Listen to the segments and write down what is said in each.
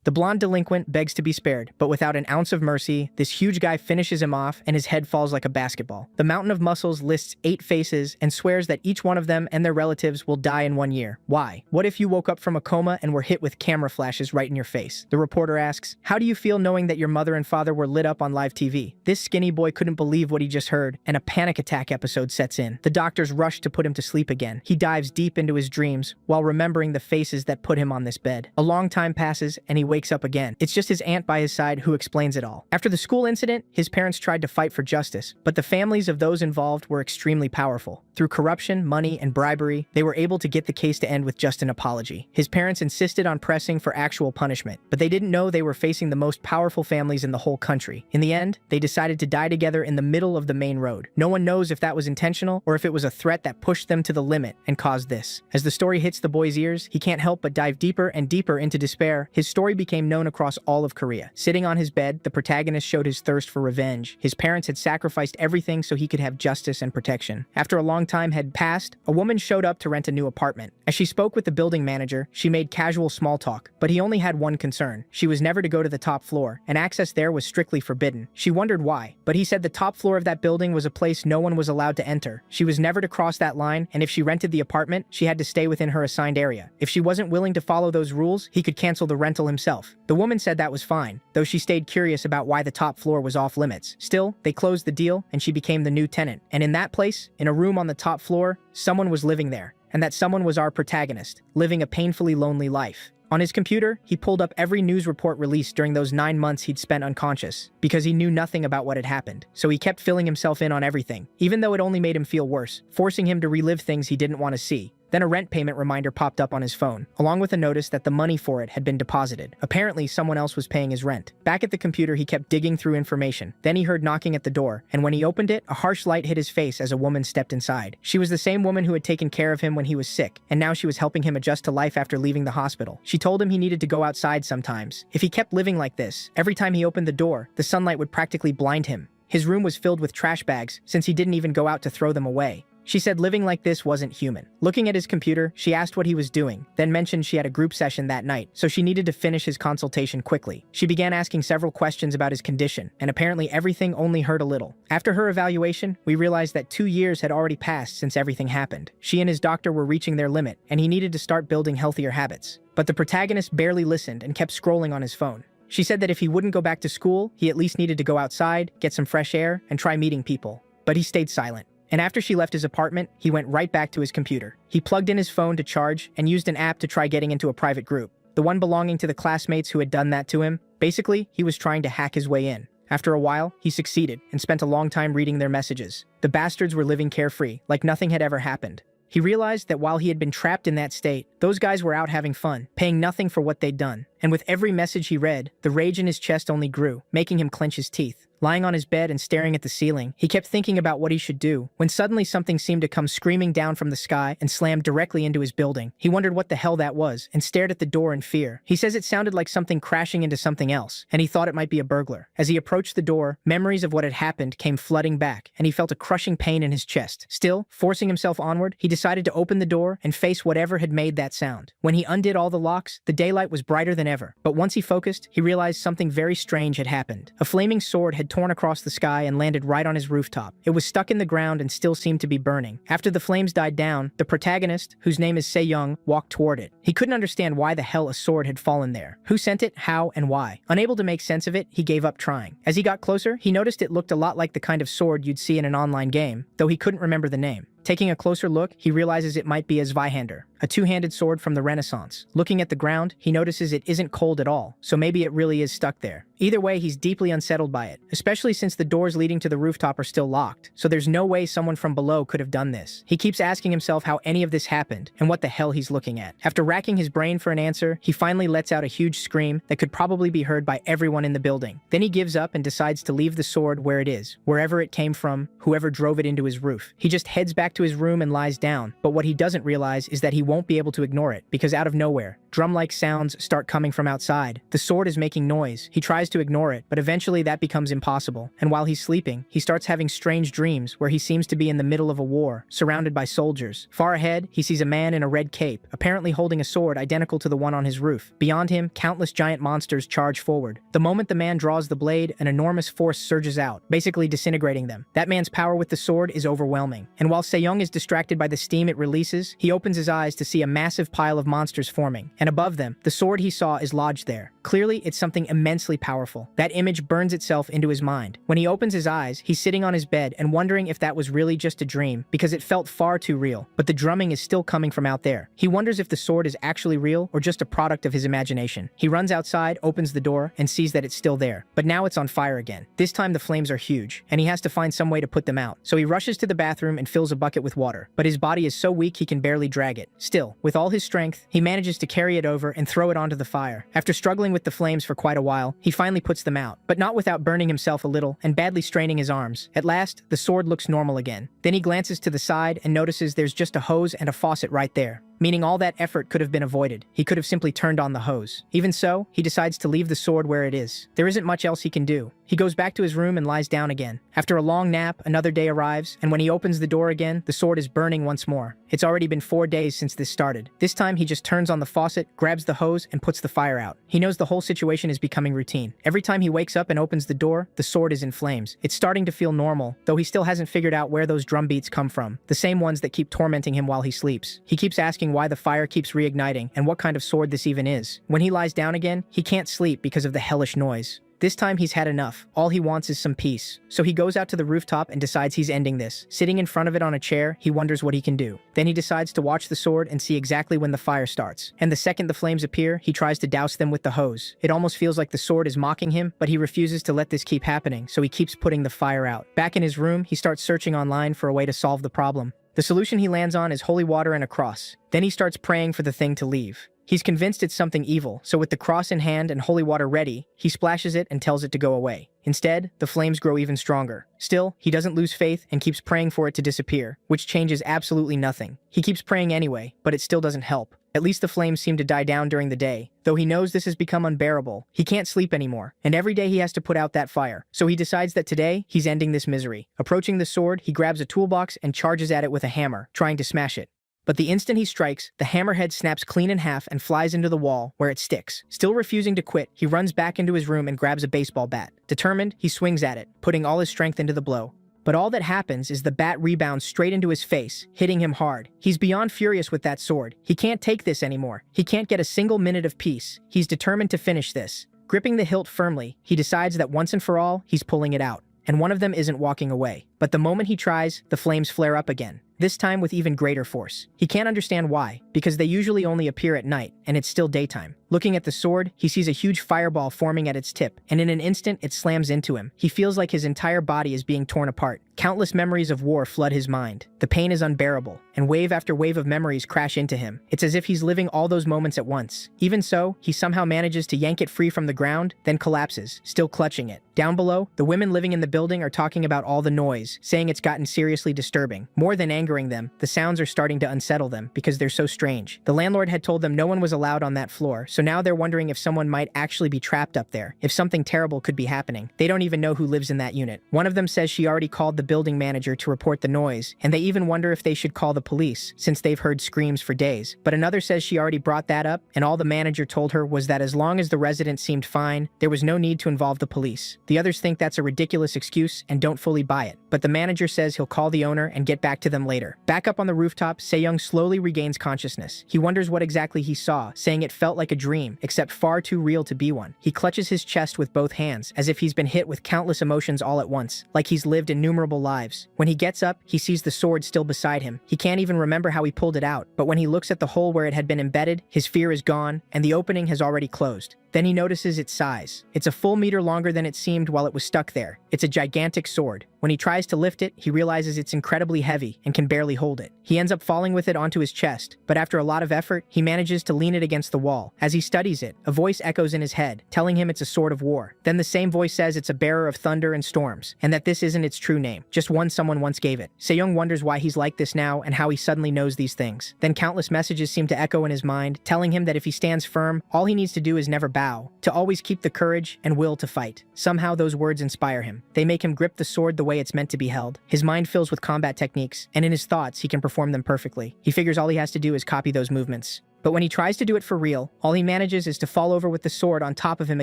The blonde delinquent begs to be spared, but without an ounce of mercy, this huge guy finishes him off and his head falls like a basketball. The Mountain of Muscles lists 8 faces and swears that each one of them and their relatives will die in 1 year. Why? What if you woke up from a coma and were hit with camera flashes right in your face? The reporter asks, how do you feel knowing that your mother and father were lit up on live TV? This skinny boy couldn't believe what he just heard, and a panic attack episode sets in. The doctors rush to put him to sleep again. He dives deep into his dreams while remembering the faces that put him on this bed. A long time passes and he wakes up again. It's just his aunt by his side who explains it all. After the school incident, his parents tried to fight for justice, but the families of those involved were extremely powerful. Through corruption, money, and bribery, they were able to get the case to end with just an apology. His parents insisted on pressing for actual punishment, but they didn't know they were facing the most powerful families in the whole country. In the end, they decided to die together in the middle of the main road. No one knows if that was intentional or if it was a threat that pushed them to the limit and caused this. As the story hits the boy's ears, he can't help but dive deeper and deeper into despair. His story became known across all of Korea. Sitting on his bed, the protagonist showed his thirst for revenge. His parents had sacrificed everything so he could have justice and protection. After a long time had passed, a woman showed up to rent a new apartment. As she spoke with the building manager, she made casual small talk, but he only had one concern. She was never to go to the top floor, and access there was strictly forbidden. She wondered why, but he said the top floor of that building was a place no one was allowed to enter. She was never to cross that line, and if she rented the apartment, she had to stay within her assigned area. If she wasn't willing to follow those rules, he could cancel the rental himself. The woman said that was fine, though she stayed curious about why the top floor was off limits. Still, they closed the deal, and she became the new tenant. And in that place, in a room on the top floor, someone was living there. And that someone was our protagonist, living a painfully lonely life. On his computer, he pulled up every news report released during those 9 months he'd spent unconscious, because he knew nothing about what had happened. So he kept filling himself in on everything, even though it only made him feel worse, forcing him to relive things he didn't want to see. Then a rent payment reminder popped up on his phone, along with a notice that the money for it had been deposited. Apparently, someone else was paying his rent. Back at the computer, he kept digging through information. Then he heard knocking at the door, and when he opened it, a harsh light hit his face as a woman stepped inside. She was the same woman who had taken care of him when he was sick, and now she was helping him adjust to life after leaving the hospital. She told him he needed to go outside sometimes. If he kept living like this, every time he opened the door, the sunlight would practically blind him. His room was filled with trash bags, since he didn't even go out to throw them away. She said living like this wasn't human. Looking at his computer, she asked what he was doing, then mentioned she had a group session that night, so she needed to finish his consultation quickly. She began asking several questions about his condition, and apparently everything only hurt a little. After her evaluation, we realized that 2 years had already passed since everything happened. She and his doctor were reaching their limit, and he needed to start building healthier habits. But the protagonist barely listened and kept scrolling on his phone. She said that if he wouldn't go back to school, he at least needed to go outside, get some fresh air, and try meeting people. But he stayed silent. And after she left his apartment, he went right back to his computer. He plugged in his phone to charge and used an app to try getting into a private group, the one belonging to the classmates who had done that to him. Basically, he was trying to hack his way in. After a while, he succeeded and spent a long time reading their messages. The bastards were living carefree, like nothing had ever happened. He realized that while he had been trapped in that state, those guys were out having fun, paying nothing for what they'd done. And with every message he read, the rage in his chest only grew, making him clench his teeth. Lying on his bed and staring at the ceiling, he kept thinking about what he should do, when suddenly something seemed to come screaming down from the sky and slammed directly into his building. He wondered what the hell that was, and stared at the door in fear. He says it sounded like something crashing into something else, and he thought it might be a burglar. As he approached the door, memories of what had happened came flooding back, and he felt a crushing pain in his chest. Still, forcing himself onward, he decided to open the door and face whatever had made that sound. When he undid all the locks, the daylight was brighter than ever. But once he focused, he realized something very strange had happened. A flaming sword had torn across the sky and landed right on his rooftop. It was stuck in the ground and still seemed to be burning. After the flames died down, the protagonist, whose name is Se-young, walked toward it. He couldn't understand why the hell a sword had fallen there. Who sent it, how, and why? Unable to make sense of it, he gave up trying. As he got closer, he noticed it looked a lot like the kind of sword you'd see in an online game, though he couldn't remember the name. Taking a closer look, he realizes it might be a Zweihander, a two-handed sword from the Renaissance. Looking at the ground, he notices it isn't cold at all, so maybe it really is stuck there. Either way, he's deeply unsettled by it, especially since the doors leading to the rooftop are still locked, so there's no way someone from below could have done this. He keeps asking himself how any of this happened, and what the hell he's looking at. After racking his brain for an answer, he finally lets out a huge scream that could probably be heard by everyone in the building. Then he gives up and decides to leave the sword where it is, wherever it came from, whoever drove it into his roof. He just heads back to his room and lies down, but what he doesn't realize is that he won't be able to ignore it, because out of nowhere, drum-like sounds start coming from outside. The sword is making noise. He tries to ignore it, but eventually that becomes impossible. And while he's sleeping, he starts having strange dreams where he seems to be in the middle of a war, surrounded by soldiers. Far ahead, he sees a man in a red cape, apparently holding a sword identical to the one on his roof. Beyond him, countless giant monsters charge forward. The moment the man draws the blade, an enormous force surges out, basically disintegrating them. That man's power with the sword is overwhelming. And while Sejong is distracted by the steam it releases, he opens his eyes to see a massive pile of monsters forming. And above them, the sword he saw is lodged there. Clearly, it's something immensely powerful. That image burns itself into his mind. When he opens his eyes, he's sitting on his bed and wondering if that was really just a dream, because it felt far too real. But the drumming is still coming from out there. He wonders if the sword is actually real or just a product of his imagination. He runs outside, opens the door, and sees that it's still there. But now it's on fire again. This time the flames are huge, and he has to find some way to put them out. So he rushes to the bathroom and fills a bucket with water. But his body is so weak he can barely drag it. Still, with all his strength, he manages to carry it over and throw it onto the fire. After struggling with the flames for quite a while, he finally puts them out, but not without burning himself a little and badly straining his arms. At last, the sword looks normal again. Then he glances to the side and notices there's just a hose and a faucet right there, meaning all that effort could have been avoided. He could have simply turned on the hose. Even so, he decides to leave the sword where it is. There isn't much else he can do. He goes back to his room and lies down again. After a long nap, another day arrives, and when he opens the door again, the sword is burning once more. It's already been 4 days since this started. This time, he just turns on the faucet, grabs the hose, and puts the fire out. He knows the whole situation is becoming routine. Every time he wakes up and opens the door, the sword is in flames. It's starting to feel normal, though he still hasn't figured out where those drum beats come from, the same ones that keep tormenting him while he sleeps. He keeps asking why the fire keeps reigniting and what kind of sword this even is. When he lies down again, he can't sleep because of the hellish noise. This time he's had enough. All he wants is some peace. So he goes out to the rooftop and decides he's ending this. Sitting in front of it on a chair, he wonders what he can do. Then he decides to watch the sword and see exactly when the fire starts. And the second the flames appear, he tries to douse them with the hose. It almost feels like the sword is mocking him, but he refuses to let this keep happening, so he keeps putting the fire out. Back in his room, he starts searching online for a way to solve the problem. The solution he lands on is holy water and a cross. Then he starts praying for the thing to leave. He's convinced it's something evil, so with the cross in hand and holy water ready, he splashes it and tells it to go away. Instead, the flames grow even stronger. Still, he doesn't lose faith and keeps praying for it to disappear, which changes absolutely nothing. He keeps praying anyway, but it still doesn't help. At least the flames seem to die down during the day. Though he knows this has become unbearable, he can't sleep anymore, and every day he has to put out that fire. So he decides that today, he's ending this misery. Approaching the sword, he grabs a toolbox and charges at it with a hammer, trying to smash it. But the instant he strikes, the hammerhead snaps clean in half and flies into the wall, where it sticks. Still refusing to quit, he runs back into his room and grabs a baseball bat. Determined, he swings at it, putting all his strength into the blow. But all that happens is the bat rebounds straight into his face, hitting him hard. He's beyond furious with that sword. He can't take this anymore. He can't get a single minute of peace. He's determined to finish this. Gripping the hilt firmly, he decides that once and for all, he's pulling it out. And one of them isn't walking away. But the moment he tries, the flames flare up again. This time with even greater force. He can't understand why, because they usually only appear at night, and it's still daytime. Looking at the sword, he sees a huge fireball forming at its tip, and in an instant, it slams into him. He feels like his entire body is being torn apart. Countless memories of war flood his mind. The pain is unbearable, and wave after wave of memories crash into him. It's as if he's living all those moments at once. Even so, he somehow manages to yank it free from the ground, then collapses, still clutching it. Down below, the women living in the building are talking about all the noise, saying it's gotten seriously disturbing. More than angering them, the sounds are starting to unsettle them because they're so strange. The landlord had told them no one was allowed on that floor, so now they're wondering if someone might actually be trapped up there, if something terrible could be happening. They don't even know who lives in that unit. One of them says she already called the building manager to report the noise, and they even wonder if they should call the police, since they've heard screams for days. But another says she already brought that up, and all the manager told her was that as long as the residents seemed fine, there was no need to involve the police. The others think that's a ridiculous excuse and don't fully buy it, but the manager says he'll call the owner and get back to them later. Back up on the rooftop, Sejong slowly regains consciousness. He wonders what exactly he saw, saying it felt like a dream, except far too real to be one. He clutches his chest with both hands, as if he's been hit with countless emotions all at once, like he's lived innumerable lives. When he gets up, he sees the sword still beside him. He can't even remember how he pulled it out, but when he looks at the hole where it had been embedded, his fear is gone, and the opening has already closed. Then he notices its size. It's a full meter longer than it seemed while it was stuck there. It's a gigantic sword. When he tries to lift it, he realizes it's incredibly heavy and can barely hold it. He ends up falling with it onto his chest, but after a lot of effort, he manages to lean it against the wall. As he studies it, a voice echoes in his head, telling him it's a sword of war. Then the same voice says it's a bearer of thunder and storms, and that this isn't its true name, just one someone once gave it. Sejong wonders why he's like this now and how he suddenly knows these things. Then countless messages seem to echo in his mind, telling him that if he stands firm, all he needs to do is never bow, to always keep the courage and will to fight. Somehow those words inspire him. They make him grip the sword the way it's meant to be held. His mind fills with combat techniques, and in his thoughts, he can perform them perfectly. He figures all he has to do is copy those movements. But when he tries to do it for real, all he manages is to fall over with the sword on top of him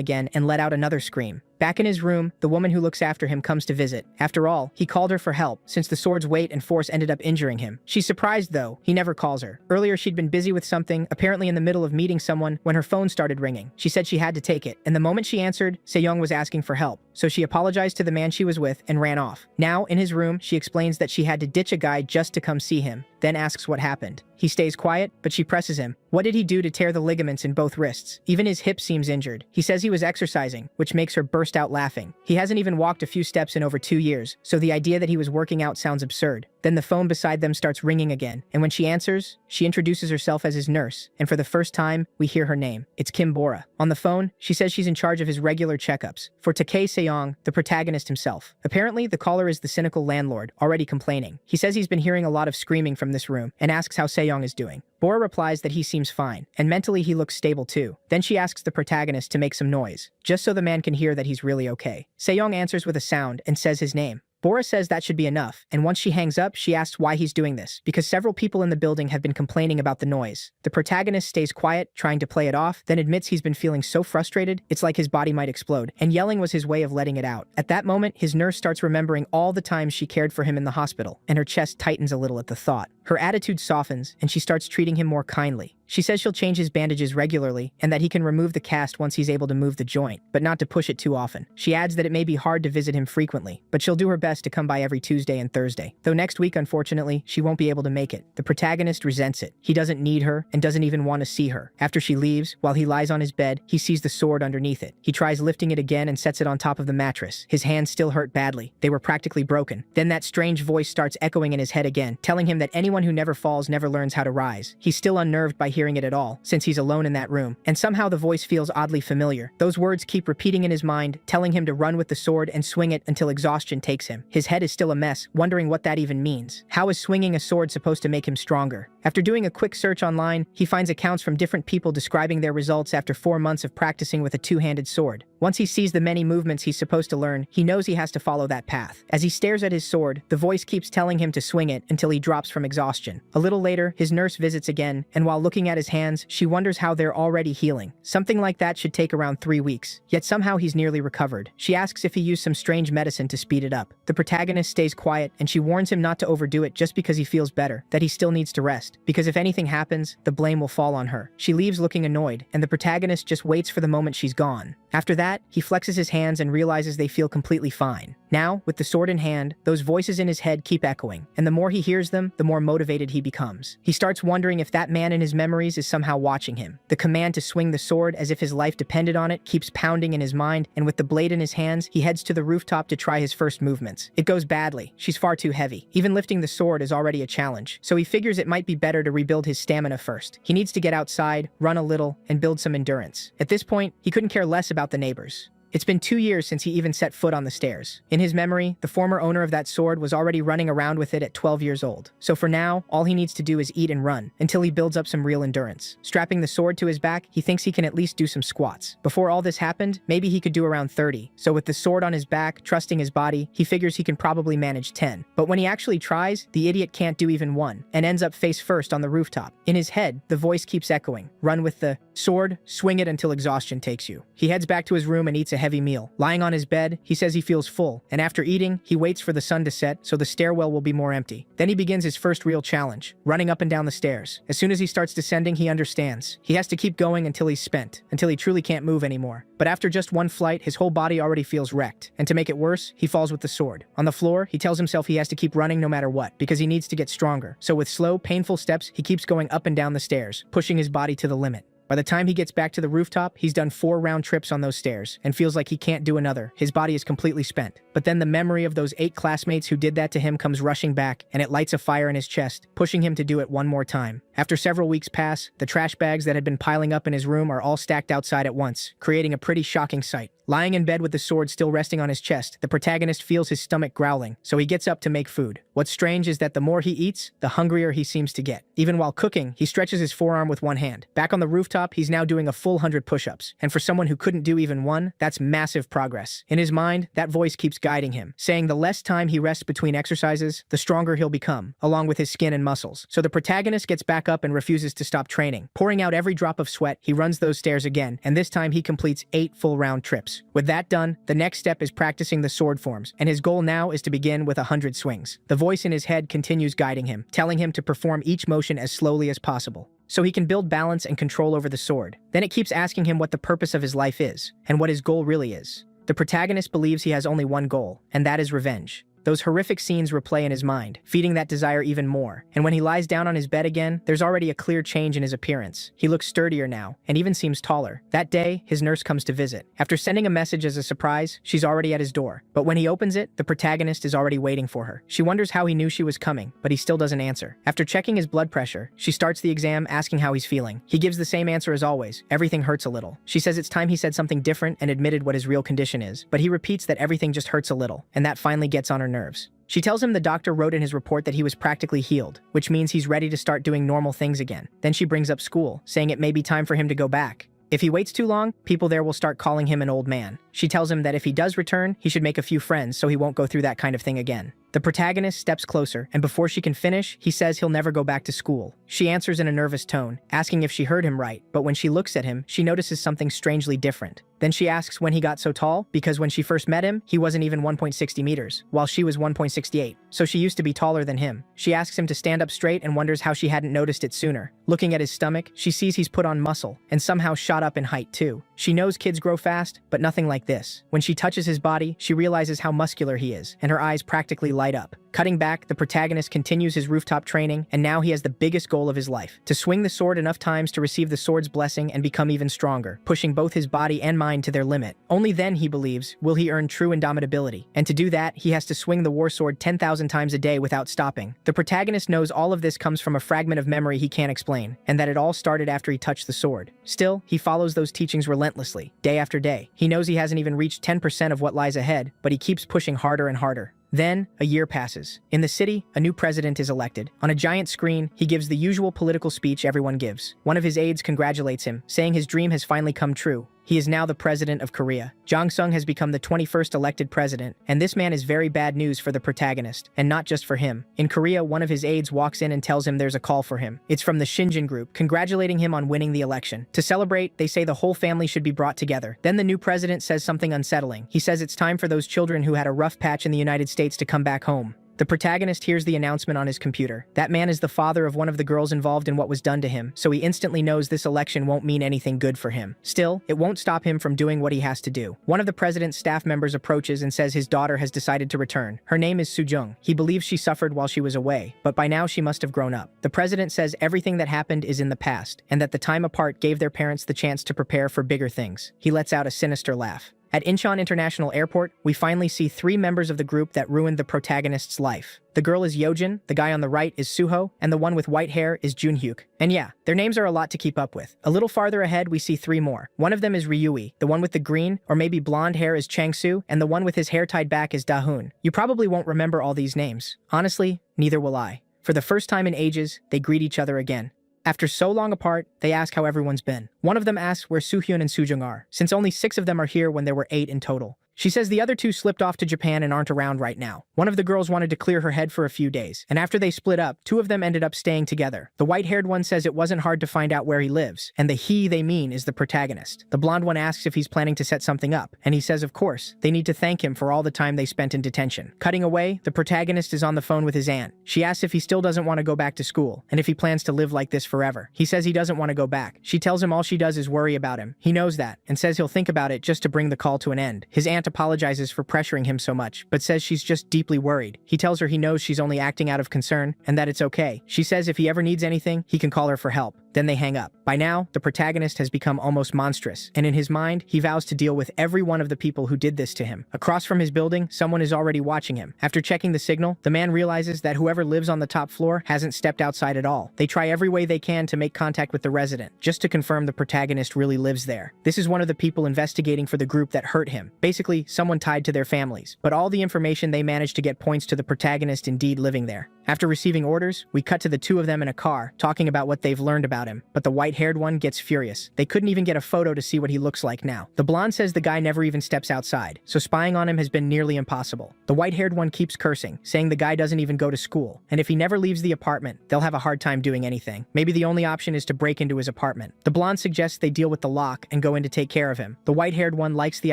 again and let out another scream. Back in his room, the woman who looks after him comes to visit. After all, he called her for help, since the sword's weight and force ended up injuring him. She's surprised, though, he never calls her. Earlier, she'd been busy with something, apparently in the middle of meeting someone, when her phone started ringing. She said she had to take it, and the moment she answered, Sejong was asking for help. So she apologized to the man she was with and ran off. Now, in his room, she explains that she had to ditch a guy just to come see him, then asks what happened. He stays quiet, but she presses him. What did he do to tear the ligaments in both wrists? Even his hip seems injured. He says he was exercising, which makes her burst out laughing. He hasn't even walked a few steps in over 2 years, so the idea that he was working out sounds absurd. Then the phone beside them starts ringing again, and when she answers, she introduces herself as his nurse, and for the first time, we hear her name. It's Kim Bora. On the phone, she says she's in charge of his regular checkups for Takei Sejong, the protagonist himself. Apparently, the caller is the cynical landlord, already complaining. He says he's been hearing a lot of screaming from this room, and asks how Sejong is doing. Bora replies that he seems fine, and mentally he looks stable too. Then she asks the protagonist to make some noise, just so the man can hear that he's really okay. Sejong answers with a sound and says his name. Bora says that should be enough, and once she hangs up, she asks why he's doing this, because several people in the building have been complaining about the noise. The protagonist stays quiet, trying to play it off, then admits he's been feeling so frustrated, it's like his body might explode, and yelling was his way of letting it out. At that moment, his nurse starts remembering all the times she cared for him in the hospital, and her chest tightens a little at the thought. Her attitude softens, and she starts treating him more kindly. She says she'll change his bandages regularly, and that he can remove the cast once he's able to move the joint, but not to push it too often. She adds that it may be hard to visit him frequently, but she'll do her best to come by every Tuesday and Thursday. Though next week, unfortunately, she won't be able to make it. The protagonist resents it. He doesn't need her, and doesn't even want to see her. After she leaves, while he lies on his bed, he sees the sword underneath it. He tries lifting it again and sets it on top of the mattress. His hands still hurt badly. They were practically broken. Then that strange voice starts echoing in his head again, telling him that anyone who never falls never learns how to rise. He's still unnerved by hearing it at all, since he's alone in that room, and somehow the voice feels oddly familiar. Those words keep repeating in his mind, telling him to run with the sword and swing it until exhaustion takes him. His head is still a mess, wondering what that even means. How is swinging a sword supposed to make him stronger? After doing a quick search online, he finds accounts from different people describing their results after 4 months of practicing with a two-handed sword. Once he sees the many movements he's supposed to learn, he knows he has to follow that path. As he stares at his sword, the voice keeps telling him to swing it until he drops from exhaustion. A little later, his nurse visits again, and while looking at his hands, she wonders how they're already healing. Something like that should take around 3 weeks, yet somehow he's nearly recovered. She asks if he used some strange medicine to speed it up. The protagonist stays quiet, and she warns him not to overdo it just because he feels better, that he still needs to rest, because if anything happens, the blame will fall on her. She leaves looking annoyed, and the protagonist just waits for the moment she's gone. After that, he flexes his hands and realizes they feel completely fine. Now, with the sword in hand, those voices in his head keep echoing, and the more he hears them, the more motivated he becomes. He starts wondering if that man in his memories is somehow watching him. The command to swing the sword as if his life depended on it keeps pounding in his mind, and with the blade in his hands, he heads to the rooftop to try his first movements. It goes badly. She's far too heavy. Even lifting the sword is already a challenge, so he figures it might be better to rebuild his stamina first. He needs to get outside, run a little, and build some endurance. At this point, he couldn't care less about the neighbors. It's been 2 years since he even set foot on the stairs. In his memory, the former owner of that sword was already running around with it at 12 years old. So for now, all he needs to do is eat and run, until he builds up some real endurance. Strapping the sword to his back, he thinks he can at least do some squats. Before all this happened, maybe he could do around 30. So with the sword on his back, trusting his body, he figures he can probably manage 10. But when he actually tries, the idiot can't do even 1, and ends up face first on the rooftop. In his head, the voice keeps echoing. Run with the sword, swing it until exhaustion takes you. He heads back to his room and eats a heavy meal. Lying on his bed, he says he feels full, and after eating, he waits for the sun to set so the stairwell will be more empty. Then he begins his first real challenge, running up and down the stairs. As soon as he starts descending, he understands. He has to keep going until he's spent, until he truly can't move anymore. But after just 1 flight, his whole body already feels wrecked, and to make it worse, he falls with the sword. On the floor, he tells himself he has to keep running no matter what, because he needs to get stronger. So with slow, painful steps, he keeps going up and down the stairs, pushing his body to the limit. By the time he gets back to the rooftop, he's done 4 round trips on those stairs and feels like he can't do another. His body is completely spent. But then the memory of those 8 classmates who did that to him comes rushing back, and it lights a fire in his chest, pushing him to do it one more time. After several weeks pass, the trash bags that had been piling up in his room are all stacked outside at once, creating a pretty shocking sight. Lying in bed with the sword still resting on his chest, the protagonist feels his stomach growling, so he gets up to make food. What's strange is that the more he eats, the hungrier he seems to get. Even while cooking, he stretches his forearm with one hand. Back on the rooftop, he's now doing a full 100 push-ups, and for someone who couldn't do even one, that's massive progress. In his mind, that voice keeps guiding him, saying the less time he rests between exercises, the stronger he'll become, along with his skin and muscles. So the protagonist gets back up and refuses to stop training. Pouring out every drop of sweat, he runs those stairs again, and this time he completes 8 full round trips. With that done, the next step is practicing the sword forms, and his goal now is to begin with 100 swings. The voice in his head continues guiding him, telling him to perform each motion as slowly as possible, so he can build balance and control over the sword. Then it keeps asking him what the purpose of his life is, and what his goal really is. The protagonist believes he has only one goal, and that is revenge. Those horrific scenes replay in his mind, feeding that desire even more. And when he lies down on his bed again, there's already a clear change in his appearance. He looks sturdier now, and even seems taller. That day, his nurse comes to visit. After sending a message as a surprise, she's already at his door. But when he opens it, the protagonist is already waiting for her. She wonders how he knew she was coming, but he still doesn't answer. After checking his blood pressure, she starts the exam asking how he's feeling. He gives the same answer as always. Everything hurts a little. She says it's time he said something different and admitted what his real condition is. But he repeats that everything just hurts a little, and that finally gets on her nerves. She tells him the doctor wrote in his report that he was practically healed, which means he's ready to start doing normal things again. Then she brings up school, saying it may be time for him to go back. If he waits too long, people there will start calling him an old man. She tells him that if he does return, he should make a few friends so he won't go through that kind of thing again. The protagonist steps closer, and before she can finish, he says he'll never go back to school. She answers in a nervous tone, asking if she heard him right, but when she looks at him, she notices something strangely different. Then she asks when he got so tall, because when she first met him, he wasn't even 1.60 meters, while she was 1.68, so she used to be taller than him. She asks him to stand up straight and wonders how she hadn't noticed it sooner. Looking at his stomach, she sees he's put on muscle, and somehow shot up in height too. She knows kids grow fast, but nothing like this. When she touches his body, she realizes how muscular he is, and her eyes practically light up. Cutting back, the protagonist continues his rooftop training, and now he has the biggest goal of his life: to swing the sword enough times to receive the sword's blessing and become even stronger, pushing both his body and mind to their limit. Only then, he believes, will he earn true indomitability. And to do that, he has to swing the war sword 10,000 times a day without stopping. The protagonist knows all of this comes from a fragment of memory he can't explain, and that it all started after he touched the sword. Still, he follows those teachings relentlessly, day after day. He knows he hasn't even reached 10% of what lies ahead, but he keeps pushing harder and harder. Then, a year passes. In the city, a new president is elected. On a giant screen, he gives the usual political speech everyone gives. One of his aides congratulates him, saying his dream has finally come true. He is now the president of Korea. Jong Sung has become the 21st elected president, and this man is very bad news for the protagonist, and not just for him. In Korea, one of his aides walks in and tells him there's a call for him. It's from the Shinjin group, congratulating him on winning the election. To celebrate, they say the whole family should be brought together. Then the new president says something unsettling. He says it's time for those children who had a rough patch in the United States to come back home. The protagonist hears the announcement on his computer. That man is the father of one of the girls involved in what was done to him, so he instantly knows this election won't mean anything good for him. Still, it won't stop him from doing what he has to do. One of the president's staff members approaches and says his daughter has decided to return. Her name is Soo-jung. He believes she suffered while she was away, but by now she must have grown up. The president says everything that happened is in the past, and that the time apart gave their parents the chance to prepare for bigger things. He lets out a sinister laugh. At Incheon International Airport, we finally see 3 members of the group that ruined the protagonist's life. The girl is Yeojin, the guy on the right is Suho, and the one with white hair is Junhyuk. And yeah, their names are a lot to keep up with. A little farther ahead, we see 3 more. One of them is Ryui, the one with the green, or maybe blonde hair is Changsu, and the one with his hair tied back is Dahoon. You probably won't remember all these names. Honestly, neither will I. For the first time in ages, they greet each other again. After so long apart, they ask how everyone's been. One of them asks where Soohyun and Soojung are, since only 6 of them are here when there were 8 in total. She says the other 2 slipped off to Japan and aren't around right now. One of the girls wanted to clear her head for a few days, and after they split up, 2 of them ended up staying together. The white-haired one says it wasn't hard to find out where he lives, and the he they mean is the protagonist. The blonde one asks if he's planning to set something up, and he says of course, they need to thank him for all the time they spent in detention. Cutting away, the protagonist is on the phone with his aunt. She asks if he still doesn't want to go back to school, and if he plans to live like this forever. He says he doesn't want to go back. She tells him all she does is worry about him. He knows that, and says he'll think about it just to bring the call to an end. His aunt apologizes for pressuring him so much, but says she's just deeply worried. He tells her he knows she's only acting out of concern, and that it's okay. She says if he ever needs anything, he can call her for help. Then they hang up. By now, the protagonist has become almost monstrous, and in his mind, he vows to deal with every one of the people who did this to him. Across from his building, someone is already watching him. After checking the signal, the man realizes that whoever lives on the top floor hasn't stepped outside at all. They try every way they can to make contact with the resident, just to confirm the protagonist really lives there. This is one of the people investigating for the group that hurt him. Basically, someone tied to their families. But all the information they managed to get points to the protagonist indeed living there. After receiving orders, we cut to the two of them in a car, talking about what they've learned about him. But the white-haired one gets furious. They couldn't even get a photo to see what he looks like now. The blonde says the guy never even steps outside, so spying on him has been nearly impossible. The white-haired one keeps cursing, saying the guy doesn't even go to school, and if he never leaves the apartment, they'll have a hard time doing anything. Maybe the only option is to break into his apartment. The blonde suggests they deal with the lock and go in to take care of him. The white-haired one likes the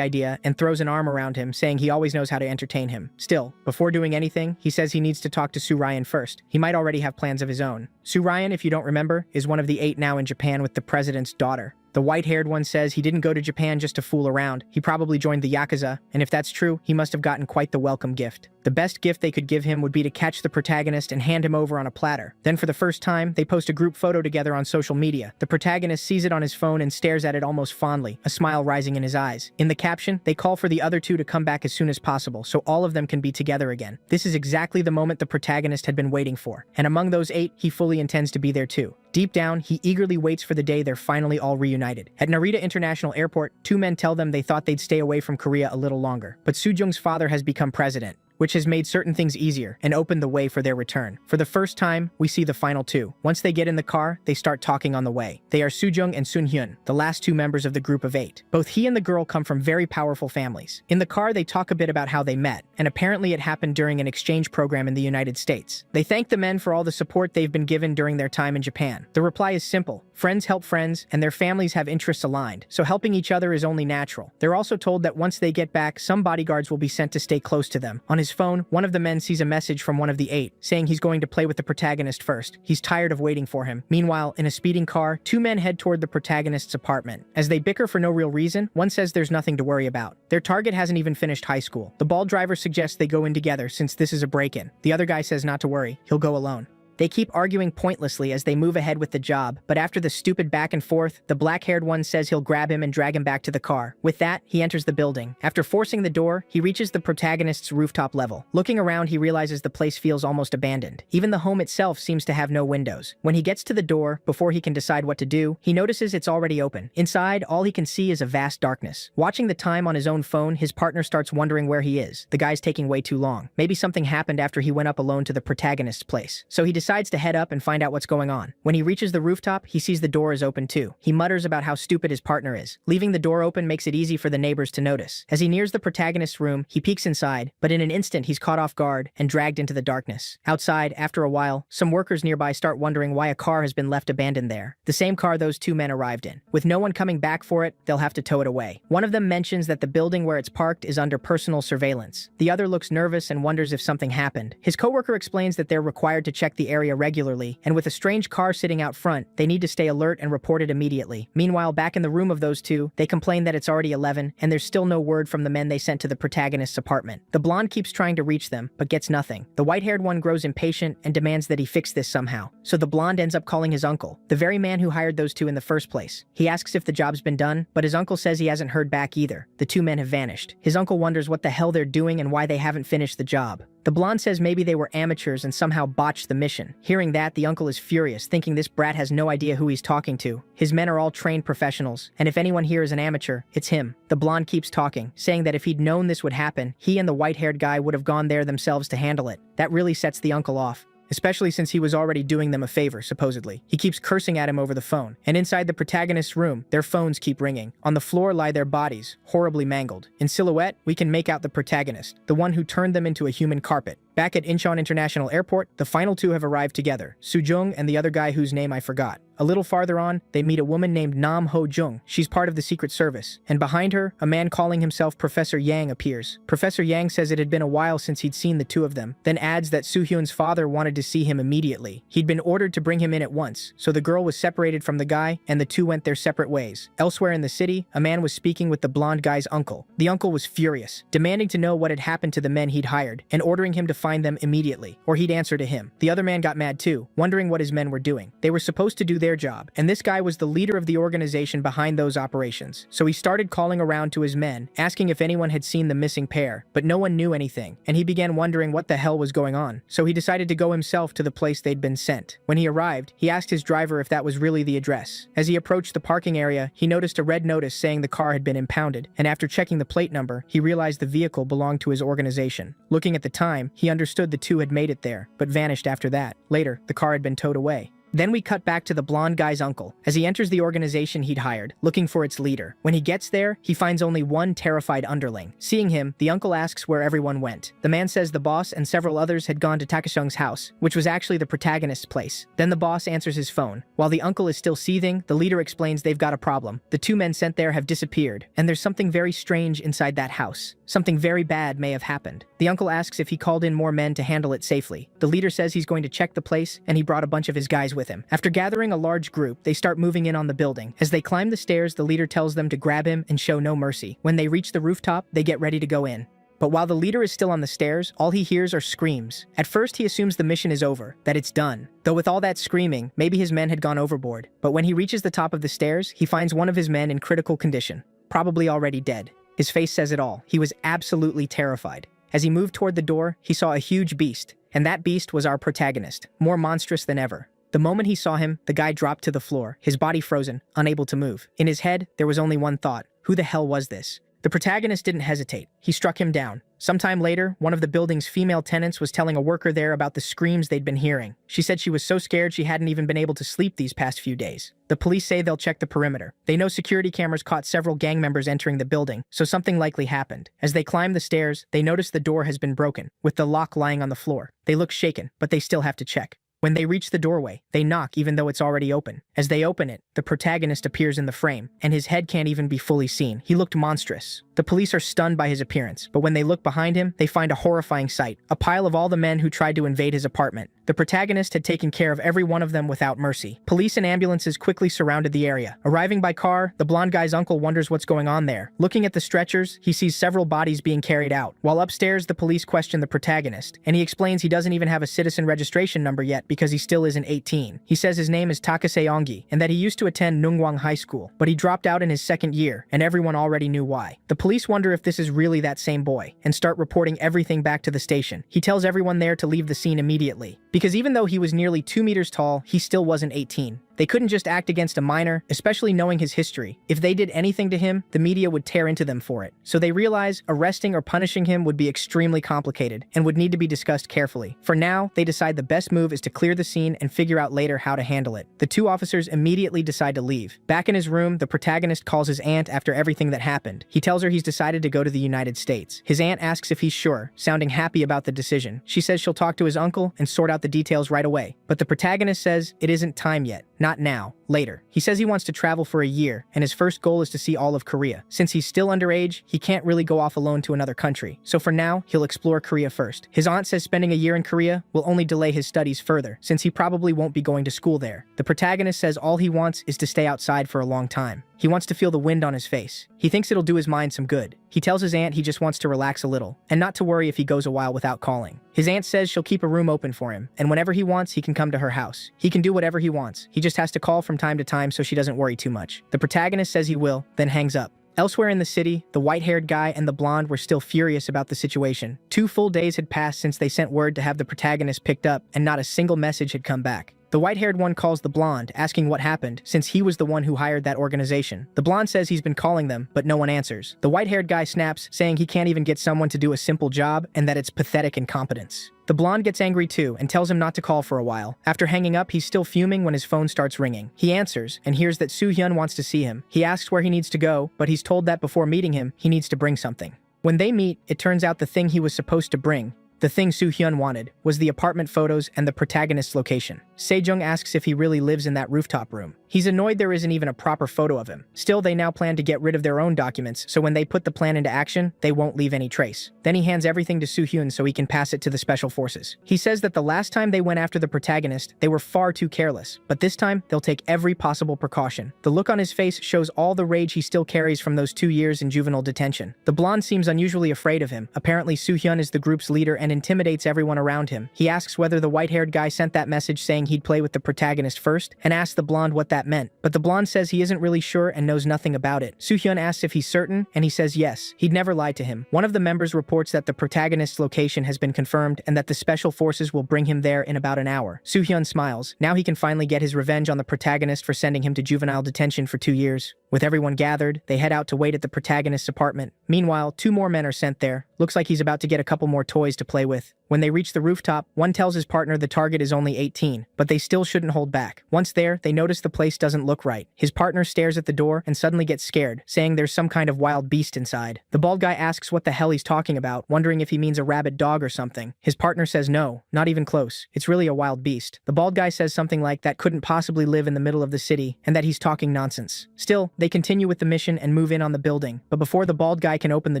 idea and throws an arm around him, saying he always knows how to entertain him. Still, before doing anything, he says he needs to talk to Sue Ryan first. He might already have plans of his own. Sue Ryan, if you don't remember, is one of the 8 now in Japan with the president's daughter. The white-haired one says he didn't go to Japan just to fool around. He probably joined the Yakuza, and if that's true, he must have gotten quite the welcome gift. The best gift they could give him would be to catch the protagonist and hand him over on a platter. Then for the first time, they post a group photo together on social media. The protagonist sees it on his phone and stares at it almost fondly, a smile rising in his eyes. In the caption, they call for the other two to come back as soon as possible, so all of them can be together again. This is exactly the moment the protagonist had been waiting for, and among those 8, he fully intends to be there too. Deep down, he eagerly waits for the day they're finally all reunited. At Narita International Airport, 2 men tell them they thought they'd stay away from Korea a little longer. But Soo-jung's father has become president, which has made certain things easier and opened the way for their return. For the first time, we see the final 2. Once they get in the car, they start talking on the way. They are Soo-jung and Sun-hyun, the last 2 members of the group of 8. Both he and the girl come from very powerful families. In the car, they talk a bit about how they met, and apparently it happened during an exchange program in the United States. They thank the men for all the support they've been given during their time in Japan. The reply is simple. Friends help friends, and their families have interests aligned, so helping each other is only natural. They're also told that once they get back, some bodyguards will be sent to stay close to them. On his phone, one of the men sees a message from one of the 8, saying he's going to play with the protagonist first. He's tired of waiting for him. Meanwhile, in a speeding car, 2 men head toward the protagonist's apartment. As they bicker for no real reason, one says there's nothing to worry about. Their target hasn't even finished high school. The bald driver suggests they go in together since this is a break-in. The other guy says not to worry, he'll go alone. They keep arguing pointlessly as they move ahead with the job, but after the stupid back and forth, the black-haired one says he'll grab him and drag him back to the car. With that, he enters the building. After forcing the door, he reaches the protagonist's rooftop level. Looking around, he realizes the place feels almost abandoned. Even the home itself seems to have no windows. When he gets to the door, before he can decide what to do, he notices it's already open. Inside, all he can see is a vast darkness. Watching the time on his own phone, his partner starts wondering where he is. The guy's taking way too long. Maybe something happened after he went up alone to the protagonist's place. So he decides to head up and find out what's going on. When he reaches the rooftop, he sees the door is open too. He mutters about how stupid his partner is. Leaving the door open makes it easy for the neighbors to notice. As he nears the protagonist's room, he peeks inside, but in an instant he's caught off guard and dragged into the darkness. Outside, after a while, some workers nearby start wondering why a car has been left abandoned there. The same car those 2 men arrived in. With no one coming back for it, they'll have to tow it away. One of them mentions that the building where it's parked is under personal surveillance. The other looks nervous and wonders if something happened. His coworker explains that they're required to check the area regularly, and with a strange car sitting out front, they need to stay alert and report it immediately. Meanwhile, back in the room of those 2, they complain that it's already 11, and there's still no word from the men they sent to the protagonist's apartment. The blonde keeps trying to reach them, but gets nothing. The white-haired one grows impatient and demands that he fix this somehow. So the blonde ends up calling his uncle, the very man who hired those 2 in the first place. He asks if the job's been done, but his uncle says he hasn't heard back either. The 2 men have vanished. His uncle wonders what the hell they're doing and why they haven't finished the job. The blonde says maybe they were amateurs and somehow botched the mission. Hearing that, the uncle is furious, thinking this brat has no idea who he's talking to. His men are all trained professionals, and if anyone here is an amateur, it's him. The blonde keeps talking, saying that if he'd known this would happen, he and the white-haired guy would have gone there themselves to handle it. That really sets the uncle off, especially since he was already doing them a favor, supposedly. He keeps cursing at him over the phone, and inside the protagonist's room, their phones keep ringing. On the floor lie their bodies, horribly mangled. In silhouette, we can make out the protagonist, the one who turned them into a human carpet. Back at Incheon International Airport, the final 2 have arrived together, Soo-jung and the other guy whose name I forgot. A little farther on, they meet a woman named Nam Ho-jung. She's part of the Secret Service. And behind her, a man calling himself Professor Yang appears. Professor Yang says it had been a while since he'd seen the 2 of them, then adds that Soo-hyun's father wanted to see him immediately. He'd been ordered to bring him in at once, so the girl was separated from the guy, and the 2 went their separate ways. Elsewhere in the city, a man was speaking with the blonde guy's uncle. The uncle was furious, demanding to know what had happened to the men he'd hired, and ordering him to find them immediately, or he'd answer to him. The other man got mad too, wondering what his men were doing. They were supposed to do their job, and this guy was the leader of the organization behind those operations. So he started calling around to his men, asking if anyone had seen the missing pair, but no one knew anything, and he began wondering what the hell was going on. So he decided to go himself to the place they'd been sent. When he arrived, he asked his driver if that was really the address. As he approached the parking area, he noticed a red notice saying the car had been impounded, and after checking the plate number, he realized the vehicle belonged to his organization. Looking at the time, he understood the two had made it there, but vanished after that. Later, the car had been towed away. Then we cut back to the blonde guy's uncle, as he enters the organization he'd hired, looking for its leader. When he gets there, he finds only one terrified underling. Seeing him, the uncle asks where everyone went. The man says the boss and several others had gone to Takashung's house, which was actually the protagonist's place. Then the boss answers his phone. While the uncle is still seething, the leader explains they've got a problem. The two men sent there have disappeared, and there's something very strange inside that house. Something very bad may have happened. The uncle asks if he called in more men to handle it safely. The leader says he's going to check the place, and he brought a bunch of his guys with him. After gathering a large group, they start moving in on the building. As they climb the stairs, the leader tells them to grab him and show no mercy. When they reach the rooftop, they get ready to go in. But while the leader is still on the stairs, all he hears are screams. At first, he assumes the mission is over, that it's done. Though with all that screaming, maybe his men had gone overboard. But when he reaches the top of the stairs, he finds one of his men in critical condition, probably already dead. His face says it all. He was absolutely terrified. As he moved toward the door, he saw a huge beast, and that beast was our protagonist, more monstrous than ever. The moment he saw him, the guy dropped to the floor, his body frozen, unable to move. In his head, there was only one thought: who the hell was this? The protagonist didn't hesitate. He struck him down. Sometime later, one of the building's female tenants was telling a worker there about the screams they'd been hearing. She said she was so scared she hadn't even been able to sleep these past few days. The police say they'll check the perimeter. They know security cameras caught several gang members entering the building, so something likely happened. As they climb the stairs, they notice the door has been broken, with the lock lying on the floor. They look shaken, but they still have to check. When they reach the doorway, they knock even though it's already open. As they open it, the protagonist appears in the frame, and his head can't even be fully seen. He looked monstrous. The police are stunned by his appearance, but when they look behind him, they find a horrifying sight: a pile of all the men who tried to invade his apartment. The protagonist had taken care of every one of them without mercy. Police and ambulances quickly surrounded the area. Arriving by car, the blonde guy's uncle wonders what's going on there. Looking at the stretchers, he sees several bodies being carried out. While upstairs, the police question the protagonist, and he explains he doesn't even have a citizen registration number yet because he still isn't 18. He says his name is Takase Ongi, and that he used to attend Nungwang High School, but he dropped out in his second year, and everyone already knew why. The police wonder if this is really that same boy, and start reporting everything back to the station. He tells everyone there to leave the scene immediately, because even though he was nearly 2 meters tall, he still wasn't 18. They couldn't just act against a minor, especially knowing his history. If they did anything to him, the media would tear into them for it. So they realize arresting or punishing him would be extremely complicated and would need to be discussed carefully. For now, they decide the best move is to clear the scene and figure out later how to handle it. The two officers immediately decide to leave. Back in his room, the protagonist calls his aunt after everything that happened. He tells her he's decided to go to the United States. His aunt asks if he's sure, sounding happy about the decision. She says she'll talk to his uncle and sort out the details right away. But the protagonist says it isn't time yet. Not now, later. He says he wants to travel for a year, and his first goal is to see all of Korea. Since he's still underage, he can't really go off alone to another country, so for now, he'll explore Korea first. His aunt says spending a year in Korea will only delay his studies further, since he probably won't be going to school there. The protagonist says all he wants is to stay outside for a long time. He wants to feel the wind on his face. He thinks it'll do his mind some good. He tells his aunt he just wants to relax a little, and not to worry if he goes a while without calling. His aunt says she'll keep a room open for him, and whenever he wants, he can come to her house. He can do whatever he wants. He just has to call from time to time so she doesn't worry too much. The protagonist says he will, then hangs up. Elsewhere in the city, the white-haired guy and the blonde were still furious about the situation. 2 full days had passed since they sent word to have the protagonist picked up, and not a single message had come back. The white-haired one calls the blonde, asking what happened, since he was the one who hired that organization. The blonde says he's been calling them, but no one answers. The white-haired guy snaps, saying he can't even get someone to do a simple job, and that it's pathetic incompetence. The blonde gets angry too, and tells him not to call for a while. After hanging up, he's still fuming when his phone starts ringing. He answers, and hears that Soo-hyun wants to see him. He asks where he needs to go, but he's told that before meeting him, he needs to bring something. When they meet, it turns out the thing he was supposed to bring, the thing Soo-hyun wanted, was the apartment photos and the protagonist's location. Sejong asks if he really lives in that rooftop room. He's annoyed there isn't even a proper photo of him. Still, they now plan to get rid of their own documents, so when they put the plan into action, they won't leave any trace. Then he hands everything to Soo-hyun so he can pass it to the special forces. He says that the last time they went after the protagonist, they were far too careless, but this time, they'll take every possible precaution. The look on his face shows all the rage he still carries from those 2 years in juvenile detention. The blonde seems unusually afraid of him. Apparently, Soo-hyun is the group's leader and intimidates everyone around him. He asks whether the white-haired guy sent that message saying he'd play with the protagonist first, and asks the blonde what that meant. But the blonde says he isn't really sure and knows nothing about it. Soo-hyun asks if he's certain, and he says yes. He'd never lied to him. One of the members reports that the protagonist's location has been confirmed and that the special forces will bring him there in about an hour. Soo-hyun smiles. Now he can finally get his revenge on the protagonist for sending him to juvenile detention for 2 years. With everyone gathered, they head out to wait at the protagonist's apartment. Meanwhile, 2 more men are sent there. Looks like he's about to get a couple more toys to play with. When they reach the rooftop, one tells his partner the target is only 18, but they still shouldn't hold back. Once there, they notice the place doesn't look right. His partner stares at the door and suddenly gets scared, saying there's some kind of wild beast inside. The bald guy asks what the hell he's talking about, wondering if he means a rabid dog or something. His partner says no, not even close. It's really a wild beast. The bald guy says something like that couldn't possibly live in the middle of the city, and that he's talking nonsense. Still, they continue with the mission and move in on the building, but before the bald guy can open the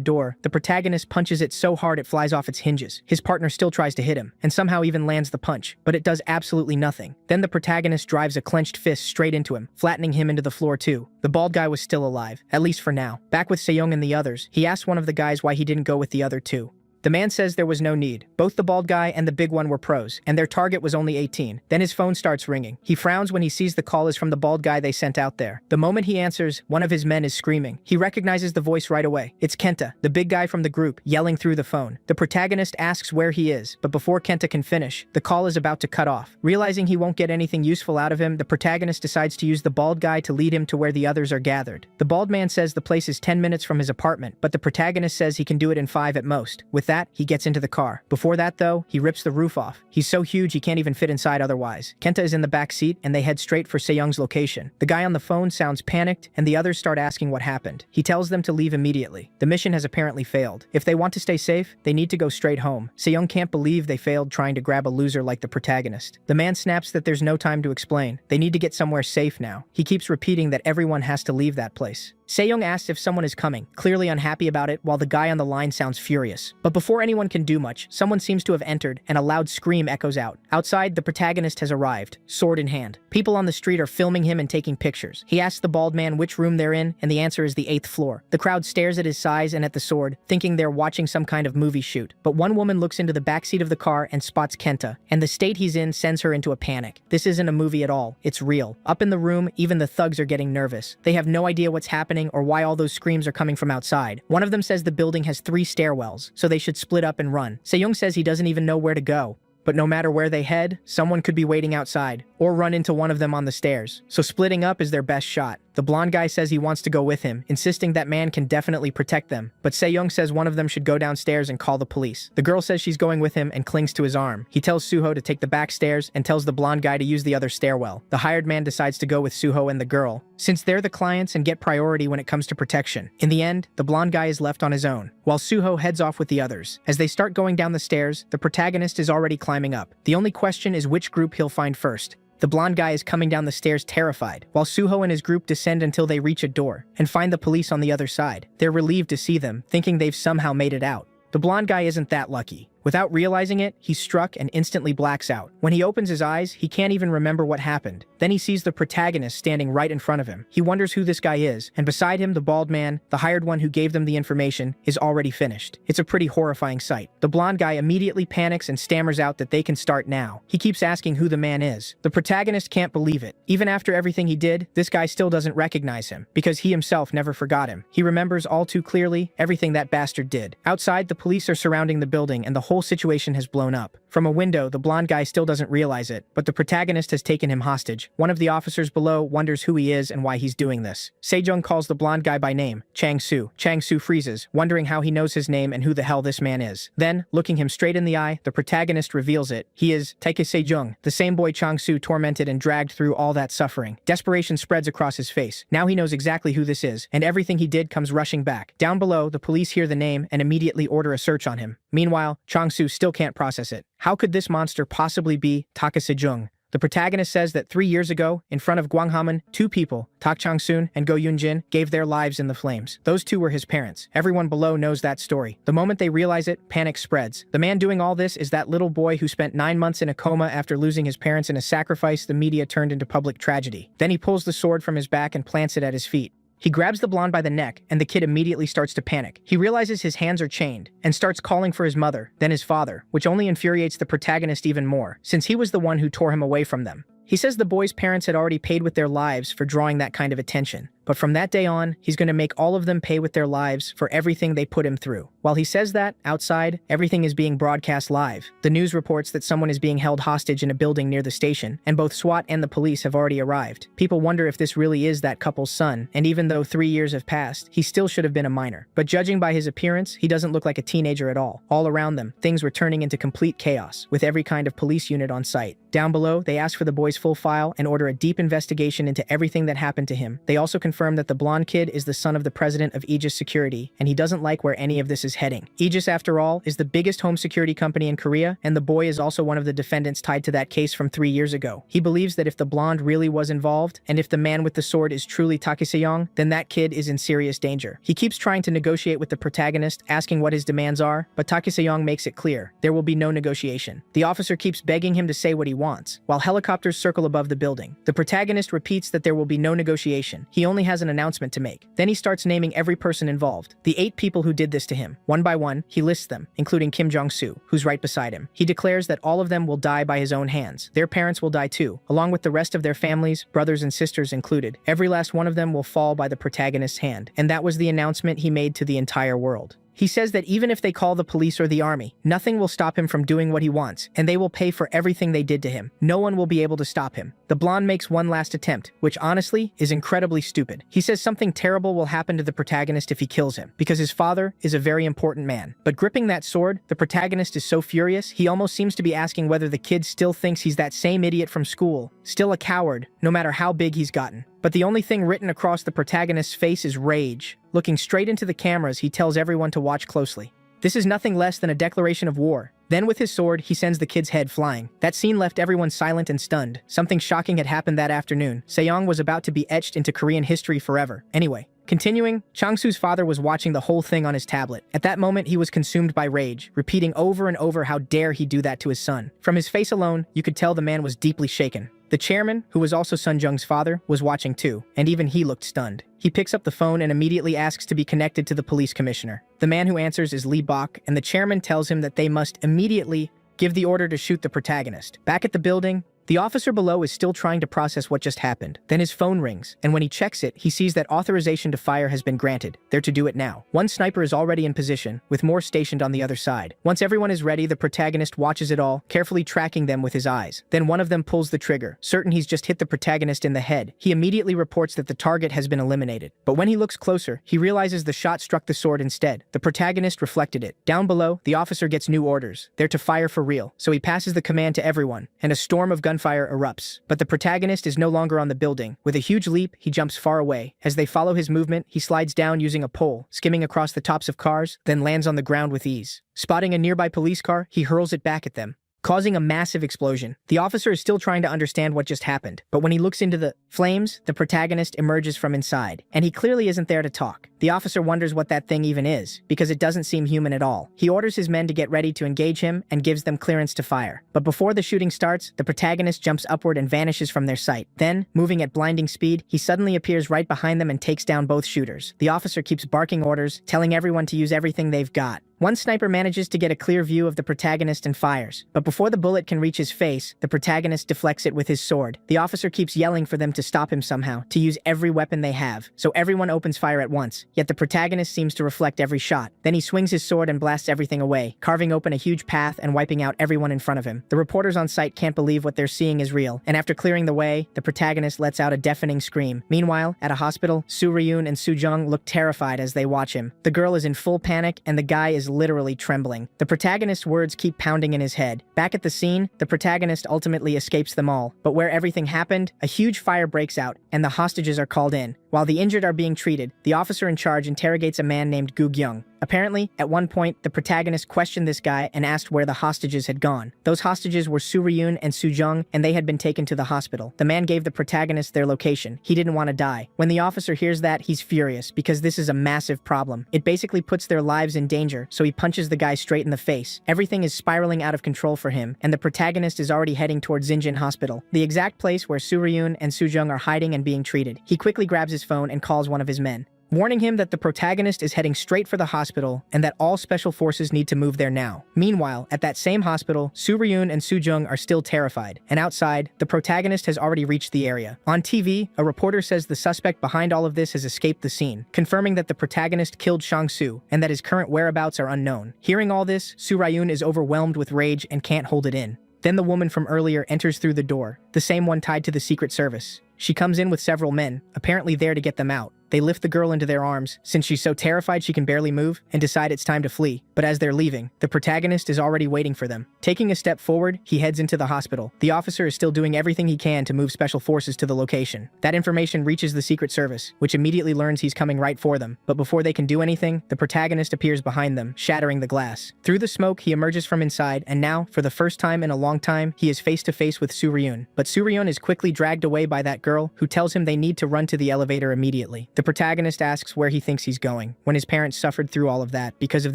door, the protagonist punches it so hard it flies off its hinges. His partner still tries to hit him, and somehow even lands the punch, but it does absolutely nothing. Then the protagonist drives a clenched fist straight into him, flattening him into the floor too. The bald guy was still alive, at least for now. Back with Sejong and the others, he asks one of the guys why he didn't go with the other 2. The man says there was no need. Both the bald guy and the big one were pros, and their target was only 18. Then his phone starts ringing. He frowns when he sees the call is from the bald guy they sent out there. The moment he answers, one of his men is screaming. He recognizes the voice right away. It's Kenta, the big guy from the group, yelling through the phone. The protagonist asks where he is, but before Kenta can finish, the call is about to cut off. Realizing he won't get anything useful out of him, the protagonist decides to use the bald guy to lead him to where the others are gathered. The bald man says the place is 10 minutes from his apartment, but the protagonist says he can do it in 5 at most. With that, he gets into the car. Before that though, he rips the roof off. He's so huge he can't even fit inside otherwise. Kenta is in the back seat and they head straight for Sejong's location. The guy on the phone sounds panicked and the others start asking what happened. He tells them to leave immediately. The mission has apparently failed. If they want to stay safe, they need to go straight home. Sejong can't believe they failed trying to grab a loser like the protagonist. The man snaps that there's no time to explain. They need to get somewhere safe now. He keeps repeating that everyone has to leave that place. Sejong asks if someone is coming, clearly unhappy about it, while the guy on the line sounds furious. But before anyone can do much, someone seems to have entered, and a loud scream echoes out. Outside, the protagonist has arrived, sword in hand. People on the street are filming him and taking pictures. He asks the bald man which room they're in, and the answer is the 8th floor. The crowd stares at his size and at the sword, thinking they're watching some kind of movie shoot. But one woman looks into the backseat of the car and spots Kenta, and the state he's in sends her into a panic. This isn't a movie at all, it's real. Up in the room, even the thugs are getting nervous. They have no idea what's happening or why all those screams are coming from outside. One of them says the building has 3 stairwells, so they should split up and run. Sejong says he doesn't even know where to go. But no matter where they head, someone could be waiting outside, or run into one of them on the stairs. So splitting up is their best shot. The blonde guy says he wants to go with him, insisting that man can definitely protect them. But Sejong says one of them should go downstairs and call the police. The girl says she's going with him and clings to his arm. He tells Suho to take the back stairs and tells the blonde guy to use the other stairwell. The hired man decides to go with Suho and the girl, since they're the clients and get priority when it comes to protection. In the end, the blonde guy is left on his own, while Suho heads off with the others. As they start going down the stairs, the protagonist is already climbing up. The only question is which group he'll find first. The blonde guy is coming down the stairs terrified, while Suho and his group descend until they reach a door and find the police on the other side. They're relieved to see them, thinking they've somehow made it out. The blonde guy isn't that lucky. Without realizing it, he's struck and instantly blacks out. When he opens his eyes, he can't even remember what happened. Then he sees the protagonist standing right in front of him. He wonders who this guy is, and beside him, the bald man, the hired one who gave them the information, is already finished. It's a pretty horrifying sight. The blonde guy immediately panics and stammers out that they can start now. He keeps asking who the man is. The protagonist can't believe it. Even after everything he did, this guy still doesn't recognize him, because he himself never forgot him. He remembers all too clearly everything that bastard did. Outside, the police are surrounding the building, and the whole situation has blown up. From a window, the blonde guy still doesn't realize it, but the protagonist has taken him hostage. One of the officers below wonders who he is and why he's doing this. Sejong calls the blonde guy by name, Chang-soo. Chang-soo freezes, wondering how he knows his name and who the hell this man is. Then, looking him straight in the eye, the protagonist reveals it. He is Taeke Sejong, the same boy Chang-soo tormented and dragged through all that suffering. Desperation spreads across his face. Now he knows exactly who this is, and everything he did comes rushing back. Down below, the police hear the name and immediately order a search on him. Meanwhile, Chang-soo still can't process it. How could this monster possibly be Taeke Sejong? The protagonist says that 3 years ago, in front of Gwanghamun, 2 people, Tak Chang-soon and Go Yoon-jin, gave their lives in the flames. Those 2 were his parents. Everyone below knows that story. The moment they realize it, panic spreads. The man doing all this is that little boy who spent 9 months in a coma after losing his parents in a sacrifice the media turned into public tragedy. Then he pulls the sword from his back and plants it at his feet. He grabs the blonde by the neck, and the kid immediately starts to panic. He realizes his hands are chained, and starts calling for his mother, then his father, which only infuriates the protagonist even more, since he was the one who tore him away from them. He says the boy's parents had already paid with their lives for drawing that kind of attention. But from that day on, he's going to make all of them pay with their lives for everything they put him through. While he says that, outside, everything is being broadcast live. The news reports that someone is being held hostage in a building near the station, and both SWAT and the police have already arrived. People wonder if this really is that couple's son, and even though 3 years have passed, he still should have been a minor. But judging by his appearance, he doesn't look like a teenager at all. All around them, things were turning into complete chaos, with every kind of police unit on site. Down below, they ask for the boy's full file and order a deep investigation into everything that happened to him. They also confirm that the blonde kid is the son of the president of Aegis Security, and he doesn't like where any of this is heading. Aegis, after all, is the biggest home security company in Korea, and the boy is also one of the defendants tied to that case from 3 years ago. He believes that if the blonde really was involved, and if the man with the sword is truly Tae-seong, then that kid is in serious danger. He keeps trying to negotiate with the protagonist, asking what his demands are, but Tae-seong makes it clear there will be no negotiation. The officer keeps begging him to say what he wants, while helicopters circle above the building. The protagonist repeats that there will be no negotiation. He only has an announcement to make. Then he starts naming every person involved, the 8 people who did this to him. One by one, he lists them, including Kim Jong-soo, who's right beside him. He declares that all of them will die by his own hands. Their parents will die too, along with the rest of their families, brothers and sisters included. Every last one of them will fall by the protagonist's hand. And that was the announcement he made to the entire world. He says that even if they call the police or the army, nothing will stop him from doing what he wants, and they will pay for everything they did to him. No one will be able to stop him. The blonde makes one last attempt, which honestly is incredibly stupid. He says something terrible will happen to the protagonist if he kills him, because his father is a very important man. But gripping that sword, the protagonist is so furious, he almost seems to be asking whether the kid still thinks he's that same idiot from school, still a coward, no matter how big he's gotten. But the only thing written across the protagonist's face is rage. Looking straight into the cameras, he tells everyone to watch closely. This is nothing less than a declaration of war. Then with his sword, he sends the kid's head flying. That scene left everyone silent and stunned. Something shocking had happened that afternoon. Seong was about to be etched into Korean history forever. Anyway, continuing, Chang-soo's father was watching the whole thing on his tablet. At that moment, he was consumed by rage, repeating over and over how dare he do that to his son. From his face alone, you could tell the man was deeply shaken. The chairman, who was also Sun Jung's father, was watching too, and even he looked stunned. He picks up the phone and immediately asks to be connected to the police commissioner. The man who answers is Lee Bok, and the chairman tells him that they must immediately give the order to shoot the protagonist. Back at the building, the officer below is still trying to process what just happened. Then his phone rings, and when he checks it, he sees that authorization to fire has been granted. They're to do it now. One sniper is already in position, with more stationed on the other side. Once everyone is ready, the protagonist watches it all, carefully tracking them with his eyes. Then one of them pulls the trigger, certain he's just hit the protagonist in the head. He immediately reports that the target has been eliminated. But when he looks closer, he realizes the shot struck the sword instead. The protagonist reflected it. Down below, the officer gets new orders. They're to fire for real, so he passes the command to everyone, and a storm of gunfire erupts. But the protagonist is no longer on the building. With a huge leap, he jumps far away. As they follow his movement, he slides down using a pole, skimming across the tops of cars, then lands on the ground with ease. Spotting a nearby police car, he hurls it back at them, causing a massive explosion. The officer is still trying to understand what just happened, but when he looks into the flames, the protagonist emerges from inside, and he clearly isn't there to talk. The officer wonders what that thing even is, because it doesn't seem human at all. He orders his men to get ready to engage him and gives them clearance to fire. But before the shooting starts, the protagonist jumps upward and vanishes from their sight. Then, moving at blinding speed, he suddenly appears right behind them and takes down both shooters. The officer keeps barking orders, telling everyone to use everything they've got. One sniper manages to get a clear view of the protagonist and fires, but before the bullet can reach his face, the protagonist deflects it with his sword. The officer keeps yelling for them to stop him somehow, to use every weapon they have, so everyone opens fire at once, yet the protagonist seems to reflect every shot. Then he swings his sword and blasts everything away, carving open a huge path and wiping out everyone in front of him. The reporters on site can't believe what they're seeing is real, and after clearing the way, the protagonist lets out a deafening scream. Meanwhile, at a hospital, Soo Ryun and Soo Jung look terrified as they watch him. The girl is in full panic, and the guy is literally trembling. The protagonist's words keep pounding in his head. Back at the scene, the protagonist ultimately escapes them all, but where everything happened, a huge fire breaks out, and the hostages are called in. While the injured are being treated, the officer in charge interrogates a man named Gu Gyung. Apparently, at one point, the protagonist questioned this guy and asked where the hostages had gone. Those hostages were Soo-ryun and Soo-jung, and they had been taken to the hospital. The man gave the protagonist their location. He didn't want to die. When the officer hears that, he's furious, because this is a massive problem. It basically puts their lives in danger, so he punches the guy straight in the face. Everything is spiraling out of control for him, and the protagonist is already heading towards Xinjin Hospital, the exact place where Soo-ryun and Soo-jung are hiding and being treated. He quickly grabs his phone and calls one of his men, warning him that the protagonist is heading straight for the hospital and that all special forces need to move there now. Meanwhile, at that same hospital, Soo-ryun and Soo-jung are still terrified, and outside, the protagonist has already reached the area. On TV, a reporter says the suspect behind all of this has escaped the scene, confirming that the protagonist killed Shang-Su and that his current whereabouts are unknown. Hearing all this, Soo-ryun is overwhelmed with rage and can't hold it in. Then the woman from earlier enters through the door, the same one tied to the Secret Service. She comes in with several men, apparently there to get them out. They lift the girl into their arms, since she's so terrified she can barely move, and decide it's time to flee. But as they're leaving, the protagonist is already waiting for them. Taking a step forward, he heads into the hospital. The officer is still doing everything he can to move special forces to the location. That information reaches the Secret Service, which immediately learns he's coming right for them. But before they can do anything, the protagonist appears behind them, shattering the glass. Through the smoke, he emerges from inside, and now, for the first time in a long time, he is face to face with Soo-ryun. But Soo-ryun is quickly dragged away by that girl, who tells him they need to run to the elevator immediately. The protagonist asks where he thinks he's going, when his parents suffered through all of that because of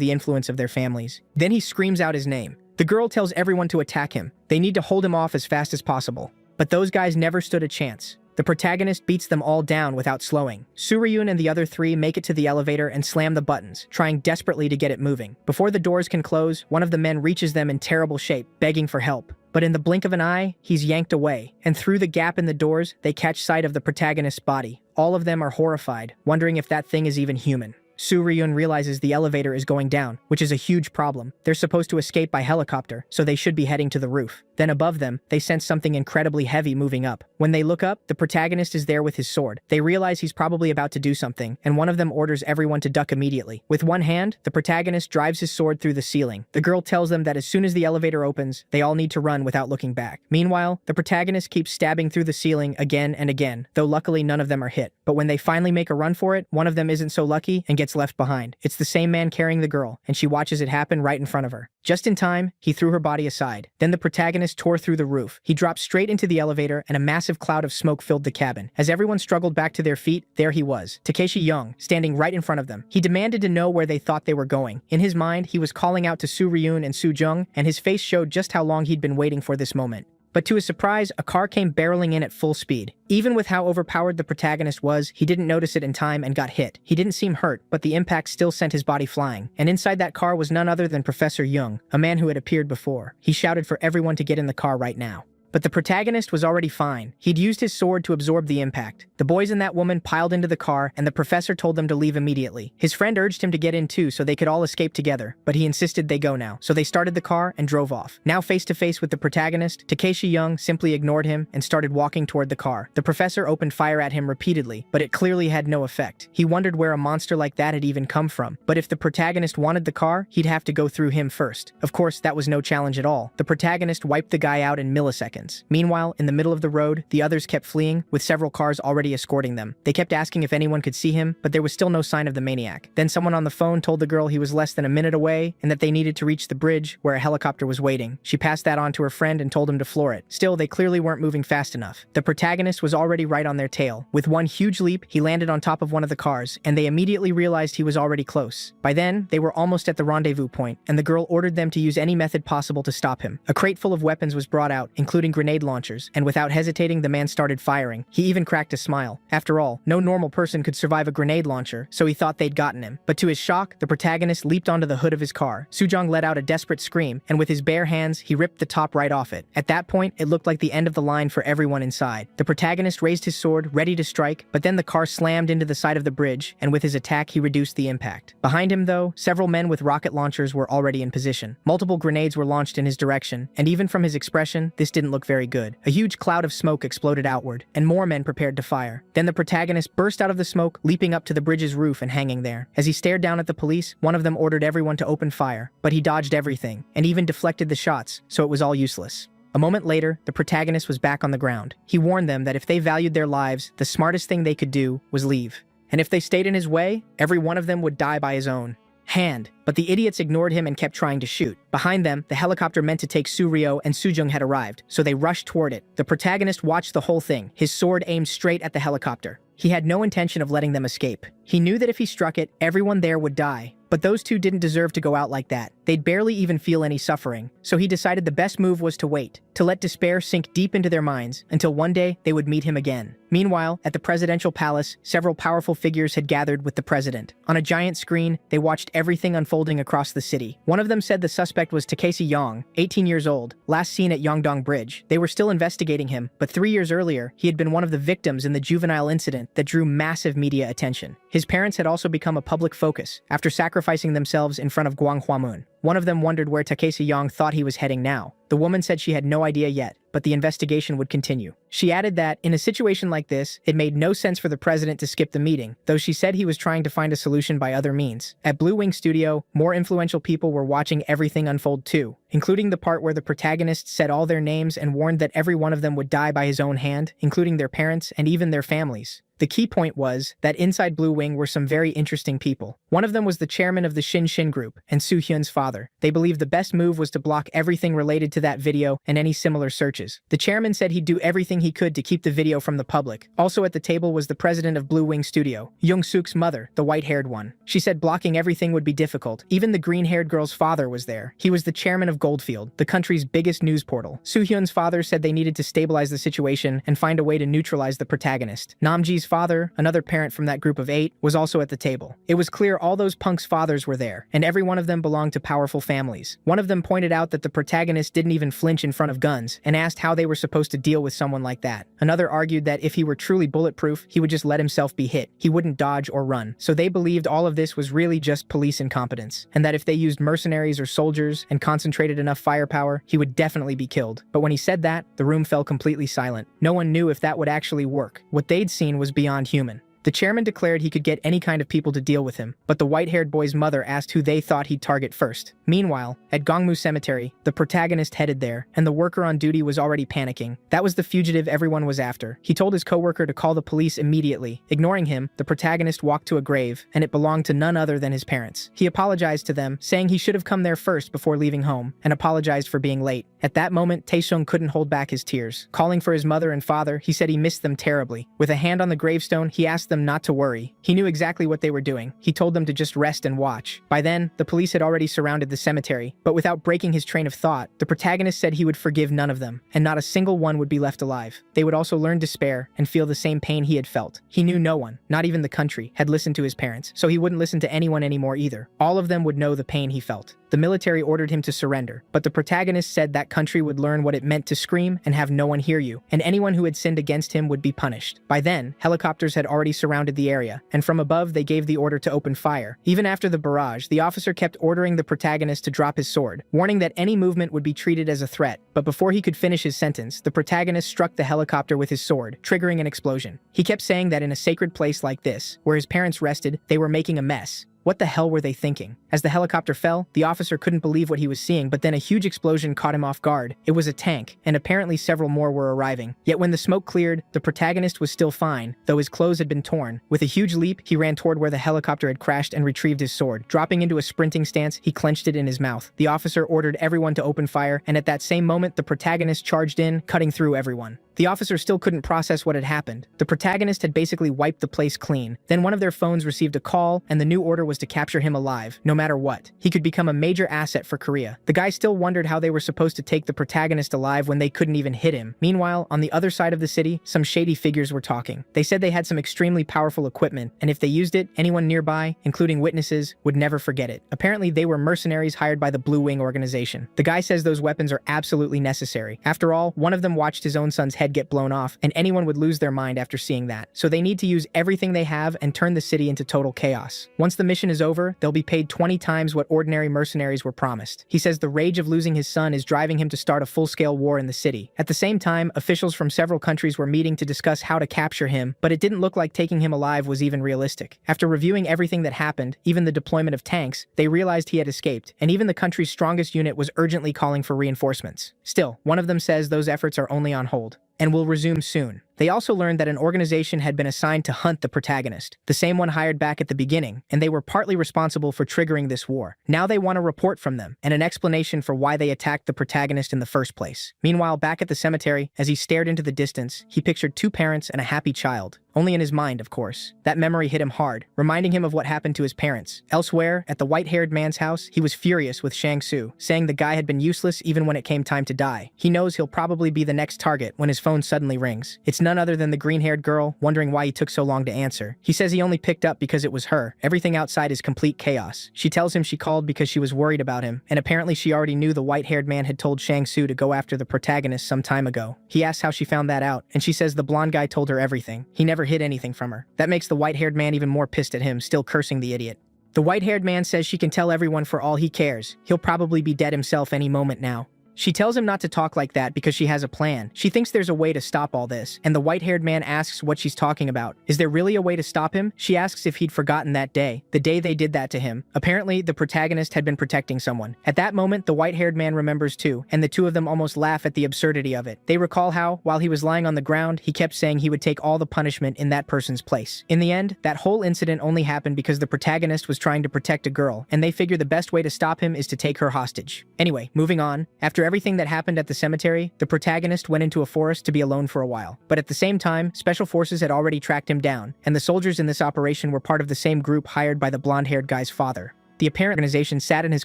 the influence of their families. Then he screams out his name. The girl tells everyone to attack him. They need to hold him off as fast as possible. But those guys never stood a chance. The protagonist beats them all down without slowing. Soo-ryun and the other three make it to the elevator and slam the buttons, trying desperately to get it moving. Before the doors can close, one of the men reaches them in terrible shape, begging for help. But in the blink of an eye, he's yanked away, and through the gap in the doors, they catch sight of the protagonist's body. All of them are horrified, wondering if that thing is even human. Soo-ryun realizes the elevator is going down, which is a huge problem. They're supposed to escape by helicopter, so they should be heading to the roof. Then above them, they sense something incredibly heavy moving up. When they look up, the protagonist is there with his sword. They realize he's probably about to do something, and one of them orders everyone to duck immediately. With one hand, the protagonist drives his sword through the ceiling. The girl tells them that as soon as the elevator opens, they all need to run without looking back. Meanwhile, the protagonist keeps stabbing through the ceiling again and again, though luckily none of them are hit. But when they finally make a run for it, one of them isn't so lucky and gets left behind. It's the same man carrying the girl, and she watches it happen right in front of her. Just in time, he threw her body aside. Then the protagonist tore through the roof. He dropped straight into the elevator, and a massive cloud of smoke filled the cabin. As everyone struggled back to their feet, there he was, Takeshi Young, standing right in front of them. He demanded to know where they thought they were going. In his mind, he was calling out to Soo-ryun and Soo-jung, and his face showed just how long he'd been waiting for this moment. But to his surprise, a car came barreling in at full speed. Even with how overpowered the protagonist was, he didn't notice it in time and got hit. He didn't seem hurt, but the impact still sent his body flying. And inside that car was none other than Professor Young, a man who had appeared before. He shouted for everyone to get in the car right now. But the protagonist was already fine. He'd used his sword to absorb the impact. The boys and that woman piled into the car, and the professor told them to leave immediately. His friend urged him to get in too so they could all escape together, but he insisted they go now. So they started the car and drove off. Now face to face with the protagonist, Takeshi Young simply ignored him and started walking toward the car. The professor opened fire at him repeatedly, but it clearly had no effect. He wondered where a monster like that had even come from. But if the protagonist wanted the car, he'd have to go through him first. Of course, that was no challenge at all. The protagonist wiped the guy out in milliseconds. Meanwhile, in the middle of the road, the others kept fleeing, with several cars already escorting them. They kept asking if anyone could see him, but there was still no sign of the maniac. Then someone on the phone told the girl he was less than a minute away, and that they needed to reach the bridge, where a helicopter was waiting. She passed that on to her friend and told him to floor it. Still, they clearly weren't moving fast enough. The protagonist was already right on their tail. With one huge leap, he landed on top of one of the cars, and they immediately realized he was already close. By then, they were almost at the rendezvous point, and the girl ordered them to use any method possible to stop him. A crate full of weapons was brought out, including grenade launchers, and without hesitating, the man started firing. He even cracked a smile. After all, no normal person could survive a grenade launcher, so he thought they'd gotten him. But to his shock, the protagonist leaped onto the hood of his car. Soo-jung let out a desperate scream, and with his bare hands, he ripped the top right off it. At that point, it looked like the end of the line for everyone inside. The protagonist raised his sword, ready to strike, but then the car slammed into the side of the bridge, and with his attack, he reduced the impact. Behind him, though, several men with rocket launchers were already in position. Multiple grenades were launched in his direction, and even from his expression, this didn't look very good. A huge cloud of smoke exploded outward, and more men prepared to fire. Then the protagonist burst out of the smoke, leaping up to the bridge's roof and hanging there. As he stared down at the police, one of them ordered everyone to open fire, but he dodged everything, and even deflected the shots, so it was all useless. A moment later, the protagonist was back on the ground. He warned them that if they valued their lives, the smartest thing they could do was leave. And if they stayed in his way, every one of them would die by his own hand, but the idiots ignored him and kept trying to shoot. Behind them, the helicopter meant to take Suryo and Sujung had arrived, so they rushed toward it. The protagonist watched the whole thing, his sword aimed straight at the helicopter. He had no intention of letting them escape. He knew that if he struck it, everyone there would die. But those two didn't deserve to go out like that. They'd barely even feel any suffering. So he decided the best move was to wait, to let despair sink deep into their minds until one day they would meet him again. Meanwhile, at the presidential palace, several powerful figures had gathered with the president. On a giant screen, they watched everything unfolding across the city. One of them said the suspect was Takeshi Yong, 18 years old, last seen at Yongdong Bridge. They were still investigating him, but 3 years earlier, he had been one of the victims in the juvenile incident that drew massive media attention. His parents had also become a public focus after sacrificing themselves in front of Guang Huamun. One of them wondered where Takeshi Yong thought he was heading now. The woman said she had no idea yet, but the investigation would continue. She added that, in a situation like this, it made no sense for the president to skip the meeting, though she said he was trying to find a solution by other means. At Blue Wing Studio, more influential people were watching everything unfold too, including the part where the protagonist said all their names and warned that every one of them would die by his own hand, including their parents and even their families. The key point was that inside Blue Wing were some very interesting people. One of them was the chairman of the Shin Shin group and Soo Hyun's father. They believed the best move was to block everything related to that video and any similar searches. The chairman said he'd do everything he could to keep the video from the public. Also at the table was the president of Blue Wing Studio, Young Suk's mother, the white-haired one. She said blocking everything would be difficult. Even the green-haired girl's father was there. He was the chairman of Goldfield, the country's biggest news portal. Soo Hyun's father said they needed to stabilize the situation and find a way to neutralize the protagonist. Namji's father, another parent from that group of 8, was also at the table. It was clear all those punks' fathers were there, and every one of them belonged to powerful families. One of them pointed out that the protagonist didn't even flinch in front of guns, and asked how they were supposed to deal with someone like that. Another argued that if he were truly bulletproof, he would just let himself be hit. He wouldn't dodge or run. So they believed all of this was really just police incompetence, and that if they used mercenaries or soldiers and concentrated enough firepower, he would definitely be killed. But when he said that, the room fell completely silent. No one knew if that would actually work. What they'd seen was beyond human. The chairman declared he could get any kind of people to deal with him, but the white-haired boy's mother asked who they thought he'd target first. Meanwhile, at Gongmu Cemetery, the protagonist headed there, and the worker on duty was already panicking. That was the fugitive everyone was after. He told his coworker to call the police immediately. Ignoring him, the protagonist walked to a grave, and it belonged to none other than his parents. He apologized to them, saying he should have come there first before leaving home, and apologized for being late. At that moment, Taesung couldn't hold back his tears. Calling for his mother and father, he said he missed them terribly. With a hand on the gravestone, he asked them not to worry. He knew exactly what they were doing. He told them to just rest and watch. By then, the police had already surrounded the cemetery, but without breaking his train of thought, the protagonist said he would forgive none of them, and not a single one would be left alive. They would also learn despair and feel the same pain he had felt. He knew no one, not even the country, had listened to his parents, so he wouldn't listen to anyone anymore either. All of them would know the pain he felt. The military ordered him to surrender, but the protagonist said that country would learn what it meant to scream and have no one hear you, and anyone who had sinned against him would be punished. By then, helicopters had already surrounded the area, and from above they gave the order to open fire. Even after the barrage, the officer kept ordering the protagonist to drop his sword, warning that any movement would be treated as a threat. But before he could finish his sentence, the protagonist struck the helicopter with his sword, triggering an explosion. He kept saying that in a sacred place like this, where his parents rested, they were making a mess. What the hell were they thinking? As the helicopter fell, the officer couldn't believe what he was seeing, but then a huge explosion caught him off guard. It was a tank, and apparently several more were arriving. Yet when the smoke cleared, the protagonist was still fine, though his clothes had been torn. With a huge leap, he ran toward where the helicopter had crashed and retrieved his sword. Dropping into a sprinting stance, he clenched it in his mouth. The officer ordered everyone to open fire, and at that same moment, the protagonist charged in, cutting through everyone. The officer still couldn't process what had happened. The protagonist had basically wiped the place clean. Then one of their phones received a call, and the new order was to capture him alive, no matter what. He could become a major asset for Korea. The guy still wondered how they were supposed to take the protagonist alive when they couldn't even hit him. Meanwhile, on the other side of the city, some shady figures were talking. They said they had some extremely powerful equipment, and if they used it, anyone nearby, including witnesses, would never forget it. Apparently, they were mercenaries hired by the Blue Wing organization. The guy says those weapons are absolutely necessary. After all, one of them watched his own son's head get blown off, and anyone would lose their mind after seeing that. So they need to use everything they have and turn the city into total chaos. Once the mission is over, they'll be paid 20 times what ordinary mercenaries were promised. He says the rage of losing his son is driving him to start a full-scale war in the city. At the same time, officials from several countries were meeting to discuss how to capture him, but it didn't look like taking him alive was even realistic. After reviewing everything that happened, even the deployment of tanks, they realized he had escaped, and even the country's strongest unit was urgently calling for reinforcements. Still, one of them says those efforts are only on hold and will resume soon. They also learned that an organization had been assigned to hunt the protagonist, the same one hired back at the beginning, and they were partly responsible for triggering this war. Now they want a report from them, and an explanation for why they attacked the protagonist in the first place. Meanwhile, back at the cemetery, as he stared into the distance, he pictured 2 parents and a happy child. Only in his mind, of course. That memory hit him hard, reminding him of what happened to his parents. Elsewhere, at the white-haired man's house, he was furious with Shang-Su, saying the guy had been useless even when it came time to die. He knows he'll probably be the next target when his phone suddenly rings. It's none other than the green-haired girl, wondering why he took so long to answer. He says he only picked up because it was her. Everything outside is complete chaos. She tells him she called because she was worried about him, and apparently she already knew the white-haired man had told Shang-Su to go after the protagonist some time ago. He asks how she found that out, and she says the blonde guy told her everything. He never hid anything from her. That makes the white-haired man even more pissed at him, still cursing the idiot. The white-haired man says she can tell everyone for all he cares. He'll probably be dead himself any moment now. She tells him not to talk like that because she has a plan. She thinks there's a way to stop all this, and the white-haired man asks what she's talking about. Is there really a way to stop him? She asks if he'd forgotten that day, the day they did that to him. Apparently, the protagonist had been protecting someone. At that moment, the white-haired man remembers too, and the two of them almost laugh at the absurdity of it. They recall how, while he was lying on the ground, he kept saying he would take all the punishment in that person's place. In the end, that whole incident only happened because the protagonist was trying to protect a girl, and they figure the best way to stop him is to take her hostage. Anyway, moving on. After everything that happened at the cemetery, the protagonist went into a forest to be alone for a while. But at the same time, special forces had already tracked him down, and the soldiers in this operation were part of the same group hired by the blonde-haired guy's father. The apparent organization sat in his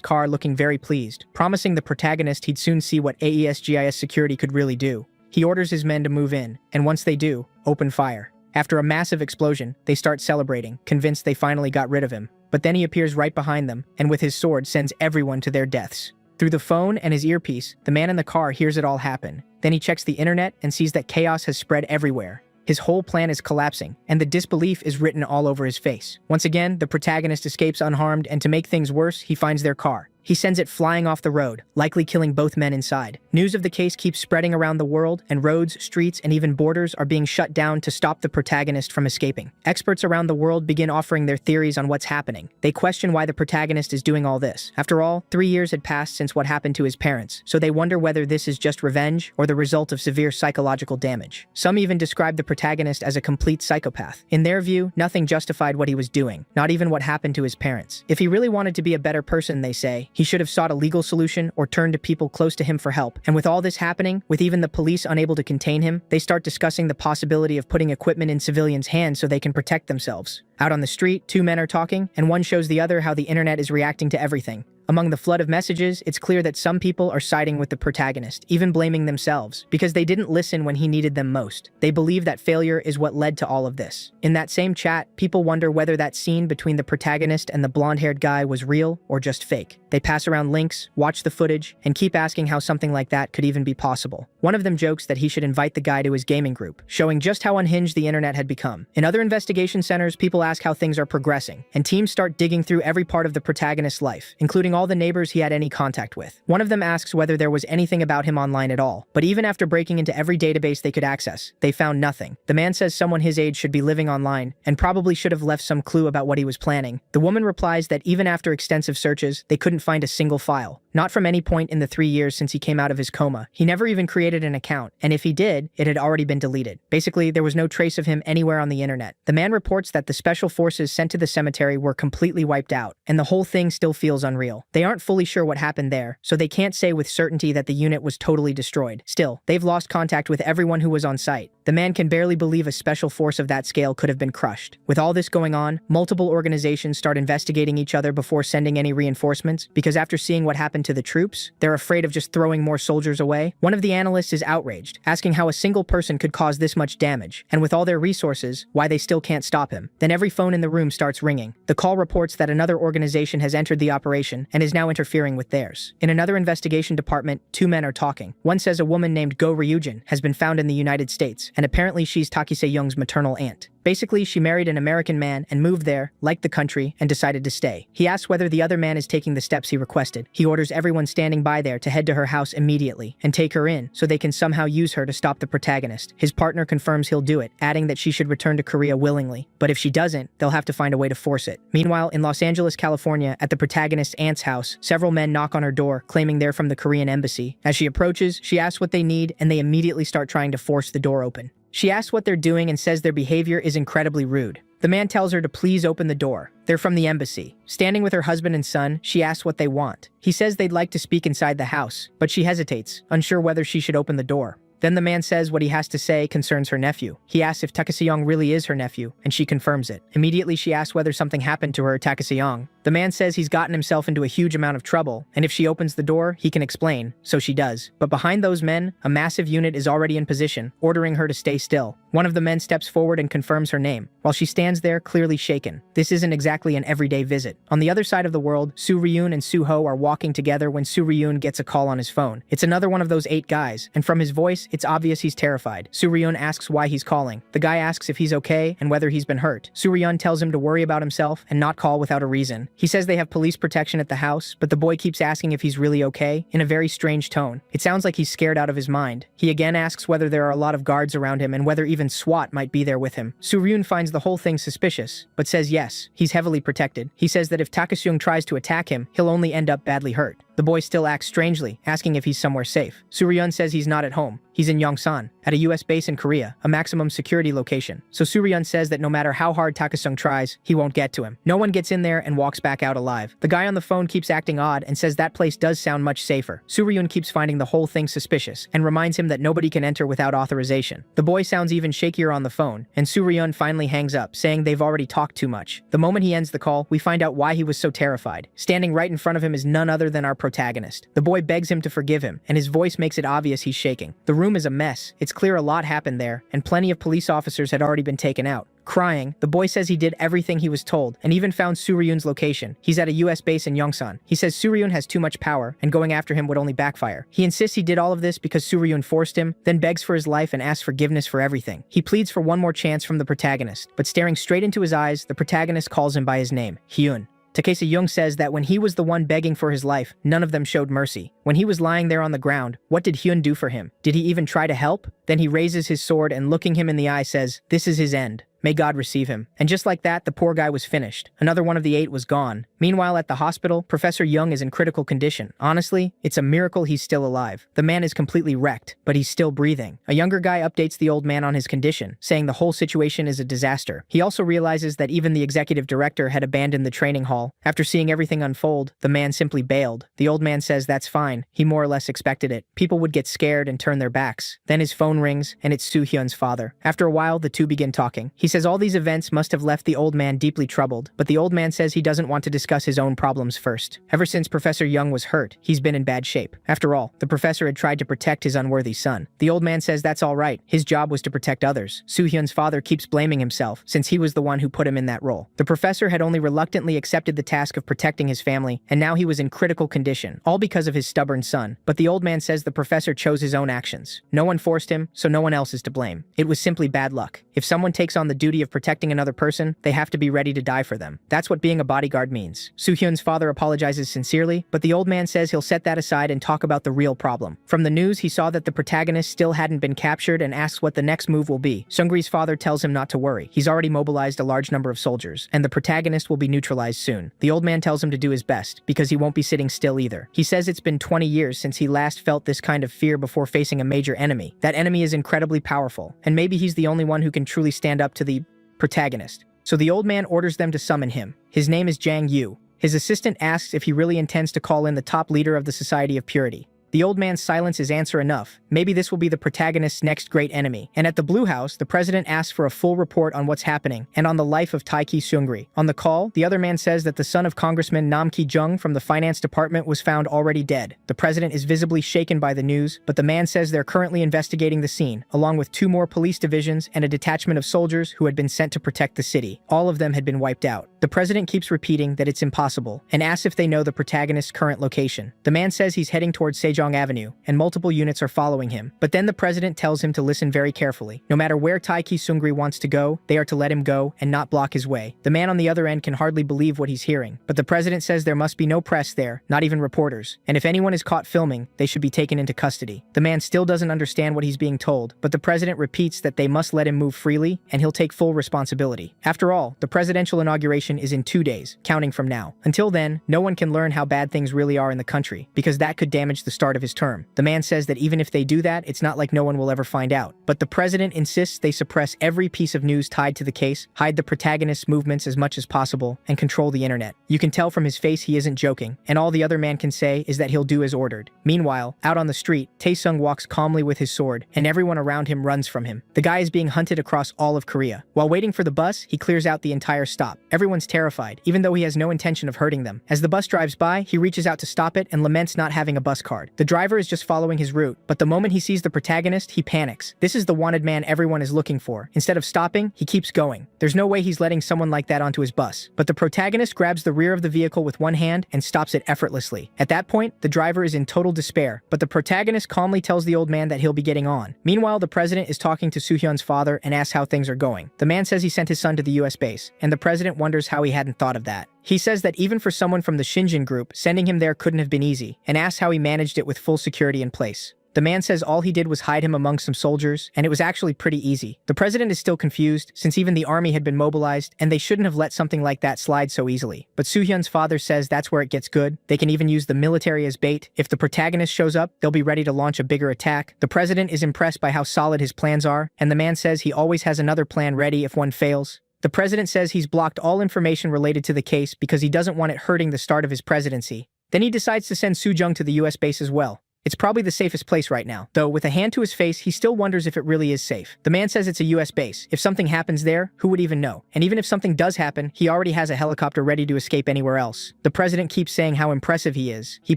car looking very pleased, promising the protagonist he'd soon see what AESGIS security could really do. He orders his men to move in, and once they do, open fire. After a massive explosion, they start celebrating, convinced they finally got rid of him. But then he appears right behind them, and with his sword sends everyone to their deaths. Through the phone and his earpiece, the man in the car hears it all happen. Then he checks the internet and sees that chaos has spread everywhere. His whole plan is collapsing, and the disbelief is written all over his face. Once again, the protagonist escapes unharmed, and to make things worse, he finds their car. He sends it flying off the road, likely killing both men inside. News of the case keeps spreading around the world, and roads, streets, and even borders are being shut down to stop the protagonist from escaping. Experts around the world begin offering their theories on what's happening. They question why the protagonist is doing all this. After all, 3 years had passed since what happened to his parents, so they wonder whether this is just revenge or the result of severe psychological damage. Some even describe the protagonist as a complete psychopath. In their view, nothing justified what he was doing, not even what happened to his parents. If he really wanted to be a better person, they say, he should have sought a legal solution or turned to people close to him for help. And with all this happening, with even the police unable to contain him, they start discussing the possibility of putting equipment in civilians' hands so they can protect themselves. Out on the street, 2 men are talking, and one shows the other how the internet is reacting to everything. Among the flood of messages, it's clear that some people are siding with the protagonist, even blaming themselves, because they didn't listen when he needed them most. They believe that failure is what led to all of this. In that same chat, people wonder whether that scene between the protagonist and the blonde-haired guy was real or just fake. They pass around links, watch the footage, and keep asking how something like that could even be possible. One of them jokes that he should invite the guy to his gaming group, showing just how unhinged the internet had become. In other investigation centers, people ask how things are progressing, and teams start digging through every part of the protagonist's life, including all the neighbors he had any contact with. One of them asks whether there was anything about him online at all, but even after breaking into every database they could access, they found nothing. The man says someone his age should be living online, and probably should have left some clue about what he was planning. The woman replies that even after extensive searches, they couldn't find a single file. Not from any point in the 3 years since he came out of his coma. He never even created an account, and if he did, it had already been deleted. Basically, there was no trace of him anywhere on the internet. The man reports that the special forces sent to the cemetery were completely wiped out, and the whole thing still feels unreal. They aren't fully sure what happened there, so they can't say with certainty that the unit was totally destroyed. Still, they've lost contact with everyone who was on site. The man can barely believe a special force of that scale could have been crushed. With all this going on, multiple organizations start investigating each other before sending any reinforcements, because after seeing what happened to the troops, they're afraid of just throwing more soldiers away. One of the analysts is outraged, asking how a single person could cause this much damage, and with all their resources, why they still can't stop him. Then every phone in the room starts ringing. The call reports that another organization has entered the operation and is now interfering with theirs. In another investigation department, 2 men are talking. One says a woman named Go Ryujin has been found in the United States, and apparently she's Takise Young's maternal aunt. Basically, she married an American man and moved there, liked the country, and decided to stay. He asks whether the other man is taking the steps he requested. He orders everyone standing by there to head to her house immediately and take her in so they can somehow use her to stop the protagonist. His partner confirms he'll do it, adding that she should return to Korea willingly. But if she doesn't, they'll have to find a way to force it. Meanwhile, in Los Angeles, California, at the protagonist's aunt's house, several men knock on her door, claiming they're from the Korean embassy. As she approaches, she asks what they need, and they immediately start trying to force the door open. She asks what they're doing and says their behavior is incredibly rude. The man tells her to please open the door. They're from the embassy. Standing with her husband and son, she asks what they want. He says they'd like to speak inside the house, but she hesitates, unsure whether she should open the door. Then the man says what he has to say concerns her nephew. He asks if Takeseong really is her nephew, and she confirms it. Immediately she asks whether something happened to her Takeseong. The man says he's gotten himself into a huge amount of trouble, and if she opens the door, he can explain, so she does. But behind those men, a massive unit is already in position, ordering her to stay still. One of the men steps forward and confirms her name, while she stands there clearly shaken. This isn't exactly an everyday visit. On the other side of the world, Soo Ryun and Soo Ho are walking together when Soo Ryun gets a call on his phone. It's another one of those 8 guys, and from his voice, it's obvious he's terrified. Soo Ryun asks why he's calling. The guy asks if he's okay and whether he's been hurt. Soo Ryun tells him to worry about himself and not call without a reason. He says they have police protection at the house, but the boy keeps asking if he's really okay, in a very strange tone. It sounds like he's scared out of his mind. He again asks whether there are a lot of guards around him and whether even SWAT might be there with him. Soo Ryun finds the whole thing suspicious, but says yes, he's heavily protected. He says that if Takeseong tries to attack him, he'll only end up badly hurt. The boy still acts strangely, asking if he's somewhere safe. Soo Ryun says he's not at home. He's in Yongsan, at a US base in Korea, a maximum security location. So Soo Ryun says that no matter how hard Takeseong tries, he won't get to him. No one gets in there and walks back out alive. The guy on the phone keeps acting odd and says that place does sound much safer. Soo Ryun keeps finding the whole thing suspicious and reminds him that nobody can enter without authorization. The boy sounds even shakier on the phone, and Soo Ryun finally hangs up, saying they've already talked too much. The moment he ends the call, we find out why he was so terrified. Standing right in front of him is none other than our protagonist. The boy begs him to forgive him, and his voice makes it obvious he's shaking. The room is a mess. It's clear a lot happened there, and plenty of police officers had already been taken out. Crying, the boy says he did everything he was told, and even found Soo Ryun's location. He's at a US base in Yongsan. He says Soo Ryun has too much power, and going after him would only backfire. He insists he did all of this because Soo Ryun forced him, then begs for his life and asks forgiveness for everything. He pleads for one more chance from the protagonist, but staring straight into his eyes, the protagonist calls him by his name, Hyun. Takeseong says that when he was the one begging for his life, none of them showed mercy. When he was lying there on the ground, what did Hyun do for him? Did he even try to help? Then he raises his sword and looking him in the eye says, "This is his end. May God receive him." And just like that, the poor guy was finished. Another one of the 8 was gone. Meanwhile, at the hospital, Professor Young is in critical condition. Honestly, it's a miracle he's still alive. The man is completely wrecked, but he's still breathing. A younger guy updates the old man on his condition, saying the whole situation is a disaster. He also realizes that even the executive director had abandoned the training hall. After seeing everything unfold, the man simply bailed. The old man says that's fine. He more or less expected it. People would get scared and turn their backs. Then his phone rings, and it's Soo Hyun's father. After a while, the two begin talking. He says all these events must have left the old man deeply troubled, but the old man says he doesn't want to discuss his own problems first. Ever since Professor Young was hurt, he's been in bad shape. After all, the professor had tried to protect his unworthy son. The old man says that's all right. His job was to protect others. Soo Hyun's father keeps blaming himself, since he was the one who put him in that role. The professor had only reluctantly accepted the task of protecting his family, and now he was in critical condition, all because of his stubborn son. But the old man says the professor chose his own actions. No one forced him, so no one else is to blame. It was simply bad luck. If someone takes on the duty of protecting another person, they have to be ready to die for them. That's what being a bodyguard means. Soo Hyun's father apologizes sincerely, but the old man says he'll set that aside and talk about the real problem. From the news, he saw that the protagonist still hadn't been captured and asks what the next move will be. Seungri's father tells him not to worry. He's already mobilized a large number of soldiers, and the protagonist will be neutralized soon. The old man tells him to do his best, because he won't be sitting still either. He says it's been 20 years since he last felt this kind of fear before facing a major enemy. That enemy is incredibly powerful, and maybe he's the only one who can truly stand up to the protagonist. So the old man orders them to summon him. His name is Jang Yu. His assistant asks if he really intends to call in the top leader of the Society of Purity. The old man's silence is answer enough. Maybe this will be the protagonist's next great enemy. And at the Blue House, the president asks for a full report on what's happening and on the life of Taiki Seungri. On the call, the other man says that the son of Congressman Nam Ki-jung from the finance department was found already dead. The president is visibly shaken by the news, but the man says they're currently investigating the scene, along with 2 more police divisions and a detachment of soldiers who had been sent to protect the city. All of them had been wiped out. The president keeps repeating that it's impossible, and asks if they know the protagonist's current location. The man says he's heading towards Sejong Avenue, and multiple units are following him. But then the president tells him to listen very carefully. No matter where Taiki Seungri wants to go, they are to let him go and not block his way. The man on the other end can hardly believe what he's hearing, but the president says there must be no press there, not even reporters, and if anyone is caught filming, they should be taken into custody. The man still doesn't understand what he's being told, but the president repeats that they must let him move freely, and he'll take full responsibility. After all, the presidential inauguration is in 2 days, counting from now. Until then, no one can learn how bad things really are in the country, because that could damage the star start of his term. The man says that even if they do that, it's not like no one will ever find out. But the president insists they suppress every piece of news tied to the case, hide the protagonist's movements as much as possible, and control the internet. You can tell from his face he isn't joking, and all the other man can say is that he'll do as ordered. Meanwhile, out on the street, Taesung walks calmly with his sword, and everyone around him runs from him. The guy is being hunted across all of Korea. While waiting for the bus, he clears out the entire stop. Everyone's terrified, even though he has no intention of hurting them. As the bus drives by, he reaches out to stop it and laments not having a bus card. The driver is just following his route, but the moment he sees the protagonist, he panics. This is the wanted man everyone is looking for. Instead of stopping, he keeps going. There's no way he's letting someone like that onto his bus. But the protagonist grabs the rear of the vehicle with one hand and stops it effortlessly. At that point, the driver is in total despair, but the protagonist calmly tells the old man that he'll be getting on. Meanwhile, the president is talking to Soo-hyun's father and asks how things are going. The man says he sent his son to the US base, and the president wonders how he hadn't thought of that. He says that even for someone from the Shinjin group, sending him there couldn't have been easy, and asks how he managed it with full security in place. The man says all he did was hide him among some soldiers, and it was actually pretty easy. The president is still confused, since even the army had been mobilized, and they shouldn't have let something like that slide so easily. But Soo-hyun's father says that's where it gets good. They can even use the military as bait. If the protagonist shows up, they'll be ready to launch a bigger attack. The president is impressed by how solid his plans are, and the man says he always has another plan ready if one fails. The president says he's blocked all information related to the case because he doesn't want it hurting the start of his presidency. Then he decides to send Soo-jung to the US base as well. It's probably the safest place right now, though with a hand to his face, he still wonders if it really is safe. The man says it's a US base. If something happens there, who would even know? And even if something does happen, he already has a helicopter ready to escape anywhere else. The president keeps saying how impressive he is. He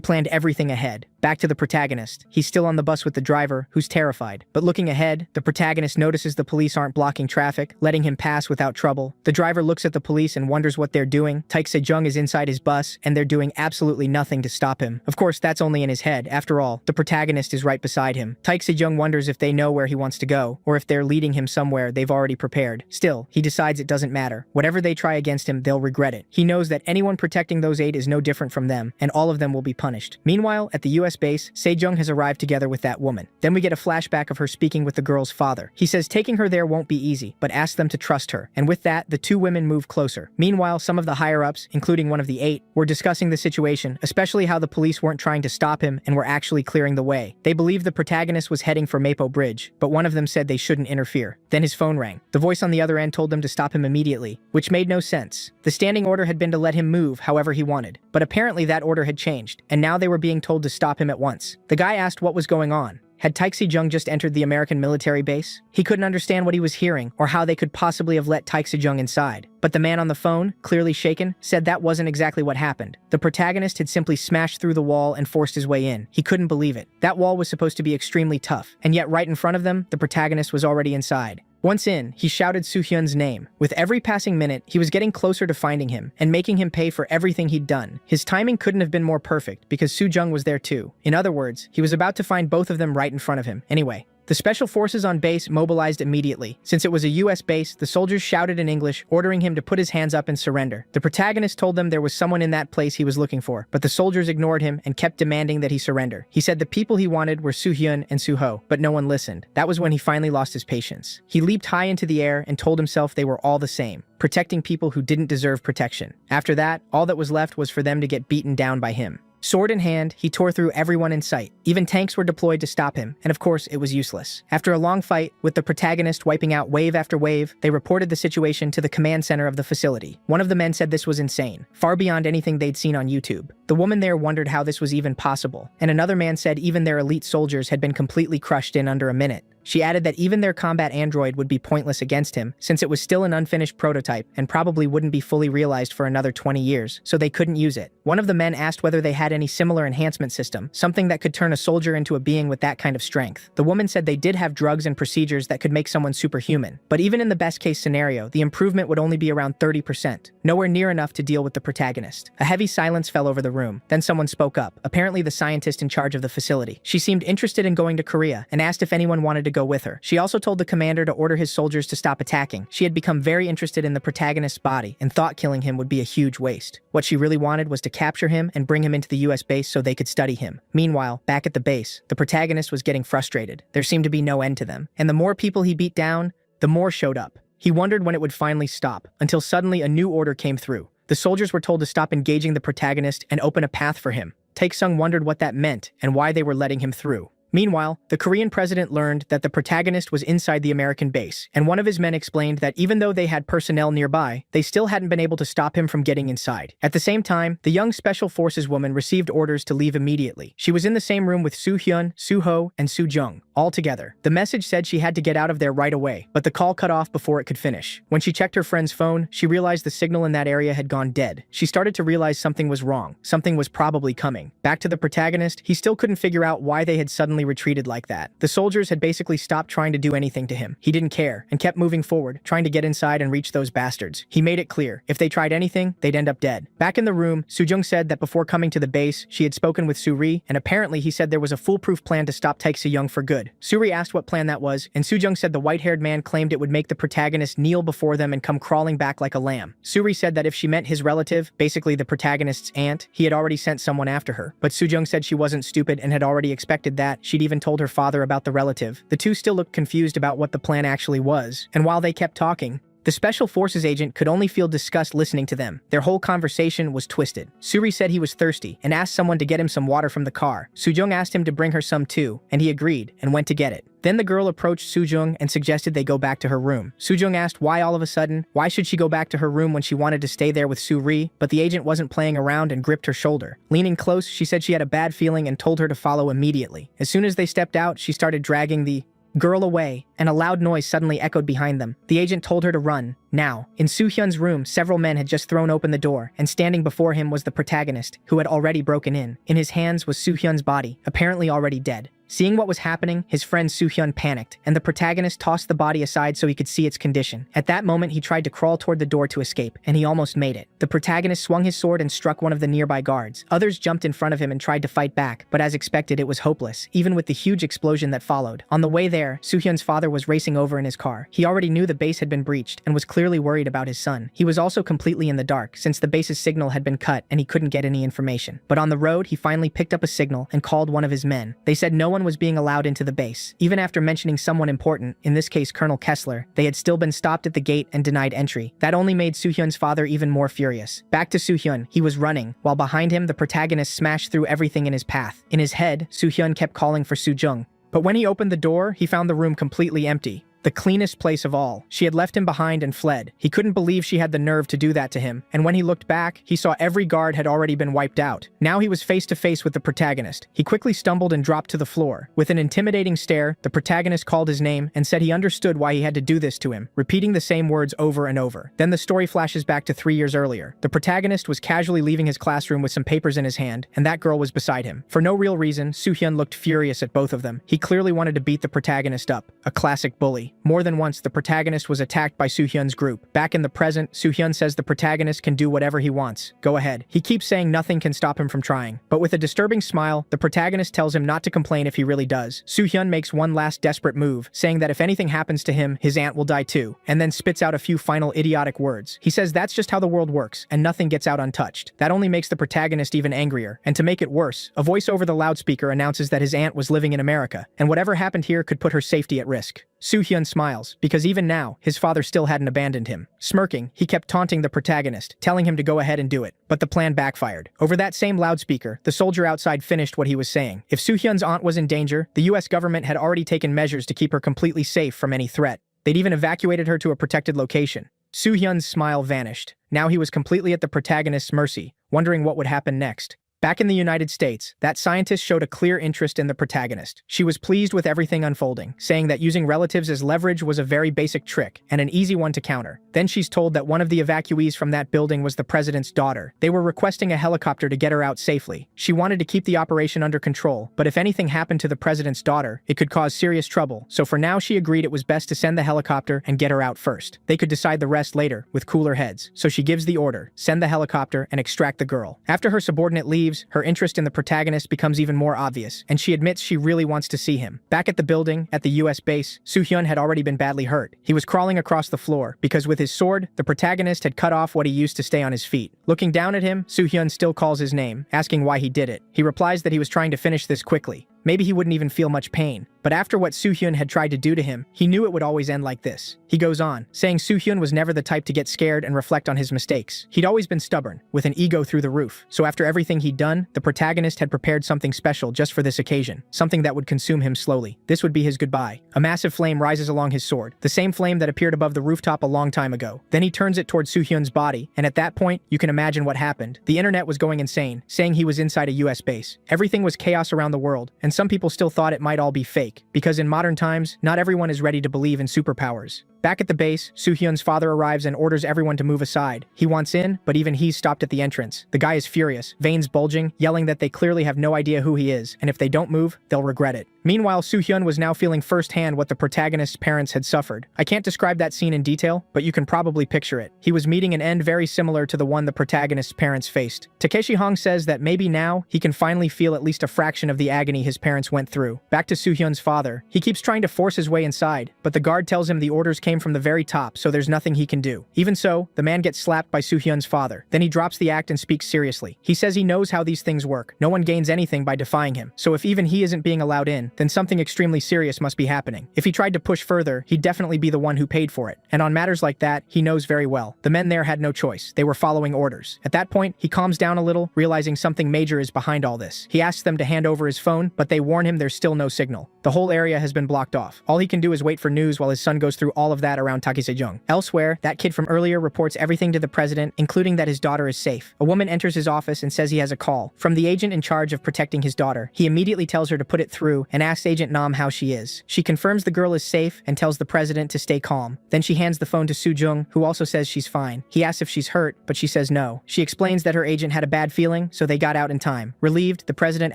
planned everything ahead. Back to the protagonist. He's still on the bus with the driver, who's terrified. But looking ahead, the protagonist notices the police aren't blocking traffic, letting him pass without trouble. The driver looks at the police and wonders what they're doing. Taek Se-jung is inside his bus, and they're doing absolutely nothing to stop him. Of course, that's only in his head. After all, the protagonist is right beside him. Taek Se-jung wonders if they know where he wants to go, or if they're leading him somewhere they've already prepared. Still, he decides it doesn't matter. Whatever they try against him, they'll regret it. He knows that anyone protecting those eight is no different from them, and all of them will be punished. Meanwhile, at the US base, Se-jung has arrived together with that woman. Then we get a flashback of her speaking with the girl's father. He says taking her there won't be easy, but asks them to trust her. And with that, the two women move closer. Meanwhile, some of the higher-ups, including one of the eight, were discussing the situation, especially how the police weren't trying to stop him and were actually clearing the way. They believed the protagonist was heading for Mapo Bridge, but one of them said they shouldn't interfere. Then his phone rang. The voice on the other end told them to stop him immediately, which made no sense. The standing order had been to let him move however he wanted, but apparently that order had changed, and now they were being told to stop him at once. The guy asked what was going on. Had Taek Se-jung just entered the American military base? He couldn't understand what he was hearing or how they could possibly have let Taek Se-jung inside. But the man on the phone, clearly shaken, said that wasn't exactly what happened. The protagonist had simply smashed through the wall and forced his way in. He couldn't believe it. That wall was supposed to be extremely tough, and yet right in front of them, the protagonist was already inside. Once in, he shouted Soo-hyun's name. With every passing minute, he was getting closer to finding him and making him pay for everything he'd done. His timing couldn't have been more perfect because Soo-jung was there too. In other words, he was about to find both of them right in front of him. Anyway, the special forces on base mobilized immediately. Since it was a US base, the soldiers shouted in English, ordering him to put his hands up and surrender. The protagonist told them there was someone in that place he was looking for, but the soldiers ignored him and kept demanding that he surrender. He said the people he wanted were Soo-hyun and Soo-ho, but no one listened. That was when he finally lost his patience. He leaped high into the air and told himself they were all the same, protecting people who didn't deserve protection. After that, all that was left was for them to get beaten down by him. Sword in hand, he tore through everyone in sight. Even tanks were deployed to stop him, and of course, it was useless. After a long fight, with the protagonist wiping out wave after wave, they reported the situation to the command center of the facility. One of the men said this was insane, far beyond anything they'd seen on YouTube. The woman there wondered how this was even possible, and another man said even their elite soldiers had been completely crushed in under a minute. She added that even their combat android would be pointless against him, since it was still an unfinished prototype and probably wouldn't be fully realized for another 20 years, so they couldn't use it. One of the men asked whether they had any similar enhancement system, something that could turn a soldier into a being with that kind of strength. The woman said they did have drugs and procedures that could make someone superhuman, but even in the best case scenario, the improvement would only be around 30%, nowhere near enough to deal with the protagonist. A heavy silence fell over the room. Then someone spoke up, apparently the scientist in charge of the facility. She seemed interested in going to Korea and asked if anyone wanted to go with her. She also told the commander to order his soldiers to stop attacking. She had become very interested in the protagonist's body and thought killing him would be a huge waste. What she really wanted was to capture him and bring him into the US base so they could study him. Meanwhile, back at the base, the protagonist was getting frustrated. There seemed to be no end to them, and the more people he beat down, the more showed up. He wondered when it would finally stop, until suddenly a new order came through. The soldiers were told to stop engaging the protagonist and open a path for him. Tae-sung wondered what that meant and why they were letting him through. Meanwhile, the Korean president learned that the protagonist was inside the American base, and one of his men explained that even though they had personnel nearby, they still hadn't been able to stop him from getting inside. At the same time, the young Special Forces woman received orders to leave immediately. She was in the same room with Soo-hyun, Soo-ho, and Soo-jung, all together. The message said she had to get out of there right away, but the call cut off before it could finish. When she checked her friend's phone, she realized the signal in that area had gone dead. She started to realize something was wrong. Something was probably coming. Back to the protagonist, he still couldn't figure out why they had suddenly retreated like that. The soldiers had basically stopped trying to do anything to him. He didn't care and kept moving forward, trying to get inside and reach those bastards. He made it clear, if they tried anything, they'd end up dead. Back in the room, Soo-jung said that before coming to the base, she had spoken with Soo-ri, and apparently he said there was a foolproof plan to stop Tae-sung for good. Soo-ri asked what plan that was, and Soo-jung said the white-haired man claimed it would make the protagonist kneel before them and come crawling back like a lamb. Soo-ri said that if she meant his relative, basically the protagonist's aunt, he had already sent someone after her. But Soo-jung said she wasn't stupid and had already expected that. She'd even told her father about the relative. The two still looked confused about what the plan actually was, and while they kept talking, the Special Forces agent could only feel disgust listening to them. Their whole conversation was twisted. Soo-ri said he was thirsty and asked someone to get him some water from the car. Soo-jung asked him to bring her some too, and he agreed and went to get it. Then the girl approached Soo-jung and suggested they go back to her room. Soo-jung asked why all of a sudden, why should she go back to her room when she wanted to stay there with Soo-ri, but the agent wasn't playing around and gripped her shoulder. Leaning close, she said she had a bad feeling and told her to follow immediately. As soon as they stepped out, she started dragging the girl away, and a loud noise suddenly echoed behind them. The agent told her to run, now. In Soo-hyun's room, several men had just thrown open the door, and standing before him was the protagonist, who had already broken in. In his hands was Soo-hyun's body, apparently already dead. Seeing what was happening, his friend Soo-hyun panicked, and the protagonist tossed the body aside so he could see its condition. At that moment, he tried to crawl toward the door to escape, and he almost made it. The protagonist swung his sword and struck one of the nearby guards. Others jumped in front of him and tried to fight back, but as expected, it was hopeless, even with the huge explosion that followed. On the way there, Soo-hyun's father was racing over in his car. He already knew the base had been breached, and was clearly worried about his son. He was also completely in the dark, since the base's signal had been cut and he couldn't get any information. But on the road, he finally picked up a signal and called one of his men. They said no one was being allowed into the base. Even after mentioning someone important, in this case Colonel Kessler, they had still been stopped at the gate and denied entry. That only made Soo-hyun's father even more furious. Back to Soo-hyun, he was running, while behind him the protagonist smashed through everything in his path. In his head, Soo-hyun kept calling for Soo-jung. But when he opened the door, he found the room completely empty. The cleanest place of all. She had left him behind and fled. He couldn't believe she had the nerve to do that to him, and when he looked back, he saw every guard had already been wiped out. Now he was face to face with the protagonist. He quickly stumbled and dropped to the floor. With an intimidating stare, the protagonist called his name and said he understood why he had to do this to him, repeating the same words over and over. Then the story flashes back to 3 years earlier. The protagonist was casually leaving his classroom with some papers in his hand, and that girl was beside him. For no real reason, Soo-hyun looked furious at both of them. He clearly wanted to beat the protagonist up. A classic bully. More than once, the protagonist was attacked by Soo-hyun's group. Back in the present, Soo-hyun says the protagonist can do whatever he wants. Go ahead. He keeps saying nothing can stop him from trying. But with a disturbing smile, the protagonist tells him not to complain if he really does. Soo-hyun makes one last desperate move, saying that if anything happens to him, his aunt will die too, and then spits out a few final idiotic words. He says that's just how the world works, and nothing gets out untouched. That only makes the protagonist even angrier, and to make it worse, a voice over the loudspeaker announces that his aunt was living in America, and whatever happened here could put her safety at risk. Soo-hyun smiles, because even now, his father still hadn't abandoned him. Smirking, he kept taunting the protagonist, telling him to go ahead and do it. But the plan backfired. Over that same loudspeaker, the soldier outside finished what he was saying. If Soo-hyun's aunt was in danger, the US government had already taken measures to keep her completely safe from any threat. They'd even evacuated her to a protected location. Soo-hyun's smile vanished. Now he was completely at the protagonist's mercy, wondering what would happen next. Back in the United States, that scientist showed a clear interest in the protagonist. She was pleased with everything unfolding, saying that using relatives as leverage was a very basic trick, and an easy one to counter. Then she's told that one of the evacuees from that building was the president's daughter. They were requesting a helicopter to get her out safely. She wanted to keep the operation under control, but if anything happened to the president's daughter, it could cause serious trouble, so for now she agreed it was best to send the helicopter and get her out first. They could decide the rest later, with cooler heads. So she gives the order, send the helicopter and extract the girl. After her subordinate leaves, her interest in the protagonist becomes even more obvious, and she admits she really wants to see him. Back at the building, at the US base, Soo-hyun had already been badly hurt. He was crawling across the floor, because with his sword, the protagonist had cut off what he used to stay on his feet. Looking down at him, Soo-hyun still calls his name, asking why he did it. He replies that he was trying to finish this quickly. Maybe he wouldn't even feel much pain. But after what Soo-hyun had tried to do to him, he knew it would always end like this. He goes on, saying Soo-hyun was never the type to get scared and reflect on his mistakes. He'd always been stubborn, with an ego through the roof. So after everything he'd done, the protagonist had prepared something special just for this occasion, something that would consume him slowly. This would be his goodbye. A massive flame rises along his sword, the same flame that appeared above the rooftop a long time ago. Then he turns it towards Soo-hyun's body, and at that point, you can imagine what happened. The internet was going insane, saying he was inside a US base. Everything was chaos around the world, and some people still thought it might all be fake, because in modern times, not everyone is ready to believe in superpowers. Back at the base, Soo-hyun's father arrives and orders everyone to move aside. He wants in, but even he's stopped at the entrance. The guy is furious, veins bulging, yelling that they clearly have no idea who he is, and if they don't move, they'll regret it. Meanwhile, Soo-hyun was now feeling firsthand what the protagonist's parents had suffered. I can't describe that scene in detail, but you can probably picture it. He was meeting an end very similar to the one the protagonist's parents faced. Takeshi Hong says that maybe now, he can finally feel at least a fraction of the agony his parents went through. Back to Soo-hyun's father, he keeps trying to force his way inside, but the guard tells him the orders came from the very top, so there's nothing he can do. Even so, the man gets slapped by Soo-hyun's father. Then he drops the act and speaks seriously. He says he knows how these things work. No one gains anything by defying him. So if even he isn't being allowed in, then something extremely serious must be happening. If he tried to push further, he'd definitely be the one who paid for it. And on matters like that, he knows very well. The men there had no choice. They were following orders. At that point, he calms down a little, realizing something major is behind all this. He asks them to hand over his phone, but they warn him there's still no signal. The whole area has been blocked off. All he can do is wait for news while his son goes through all of that around Takesejong. Elsewhere, that kid from earlier reports everything to the president, including that his daughter is safe. A woman enters his office and says he has a call from the agent in charge of protecting his daughter. He immediately tells her to put it through and asks Agent Nam how she is. She confirms the girl is safe and tells the president to stay calm. Then she hands the phone to Soo-jung, who also says she's fine. He asks if she's hurt, but she says no. She explains that her agent had a bad feeling, so they got out in time. Relieved, the president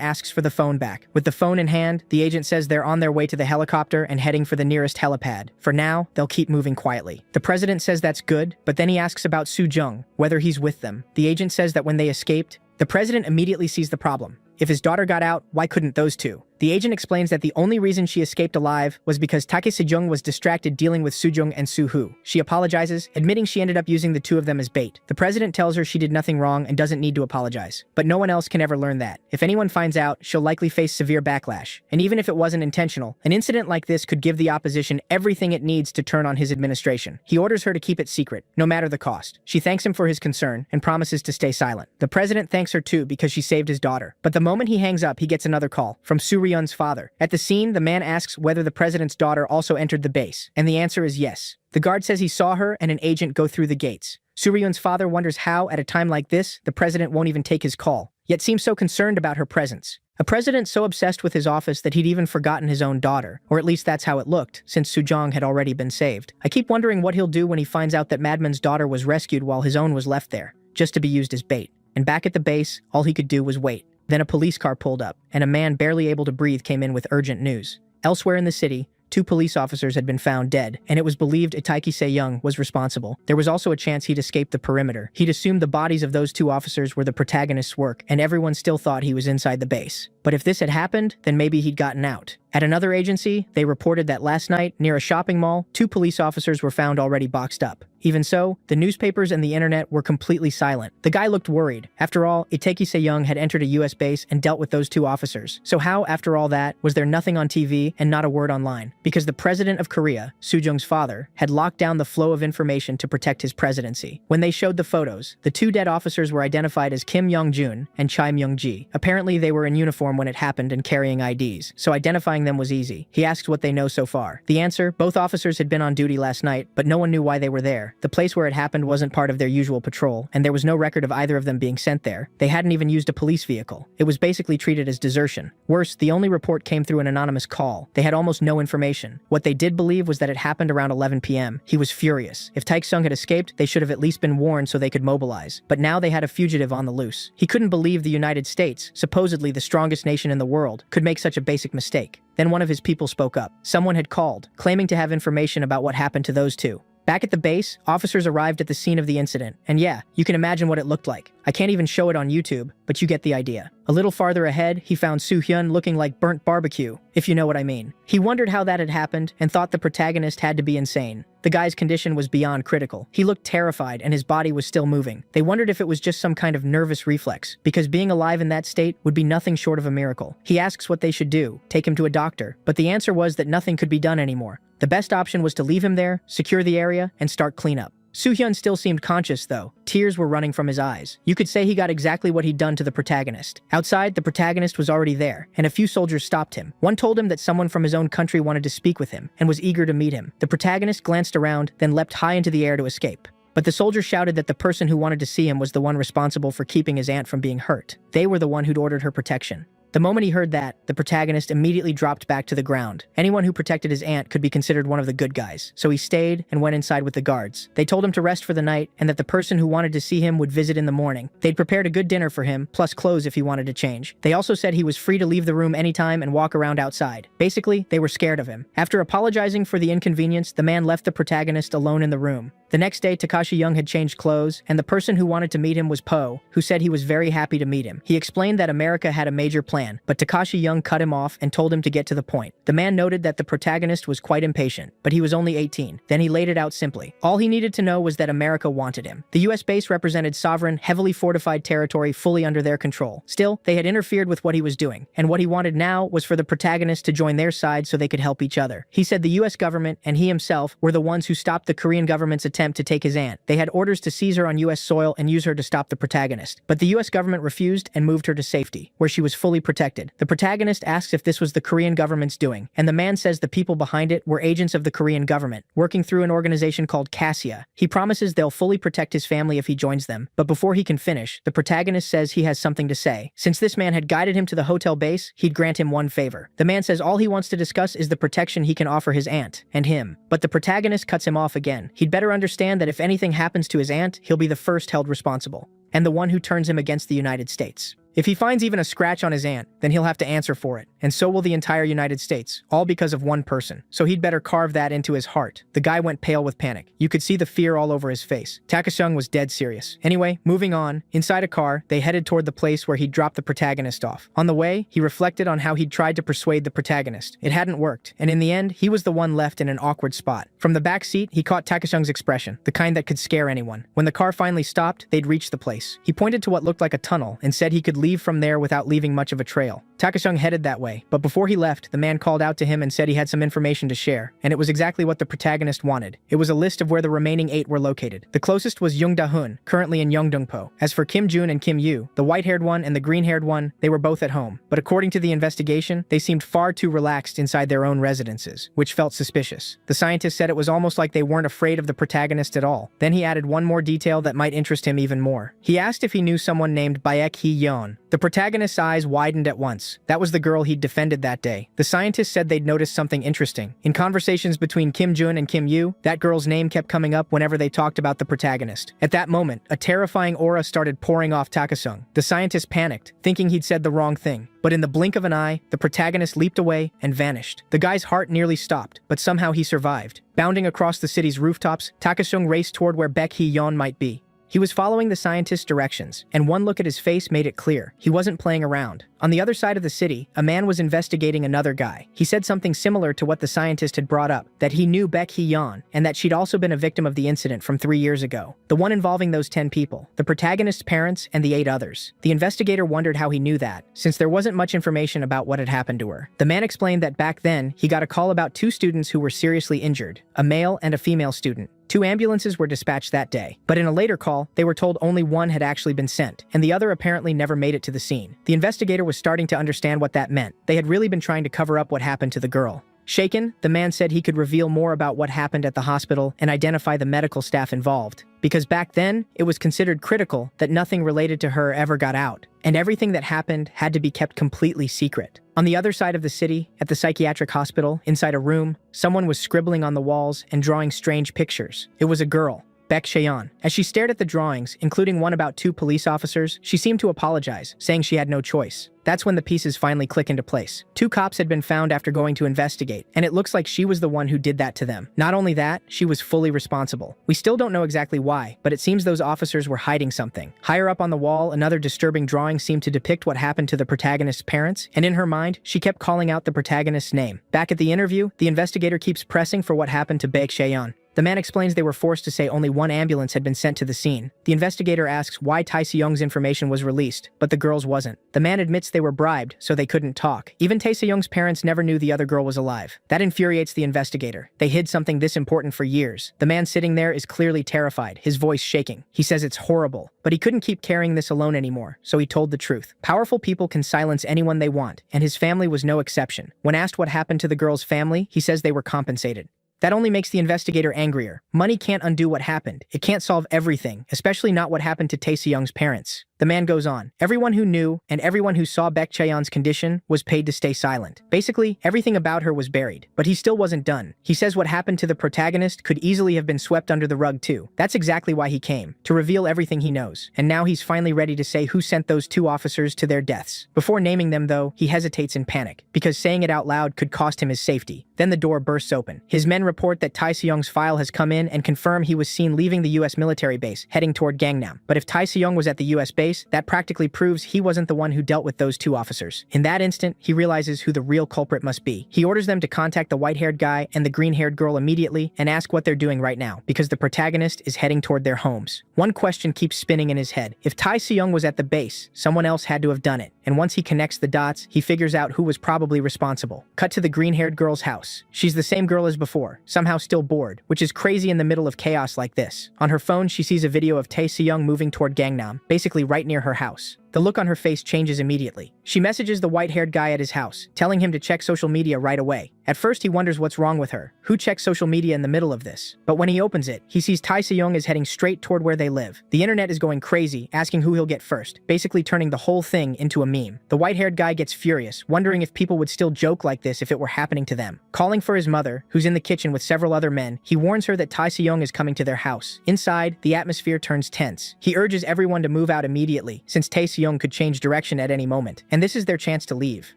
asks for the phone back. With the phone in hand, the agent says they're on their way to the helicopter and heading for the nearest helipad. For now, they'll keep moving quietly. The president says that's good, but then he asks about Soo-jung, whether he's with them. The agent says that when they escaped, the president immediately sees the problem. If his daughter got out, why couldn't those two? The agent explains that the only reason she escaped alive was because Takesejong was distracted dealing with Soo-jung and Soo-hoo. She apologizes, admitting she ended up using the two of them as bait. The president tells her she did nothing wrong and doesn't need to apologize. But no one else can ever learn that. If anyone finds out, she'll likely face severe backlash. And even if it wasn't intentional, an incident like this could give the opposition everything it needs to turn on his administration. He orders her to keep it secret, no matter the cost. She thanks him for his concern and promises to stay silent. The president thanks her too because she saved his daughter. But the moment he hangs up, he gets another call from Soo-ryun's father. At the scene, the man asks whether the president's daughter also entered the base, and the answer is yes. The guard says he saw her and an agent go through the gates. Soo-ryun's father wonders how, at a time like this, the president won't even take his call, yet seems so concerned about her presence. A president so obsessed with his office that he'd even forgotten his own daughter, or at least that's how it looked, since Soo-jung had already been saved. I keep wondering what he'll do when he finds out that Madman's daughter was rescued while his own was left there, just to be used as bait. And back at the base, all he could do was wait. Then a police car pulled up, and a man barely able to breathe came in with urgent news. Elsewhere in the city, 2 police officers had been found dead, and it was believed Itaiki Se-young was responsible. There was also a chance he'd escaped the perimeter. He'd assumed the bodies of those 2 officers were the protagonist's work, and everyone still thought he was inside the base. But if this had happened, then maybe he'd gotten out. At another agency, they reported that last night, near a shopping mall, 2 police officers were found already boxed up. Even so, the newspapers and the internet were completely silent. The guy looked worried. After all, Itaiki Se-young had entered a US base and dealt with those 2 officers. So how, after all that, was there nothing on TV and not a word online? Because the president of Korea, Soo-jung's father, had locked down the flow of information to protect his presidency. When they showed the photos, the 2 dead officers were identified as Kim Young-jun and Choi Myung-ji. Apparently, they were in uniform when it happened and carrying IDs, so identifying them was easy. He asked what they know so far. The answer, both officers had been on duty last night, but no one knew why they were there. The place where it happened wasn't part of their usual patrol, and there was no record of either of them being sent there. They hadn't even used a police vehicle. It was basically treated as desertion. Worse, the only report came through an anonymous call. They had almost no information. What they did believe was that it happened around 11 p.m. He was furious. If Taek-sung had escaped, they should have at least been warned so they could mobilize. But now they had a fugitive on the loose. He couldn't believe the United States, supposedly the strongest nation in the world, could make such a basic mistake. Then one of his people spoke up. Someone had called, claiming to have information about what happened to those 2. Back at the base, officers arrived at the scene of the incident, and yeah, you can imagine what it looked like. I can't even show it on YouTube, but you get the idea. A little farther ahead, he found Soo-hyun looking like burnt barbecue, if you know what I mean. He wondered how that had happened and thought the protagonist had to be insane. The guy's condition was beyond critical. He looked terrified and his body was still moving. They wondered if it was just some kind of nervous reflex, because being alive in that state would be nothing short of a miracle. He asks what they should do, take him to a doctor, but the answer was that nothing could be done anymore. The best option was to leave him there, secure the area, and start cleanup. Soo-hyun still seemed conscious, though. Tears were running from his eyes. You could say he got exactly what he'd done to the protagonist. Outside, the protagonist was already there, and a few soldiers stopped him. One told him that someone from his own country wanted to speak with him, and was eager to meet him. The protagonist glanced around, then leapt high into the air to escape. But the soldier shouted that the person who wanted to see him was the one responsible for keeping his aunt from being hurt. They were the one who'd ordered her protection. The moment he heard that, the protagonist immediately dropped back to the ground. Anyone who protected his aunt could be considered one of the good guys, so he stayed and went inside with the guards. They told him to rest for the night and that the person who wanted to see him would visit in the morning. They'd prepared a good dinner for him, plus clothes if he wanted to change. They also said he was free to leave the room anytime and walk around outside. Basically, they were scared of him. After apologizing for the inconvenience, the man left the protagonist alone in the room. The next day, Takashi Young had changed clothes, and the person who wanted to meet him was Poe, who said he was very happy to meet him. He explained that America had a major plan, but Takashi Young cut him off and told him to get to the point. The man noted that the protagonist was quite impatient, but he was only 18. Then he laid it out simply. All he needed to know was that America wanted him. The US base represented sovereign, heavily fortified territory fully under their control. Still, they had interfered with what he was doing, and what he wanted now was for the protagonist to join their side so they could help each other. He said the US government and he himself were the ones who stopped the Korean government's attempt to take his aunt. They had orders to seize her on US soil and use her to stop the protagonist. But the US government refused and moved her to safety, where she was fully protected. The protagonist asks if this was the Korean government's doing, and the man says the people behind it were agents of the Korean government, working through an organization called Cassia. He promises they'll fully protect his family if he joins them, but before he can finish, the protagonist says he has something to say. Since this man had guided him to the hotel base, he'd grant him one favor. The man says all he wants to discuss is the protection he can offer his aunt, and him. But the protagonist cuts him off again. He'd better understand that if anything happens to his aunt, he'll be the first held responsible, and the one who turns him against the United States. If he finds even a scratch on his aunt, then he'll have to answer for it, and so will the entire United States, all because of one person. So he'd better carve that into his heart. The guy went pale with panic. You could see the fear all over his face. Takashung was dead serious. Anyway, moving on, inside a car, they headed toward the place where he'd dropped the protagonist off. On the way, he reflected on how he'd tried to persuade the protagonist. It hadn't worked, and in the end, he was the one left in an awkward spot. From the back seat, he caught Takashung's expression, the kind that could scare anyone. When the car finally stopped, they'd reached the place. He pointed to what looked like a tunnel and said he could leave from there without leaving much of a trail. Takashung headed that way, but before he left, the man called out to him and said he had some information to share, and it was exactly what the protagonist wanted. It was a list of where the remaining 8 were located. The closest was Jung Da-hun, currently in Yeongdeungpo. As for Kim Jun and Kim Yu, the white-haired one and the green-haired one, they were both at home. But according to the investigation, they seemed far too relaxed inside their own residences, which felt suspicious. The scientist said it was almost like they weren't afraid of the protagonist at all. Then he added one more detail that might interest him even more. He asked if he knew someone named Baek Hee-yeon. The protagonist's eyes widened at once. That was the girl he'd defended that day. The scientist said they'd noticed something interesting. In conversations between Kim Jun and Kim Yu, that girl's name kept coming up whenever they talked about the protagonist. At that moment, a terrifying aura started pouring off Takasung. The scientist panicked, thinking he'd said the wrong thing. But in the blink of an eye, the protagonist leaped away and vanished. The guy's heart nearly stopped, but somehow he survived. Bounding across the city's rooftops, Takasung raced toward where Baek Hee-yeon might be. He was following the scientist's directions, and one look at his face made it clear. He wasn't playing around. On the other side of the city, a man was investigating another guy. He said something similar to what the scientist had brought up, that he knew Baek Hee-yeon, and that she'd also been a victim of the incident from 3 years ago. The one involving those 10 people, the protagonist's parents and the 8 others. The investigator wondered how he knew that, since there wasn't much information about what had happened to her. The man explained that back then, he got a call about 2 students who were seriously injured, a male and a female student. 2 ambulances were dispatched that day, but in a later call, they were told only one had actually been sent, and the other apparently never made it to the scene. The investigator was starting to understand what that meant. They had really been trying to cover up what happened to the girl. Shaken, the man said he could reveal more about what happened at the hospital and identify the medical staff involved. Because back then, it was considered critical that nothing related to her ever got out, and everything that happened had to be kept completely secret. On the other side of the city, at the psychiatric hospital, inside a room, someone was scribbling on the walls and drawing strange pictures. It was a girl. Baek Cheon. As she stared at the drawings, including one about 2 police officers, she seemed to apologize, saying she had no choice. That's when the pieces finally click into place. 2 cops had been found after going to investigate, and it looks like she was the one who did that to them. Not only that, she was fully responsible. We still don't know exactly why, but it seems those officers were hiding something. Higher up on the wall, another disturbing drawing seemed to depict what happened to the protagonist's parents, and in her mind, she kept calling out the protagonist's name. Back at the interview, the investigator keeps pressing for what happened to Baek Cheon. The man explains they were forced to say only 1 ambulance had been sent to the scene. The investigator asks why Tae Se-young's information was released, but the girl's wasn't. The man admits they were bribed, so they couldn't talk. Even Tae Se-young's parents never knew the other girl was alive. That infuriates the investigator. They hid something this important for years. The man sitting there is clearly terrified, his voice shaking. He says it's horrible, but he couldn't keep carrying this alone anymore, so he told the truth. Powerful people can silence anyone they want, and his family was no exception. When asked what happened to the girl's family, he says they were compensated. That only makes the investigator angrier. Money can't undo what happened. It can't solve everything, especially not what happened to Tae Se-young's parents. The man goes on. Everyone who knew and everyone who saw Baek Cheon's condition was paid to stay silent. Basically, everything about her was buried. But he still wasn't done. He says what happened to the protagonist could easily have been swept under the rug too. That's exactly why he came, to reveal everything he knows. And now he's finally ready to say who sent those 2 officers to their deaths. Before naming them though, he hesitates in panic, because saying it out loud could cost him his safety. Then the door bursts open. His men report that Tae Se-young's file has come in and confirm he was seen leaving the US military base, heading toward Gangnam. But if Tae Se-young was at the US base, that practically proves he wasn't the one who dealt with those 2 officers. In that instant, he realizes who the real culprit must be. He orders them to contact the white-haired guy and the green-haired girl immediately and ask what they're doing right now, because the protagonist is heading toward their homes. One question keeps spinning in his head. If Tae Se-young was at the base, someone else had to have done it. And once he connects the dots, he figures out who was probably responsible. Cut to the green-haired girl's house. She's the same girl as before, somehow still bored, which is crazy in the middle of chaos like this. On her phone, she sees a video of Tae Se-young moving toward Gangnam, basically right near her house. The look on her face changes immediately. She messages the white-haired guy at his house, telling him to check social media right away. At first, he wonders what's wrong with her. Who checks social media in the middle of this? But when he opens it, he sees Tae Se-young is heading straight toward where they live. The internet is going crazy, asking who he'll get first, basically turning the whole thing into a meme. The white-haired guy gets furious, wondering if people would still joke like this if it were happening to them. Calling for his mother, who's in the kitchen with several other men, he warns her that Tae Se-young is coming to their house. Inside, the atmosphere turns tense. He urges everyone to move out immediately, since Tae Se-young could change direction at any moment, and this is their chance to leave.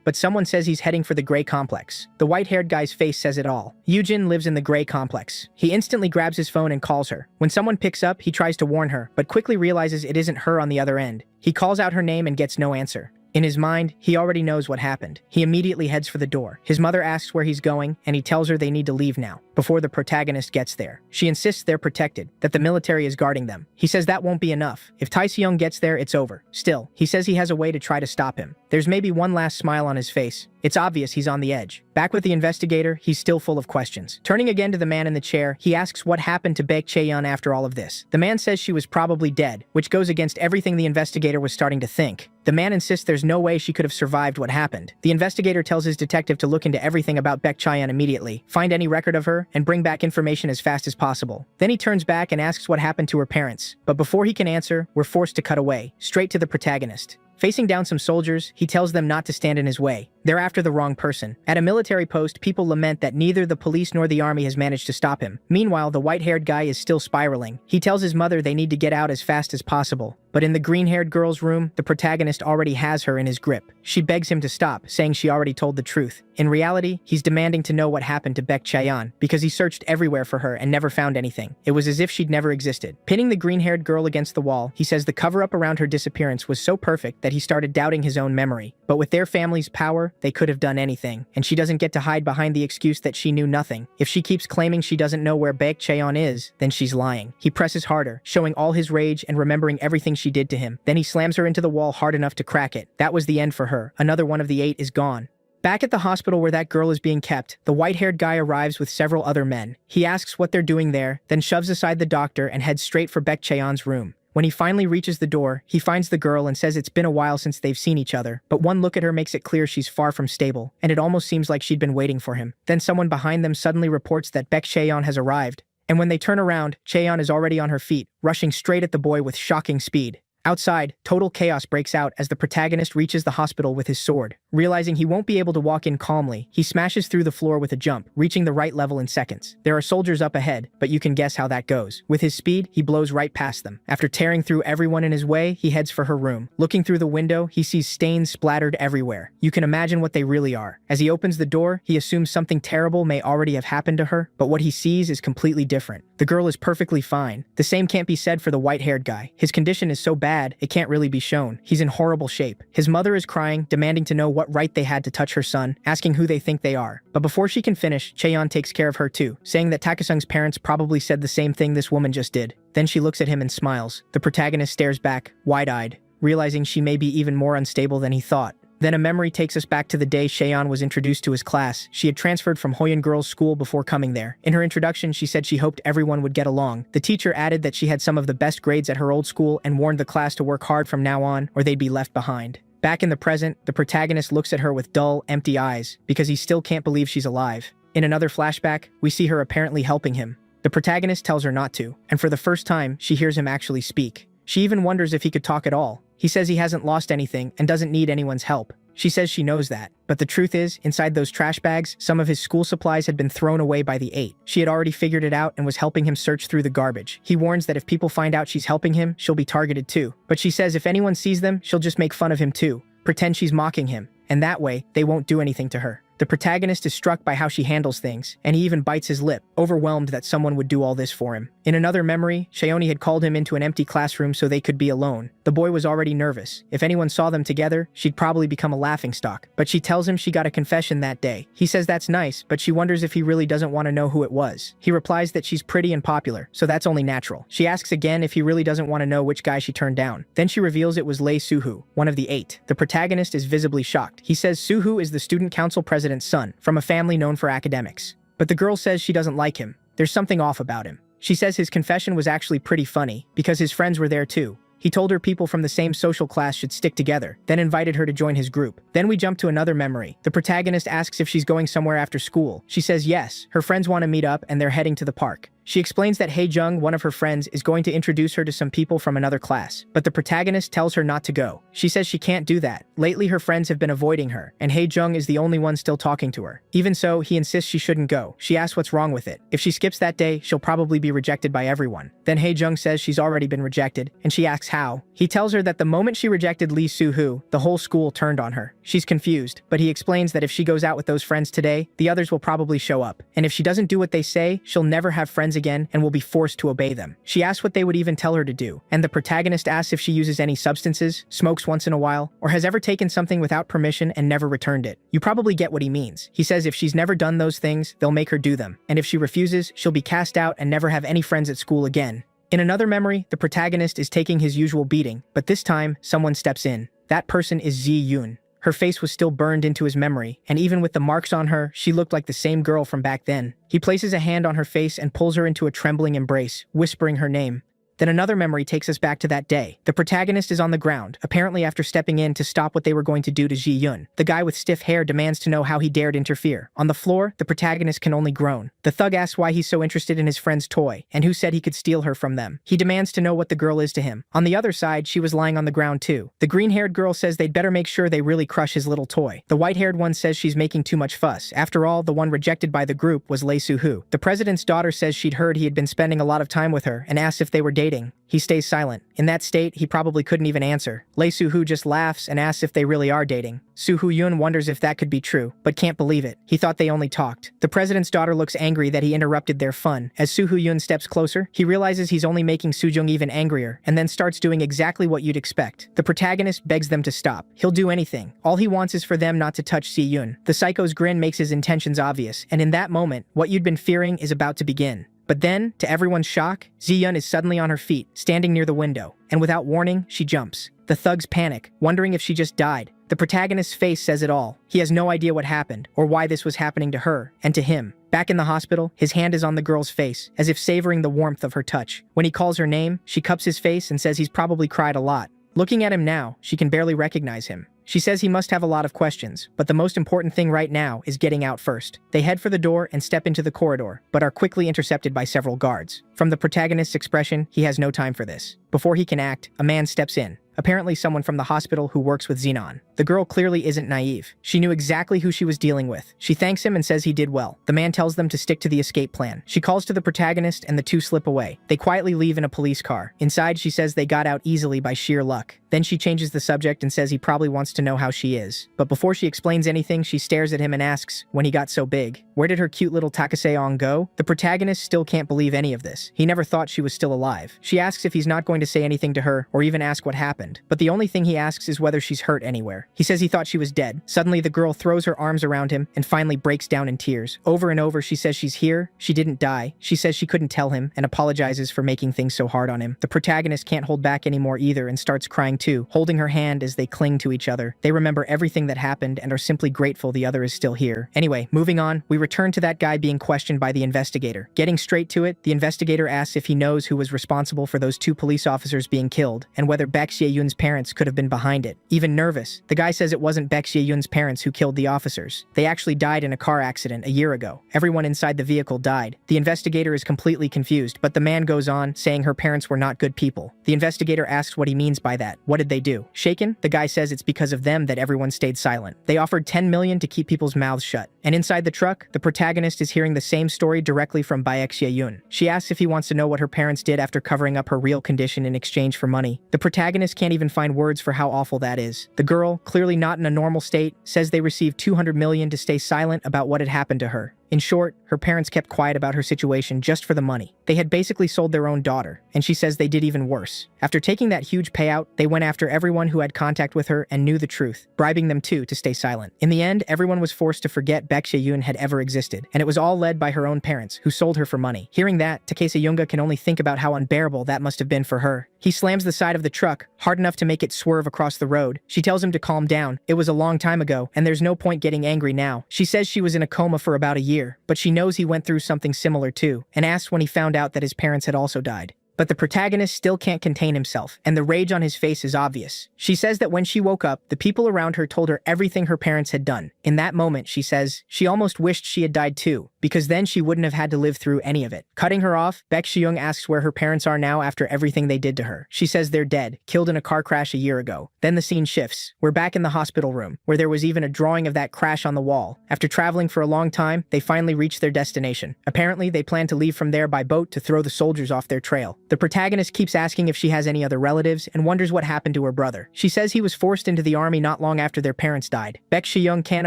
But someone says he's heading for the Gray Complex. The white-haired guy's face says it all. Yujin lives in the Gray Complex. He instantly grabs his phone and calls her. When someone picks up, he tries to warn her, but quickly realizes it isn't her on the other end. He calls out her name and gets no answer. In his mind, he already knows what happened. He immediately heads for the door. His mother asks where he's going, and he tells her they need to leave now, before the protagonist gets there. She insists they're protected, that the military is guarding them. He says that won't be enough. If Tae Se-young gets there, it's over. Still, he says he has a way to try to stop him. There's maybe one last smile on his face. It's obvious he's on the edge. Back with the investigator, he's still full of questions. Turning again to the man in the chair, he asks what happened to Baek Cheon after all of this. The man says she was probably dead, which goes against everything the investigator was starting to think. The man insists there's no way she could have survived what happened. The investigator tells his detective to look into everything about Baek Cheon immediately, find any record of her, and bring back information as fast as possible. Then he turns back and asks what happened to her parents. But before he can answer, we're forced to cut away, straight to the protagonist. Facing down some soldiers, he tells them not to stand in his way. They're after the wrong person. At a military post, people lament that neither the police nor the army has managed to stop him. Meanwhile, the white-haired guy is still spiraling. He tells his mother they need to get out as fast as possible. But in the green-haired girl's room, the protagonist already has her in his grip. She begs him to stop, saying she already told the truth. In reality, he's demanding to know what happened to Baek Cheon, because he searched everywhere for her and never found anything. It was as if she'd never existed. Pinning the green-haired girl against the wall, he says the cover-up around her disappearance was so perfect that he started doubting his own memory. But with their family's power, they could have done anything, and she doesn't get to hide behind the excuse that she knew nothing. If she keeps claiming she doesn't know where Baek Cheon is, then she's lying. He presses harder, showing all his rage and remembering everything she did to him. Then he slams her into the wall hard enough to crack it. That was the end for her. Another one of the 8 is gone. Back at the hospital where that girl is being kept, the white-haired guy arrives with several other men. He asks what they're doing there, then shoves aside the doctor and heads straight for Baek Cheon's room. When he finally reaches the door, he finds the girl and says it's been a while since they've seen each other, but one look at her makes it clear she's far from stable, and it almost seems like she'd been waiting for him. Then someone behind them suddenly reports that Baek Cheon has arrived, and when they turn around, Cheon is already on her feet, rushing straight at the boy with shocking speed. Outside, total chaos breaks out as the protagonist reaches the hospital with his sword. Realizing he won't be able to walk in calmly, he smashes through the floor with a jump, reaching the right level in seconds. There are soldiers up ahead, but you can guess how that goes. With his speed, he blows right past them. After tearing through everyone in his way, he heads for her room. Looking through the window, he sees stains splattered everywhere. You can imagine what they really are. As he opens the door, he assumes something terrible may already have happened to her, but what he sees is completely different. The girl is perfectly fine. The same can't be said for the white-haired guy. His condition is so bad, it can't really be shown. He's in horrible shape. His mother is crying, demanding to know what right they had to touch her son, asking who they think they are. But before she can finish, Cheon takes care of her too, saying that Takasung's parents probably said the same thing this woman just did. Then she looks at him and smiles. The protagonist stares back, wide-eyed, realizing she may be even more unstable than he thought. Then a memory takes us back to the day Cheon was introduced to his class. She had transferred from Hoyun Girls' School before coming there. In her introduction, she said she hoped everyone would get along. The teacher added that she had some of the best grades at her old school and warned the class to work hard from now on or they'd be left behind. Back in the present, the protagonist looks at her with dull, empty eyes because he still can't believe she's alive. In another flashback, we see her apparently helping him. The protagonist tells her not to, and for the first time, she hears him actually speak. She even wonders if he could talk at all. He says he hasn't lost anything and doesn't need anyone's help. She says she knows that. But the truth is, inside those trash bags, some of his school supplies had been thrown away by the 8. She had already figured it out and was helping him search through the garbage. He warns that if people find out she's helping him, she'll be targeted too. But she says if anyone sees them, she'll just make fun of him too. Pretend she's mocking him. And that way, they won't do anything to her. The protagonist is struck by how she handles things, and he even bites his lip, overwhelmed that someone would do all this for him. In another memory, Cheoni had called him into an empty classroom so they could be alone. The boy was already nervous. If anyone saw them together, she'd probably become a laughingstock. But she tells him she got a confession that day. He says that's nice, but she wonders if he really doesn't want to know who it was. He replies that she's pretty and popular, so that's only natural. She asks again if he really doesn't want to know which guy she turned down. Then she reveals it was Lei Suhu, one of the 8. The protagonist is visibly shocked. He says Suhu is the student council president's son, from a family known for academics. But the girl says she doesn't like him. There's something off about him. She says his confession was actually pretty funny, because his friends were there too. He told her people from the same social class should stick together, then invited her to join his group. Then we jump to another memory. The protagonist asks if she's going somewhere after school. She says yes, her friends want to meet up and they're heading to the park. She explains that Hae-jung, one of her friends, is going to introduce her to some people from another class, but the protagonist tells her not to go. She says she can't do that. Lately, her friends have been avoiding her, and Hae-jung is the only one still talking to her. Even so, he insists she shouldn't go. She asks what's wrong with it. If she skips that day, she'll probably be rejected by everyone. Then Hae-jung says she's already been rejected, and she asks how. He tells her that the moment she rejected Lee Soo-hoo, the whole school turned on her. She's confused, but he explains that if she goes out with those friends today, the others will probably show up. And if she doesn't do what they say, she'll never have friends again and will be forced to obey them. She asks what they would even tell her to do, and the protagonist asks if she uses any substances, smokes once in a while, or has ever taken something without permission and never returned it. You probably get what he means. He says if she's never done those things, they'll make her do them, and if she refuses, she'll be cast out and never have any friends at school again. In another memory, the protagonist is taking his usual beating, but this time, someone steps in. That person is Ji-yoon. Her face was still burned into his memory, and even with the marks on her, she looked like the same girl from back then. He places a hand on her face and pulls her into a trembling embrace, whispering her name. Then another memory takes us back to that day. The protagonist is on the ground, apparently after stepping in to stop what they were going to do to Ji-yoon. The guy with stiff hair demands to know how he dared interfere. On the floor, the protagonist can only groan. The thug asks why he's so interested in his friend's toy, and who said he could steal her from them. He demands to know what the girl is to him. On the other side, she was lying on the ground too. The green-haired girl says they'd better make sure they really crush his little toy. The white-haired one says she's making too much fuss. After all, the one rejected by the group was Lei Soo-hoo. The president's daughter says she'd heard he had been spending a lot of time with her and asks if they were dating. He stays silent. In that state, he probably couldn't even answer. Lei Soo-hoo just laughs and asks if they really are dating. Soo-hoo-yoon wonders if that could be true, but can't believe it. He thought they only talked. The president's daughter looks angry that he interrupted their fun. As Soo-hoo-yoon steps closer, he realizes he's only making Soo-jung even angrier, and then starts doing exactly what you'd expect. The protagonist begs them to stop. He'll do anything. All he wants is for them not to touch Si-yoon. The psycho's grin makes his intentions obvious, and in that moment, what you'd been fearing is about to begin. But then, to everyone's shock, Ji-yoon is suddenly on her feet, standing near the window, and without warning, she jumps. The thugs panic, wondering if she just died. The protagonist's face says it all. He has no idea what happened, or why this was happening to her, and to him. Back in the hospital, his hand is on the girl's face, as if savoring the warmth of her touch. When he calls her name, she cups his face and says he's probably cried a lot. Looking at him now, she can barely recognize him. She says he must have a lot of questions, but the most important thing right now is getting out first. They head for the door and step into the corridor, but are quickly intercepted by several guards. From the protagonist's expression, he has no time for this. Before he can act, a man steps in. Apparently someone from the hospital who works with Xenon. The girl clearly isn't naive. She knew exactly who she was dealing with. She thanks him and says he did well. The man tells them to stick to the escape plan. She calls to the protagonist and the two slip away. They quietly leave in a police car. Inside, she says they got out easily by sheer luck. Then she changes the subject and says he probably wants to know how she is. But before she explains anything, she stares at him and asks, when he got so big, where did her cute little Takaseon go? The protagonist still can't believe any of this. He never thought she was still alive. She asks if he's not going to say anything to her or even ask what happened. But the only thing he asks is whether she's hurt anywhere. He says he thought she was dead. Suddenly, the girl throws her arms around him and finally breaks down in tears. Over and over, she says she's here, she didn't die. She says she couldn't tell him and apologizes for making things so hard on him. The protagonist can't hold back anymore either and starts crying too, holding her hand as they cling to each other. They remember everything that happened and are simply grateful the other is still here. Anyway, moving on, we return to that guy being questioned by the investigator. Getting straight to it, the investigator asks if he knows who was responsible for those two police officers being killed and whether Baek Ye-yoon's parents could have been behind it. Even nervous, the guy says it wasn't Baek Ye-yoon's parents who killed the officers. They actually died in a car accident a year ago. Everyone inside the vehicle died. The investigator is completely confused, but the man goes on, saying her parents were not good people. The investigator asks what he means by that. What did they do? Shaken, the guy says it's because of them that everyone stayed silent. They offered 10 million to keep people's mouths shut. And inside the truck, the protagonist is hearing the same story directly from Baek Ye-yoon. She asks if he wants to know what her parents did after covering up her real condition in exchange for money. The protagonist can't even find words for how awful that is. The girl, clearly not in a normal state, says they received 200 million to stay silent about what had happened to her. In short, her parents kept quiet about her situation just for the money. They had basically sold their own daughter, and she says they did even worse. After taking that huge payout, they went after everyone who had contact with her and knew the truth, bribing them too to stay silent. In the end, everyone was forced to forget Baek Ye-yoon had ever existed, and it was all led by her own parents, who sold her for money. Hearing that, Takeshi Yunga can only think about how unbearable that must have been for her. He slams the side of the truck, hard enough to make it swerve across the road. She tells him to calm down. It was a long time ago, and there's no point getting angry now. She says she was in a coma for about a year, but she knows he went through something similar too, and asks when he found out that his parents had also died. But the protagonist still can't contain himself, and the rage on his face is obvious. She says that when she woke up, the people around her told her everything her parents had done. In that moment, she says, she almost wished she had died too, because then she wouldn't have had to live through any of it. Cutting her off, Baek Shi-young asks where her parents are now after everything they did to her. She says they're dead, killed in a car crash a year ago. Then the scene shifts. We're back in the hospital room, where there was even a drawing of that crash on the wall. After traveling for a long time, they finally reach their destination. Apparently, they plan to leave from there by boat to throw the soldiers off their trail. The protagonist keeps asking if she has any other relatives and wonders what happened to her brother. She says he was forced into the army not long after their parents died. Baek Shi-young can't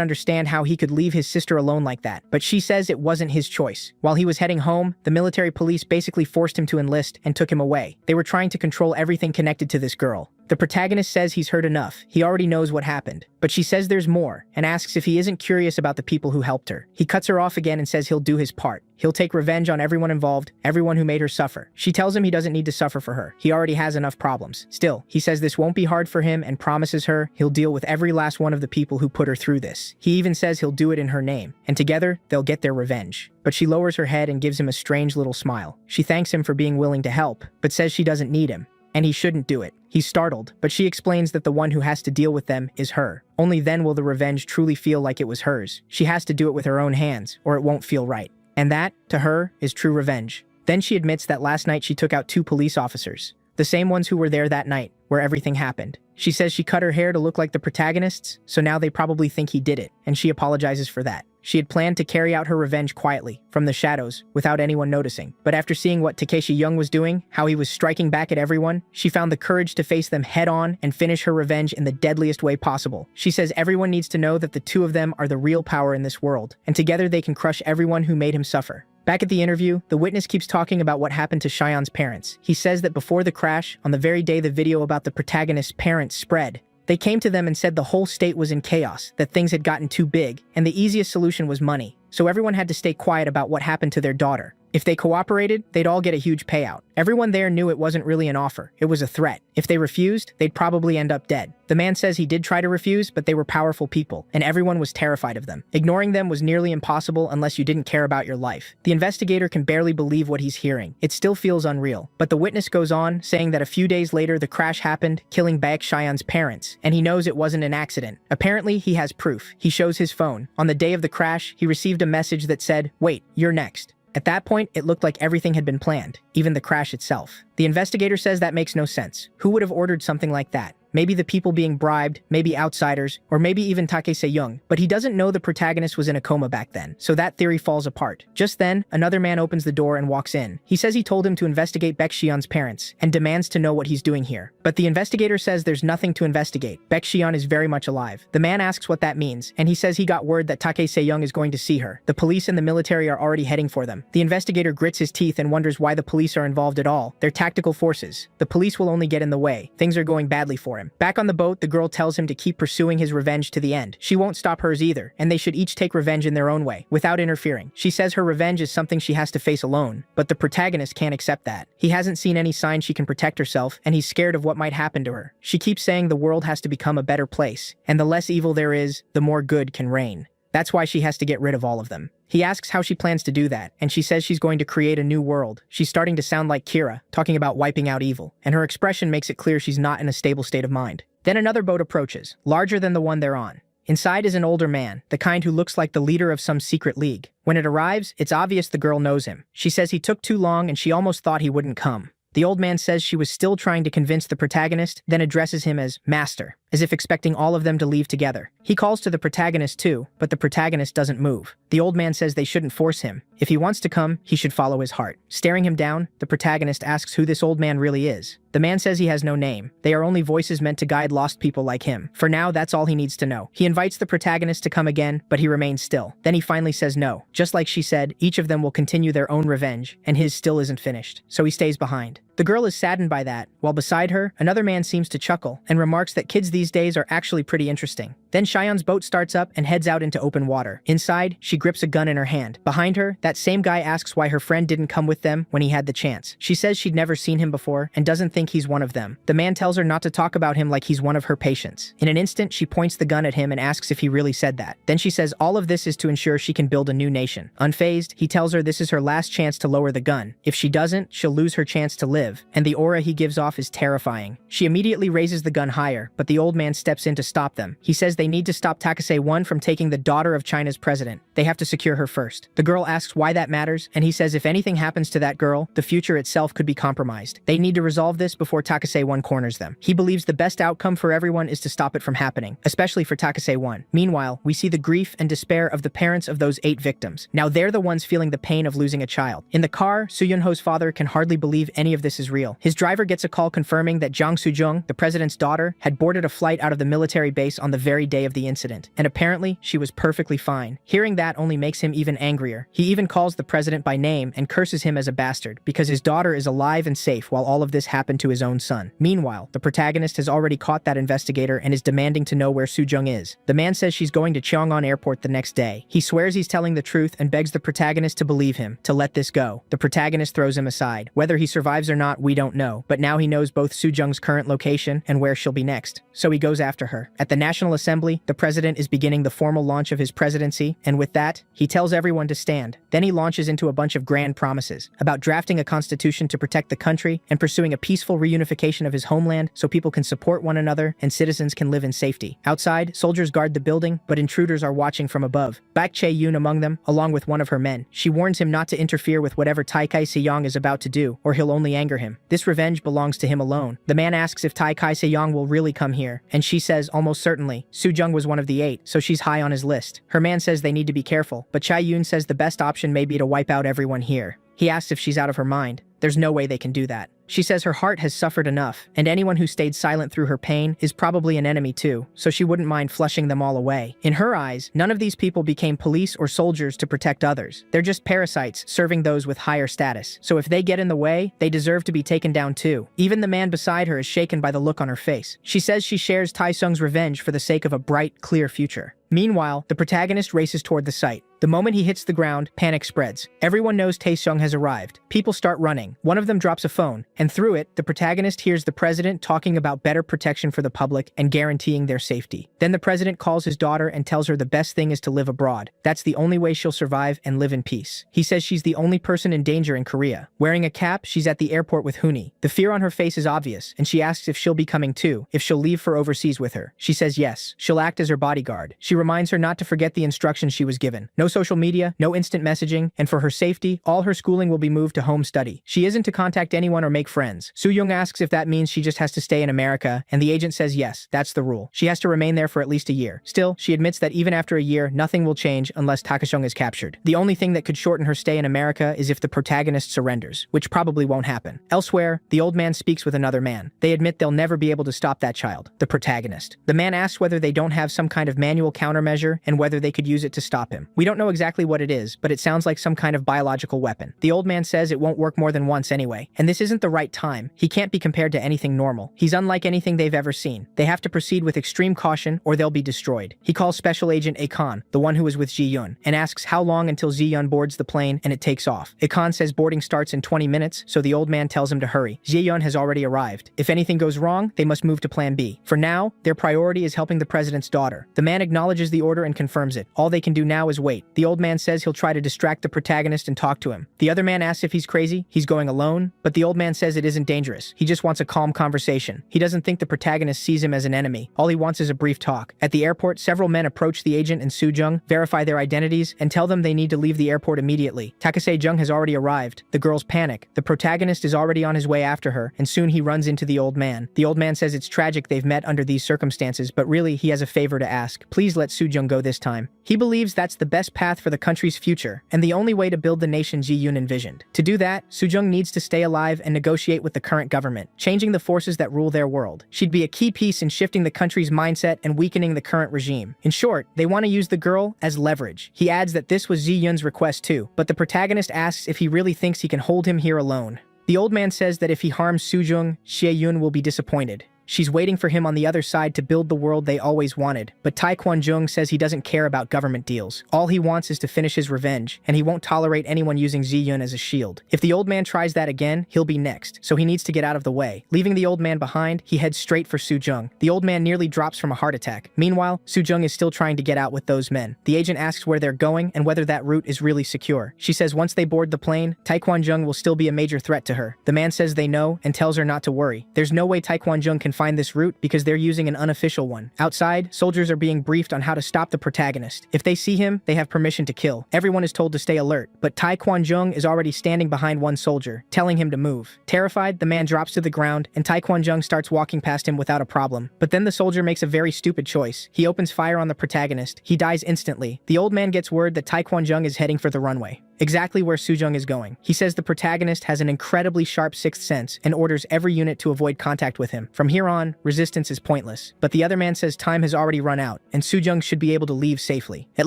understand how he could leave his sister alone like that, but she says it wasn't his choice. While he was heading home, the military police basically forced him to enlist and took him away. They were trying to control everything connected to this girl. The protagonist says he's heard enough. He already knows what happened. But she says there's more, and asks if he isn't curious about the people who helped her. He cuts her off again and says he'll do his part. He'll take revenge on everyone involved, everyone who made her suffer. She tells him he doesn't need to suffer for her. He already has enough problems. Still, he says this won't be hard for him and promises her he'll deal with every last one of the people who put her through this. He even says he'll do it in her name, and together, they'll get their revenge. But she lowers her head and gives him a strange little smile. She thanks him for being willing to help, but says she doesn't need him, and he shouldn't do it. He's startled, but she explains that the one who has to deal with them is her. Only then will the revenge truly feel like it was hers. She has to do it with her own hands, or it won't feel right. And that, to her, is true revenge. Then she admits that last night she took out 2 police officers, the same ones who were there that night, where everything happened. She says she cut her hair to look like the protagonists, so now they probably think he did it, and she apologizes for that. She had planned to carry out her revenge quietly, from the shadows, without anyone noticing. But after seeing what Takeshi Young was doing, how he was striking back at everyone, she found the courage to face them head-on and finish her revenge in the deadliest way possible. She says everyone needs to know that the 2 of them are the real power in this world, and together they can crush everyone who made him suffer. Back at the interview, the witness keeps talking about what happened to Cheon's parents. He says that before the crash, on the very day the video about the protagonist's parents spread, they came to them and said the whole state was in chaos, that things had gotten too big, and the easiest solution was money. So everyone had to stay quiet about what happened to their daughter. If they cooperated, they'd all get a huge payout. Everyone there knew it wasn't really an offer, it was a threat. If they refused, they'd probably end up dead. The man says he did try to refuse, but they were powerful people, and everyone was terrified of them. Ignoring them was nearly impossible unless you didn't care about your life. The investigator can barely believe what he's hearing. It still feels unreal. But the witness goes on, saying that a few days later the crash happened, killing Baek Xian's parents, and he knows it wasn't an accident. Apparently, he has proof. He shows his phone. On the day of the crash, he received a message that said, "Wait, you're next." At that point, it looked like everything had been planned, even the crash itself. The investigator says that makes no sense. Who would have ordered something like that? Maybe the people being bribed, maybe outsiders, or maybe even Take Se-young, but he doesn't know the protagonist was in a coma back then, so that theory falls apart. Just then, another man opens the door and walks in. He says he told him to investigate Baek Xian's parents, and demands to know what he's doing here. But the investigator says there's nothing to investigate. Baek Xian is very much alive. The man asks what that means, and he says he got word that Take Se-young is going to see her. The police and the military are already heading for them. The investigator grits his teeth and wonders why the police are involved at all. They're tactical forces. The police will only get in the way. Things are going badly for him. Back on the boat, the girl tells him to keep pursuing his revenge to the end. She won't stop hers either, and they should each take revenge in their own way, without interfering. She says her revenge is something she has to face alone, but the protagonist can't accept that. He hasn't seen any sign she can protect herself, and he's scared of what might happen to her. She keeps saying the world has to become a better place, and the less evil there is, the more good can reign. That's why she has to get rid of all of them. He asks how she plans to do that, and she says she's going to create a new world. She's starting to sound like Kira, talking about wiping out evil, and her expression makes it clear she's not in a stable state of mind. Then another boat approaches, larger than the one they're on. Inside is an older man, the kind who looks like the leader of some secret league. When it arrives, it's obvious the girl knows him. She says he took too long and she almost thought he wouldn't come. The old man says she was still trying to convince the protagonist, then addresses him as Master, as if expecting all of them to leave together. He calls to the protagonist too, but the protagonist doesn't move. The old man says they shouldn't force him. If he wants to come, he should follow his heart. Staring him down, the protagonist asks who this old man really is. The man says he has no name. They are only voices meant to guide lost people like him. For now, that's all he needs to know. He invites the protagonist to come again, but he remains still. Then he finally says no. Just like she said, each of them will continue their own revenge, and his still isn't finished. So he stays behind. The girl is saddened by that, while beside her, another man seems to chuckle, and remarks that kids these days are actually pretty interesting. Then Xian's boat starts up and heads out into open water. Inside, she grips a gun in her hand. Behind her, that same guy asks why her friend didn't come with them when he had the chance. She says she'd never seen him before and doesn't think he's one of them. The man tells her not to talk about him like he's one of her patients. In an instant, she points the gun at him and asks if he really said that. Then she says all of this is to ensure she can build a new nation. Unfazed, he tells her this is her last chance to lower the gun. If she doesn't, she'll lose her chance to live, and the aura he gives off is terrifying. She immediately raises the gun higher, but the old man steps in to stop them. He says they need to stop Takase-1 from taking the daughter of China's president. They have to secure her first. The girl asks why that matters, and he says if anything happens to that girl, the future itself could be compromised. They need to resolve this before Takase-1 corners them. He believes the best outcome for everyone is to stop it from happening, especially for Takase-1. Meanwhile, we see the grief and despair of the parents of those 8 victims. Now they're the ones feeling the pain of losing a child. In the car, Soo-yun-ho's father can hardly believe any of this is real. His driver gets a call confirming that Jang Soo-jung, the president's daughter, had boarded a flight out of the military base on the very day of the incident, and apparently she was perfectly fine. Hearing that only makes him even angrier. He even calls the president by name and curses him as a bastard because his daughter is alive and safe while all of this happened to his own son. Meanwhile, the protagonist has already caught that investigator and is demanding to know where Soo-jung is. The man says she's going to Cheongwon Airport the next day. He swears he's telling the truth and begs the protagonist to believe him, to let this go. The protagonist throws him aside. Whether he survives or not, we don't know, but now he knows both Soo-jung's current location and where she'll be next, so he goes after her. At the National Assembly, the president is beginning the formal launch of his presidency, and with that, he tells everyone to stand. Then he launches into a bunch of grand promises about drafting a constitution to protect the country and pursuing a peaceful reunification of his homeland so people can support one another and citizens can live in safety. Outside, soldiers guard the building, but intruders are watching from above. Baek Chae-yoon among them, along with one of her men. She warns him not to interfere with whatever Tai Se-young is about to do, or he'll only anger him. This revenge belongs to him alone. The man asks if Tai Se-young will really come here, and she says almost certainly. Soo-jung was one of the 8, so she's high on his list. Her man says they need to be careful, but Chae-yoon says the best option may be to wipe out everyone here. He asks if she's out of her mind. There's no way they can do that. She says her heart has suffered enough, and anyone who stayed silent through her pain is probably an enemy too, so she wouldn't mind flushing them all away. In her eyes, none of these people became police or soldiers to protect others. They're just parasites serving those with higher status. So if they get in the way, they deserve to be taken down too. Even the man beside her is shaken by the look on her face. She says she shares Tai-sung's revenge for the sake of a bright, clear future. Meanwhile, the protagonist races toward the site. The moment he hits the ground, panic spreads. Everyone knows Tae-sung has arrived. People start running. One of them drops a phone, and through it, the protagonist hears the president talking about better protection for the public and guaranteeing their safety. Then the president calls his daughter and tells her the best thing is to live abroad. That's the only way she'll survive and live in peace. He says she's the only person in danger in Korea. Wearing a cap, she's at the airport with Huni. The fear on her face is obvious, and she asks if she'll be coming too, if she'll leave for overseas with her. She says yes. She'll act as her bodyguard. She reminds her not to forget the instructions she was given. No social media, no instant messaging, and for her safety, all her schooling will be moved to home study. She isn't to contact anyone or make friends. Soo-young asks if that means she just has to stay in America, and the agent says yes, that's the rule. She has to remain there for at least a year. Still, she admits that even after a year, nothing will change unless Takashung is captured. The only thing that could shorten her stay in America is if the protagonist surrenders, which probably won't happen. Elsewhere, the old man speaks with another man. They admit they'll never be able to stop that child, the protagonist. The man asks whether they don't have some kind of manual countermeasure and whether they could use it to stop him. We don't know exactly what it is, but it sounds like some kind of biological weapon. The old man says it won't work more than once anyway, and this isn't the right time. He can't be compared to anything normal. He's unlike anything they've ever seen. They have to proceed with extreme caution or they'll be destroyed. He calls Special Agent Akon, the one who was with Ji-yun, and asks how long until Ji-yun boards the plane and it takes off. Akon says boarding starts in 20 minutes, so the old man tells him to hurry. Ji-yun has already arrived. If anything goes wrong, they must move to plan B. For now, their priority is helping the president's daughter. The man acknowledges the order and confirms it. All they can do now is wait. The old man says he'll try to distract the protagonist and talk to him. The other man asks if he's crazy, he's going alone, but the old man says it isn't dangerous. He just wants a calm conversation. He doesn't think the protagonist sees him as an enemy. All he wants is a brief talk. At the airport, several men approach the agent and Soo-jung, verify their identities, and tell them they need to leave the airport immediately. Takase-jung has already arrived. The girls panic. The protagonist is already on his way after her, and soon he runs into the old man. The old man says it's tragic they've met under these circumstances, but really he has a favor to ask. Please let Soo-jung go this time. He believes that's the best path for the country's future, and the only way to build the nation Ji-yoon envisioned. To do that, Soo-jung needs to stay alive and negotiate with the current government, changing the forces that rule their world. She'd be a key piece in shifting the country's mindset and weakening the current regime. In short, they want to use the girl as leverage. He adds that this was Ji-yoon's request too, but the protagonist asks if he really thinks he can hold him here alone. The old man says that if he harms Soo-jung, Shie-yoon will be disappointed. She's waiting for him on the other side to build the world they always wanted, but Tae Kwon-jung says he doesn't care about government deals. All he wants is to finish his revenge, and he won't tolerate anyone using Ji-yoon as a shield. If the old man tries that again, he'll be next, so he needs to get out of the way. Leaving the old man behind, he heads straight for Soo-jung. The old man nearly drops from a heart attack. Meanwhile, Soo-jung is still trying to get out with those men. The agent asks where they're going and whether that route is really secure. She says once they board the plane, Tae Kwon-jung will still be a major threat to her. The man says they know and tells her not to worry. There's no way Tae Kwon-jung can find this route because they're using an unofficial one. Outside, soldiers are being briefed on how to stop the protagonist. If they see him, they have permission to kill. Everyone is told to stay alert, but Tae Kwon-jung is already standing behind one soldier, telling him to move. Terrified, the man drops to the ground, and Tae Kwon-jung starts walking past him without a problem. But then the soldier makes a very stupid choice. He opens fire on the protagonist. He dies instantly. The old man gets word that Tae Kwon-jung is heading for the runway, exactly where Soo-jung is going. He says the protagonist has an incredibly sharp sixth sense and orders every unit to avoid contact with him. From here on, resistance is pointless. But the other man says time has already run out, and Soo-jung should be able to leave safely. At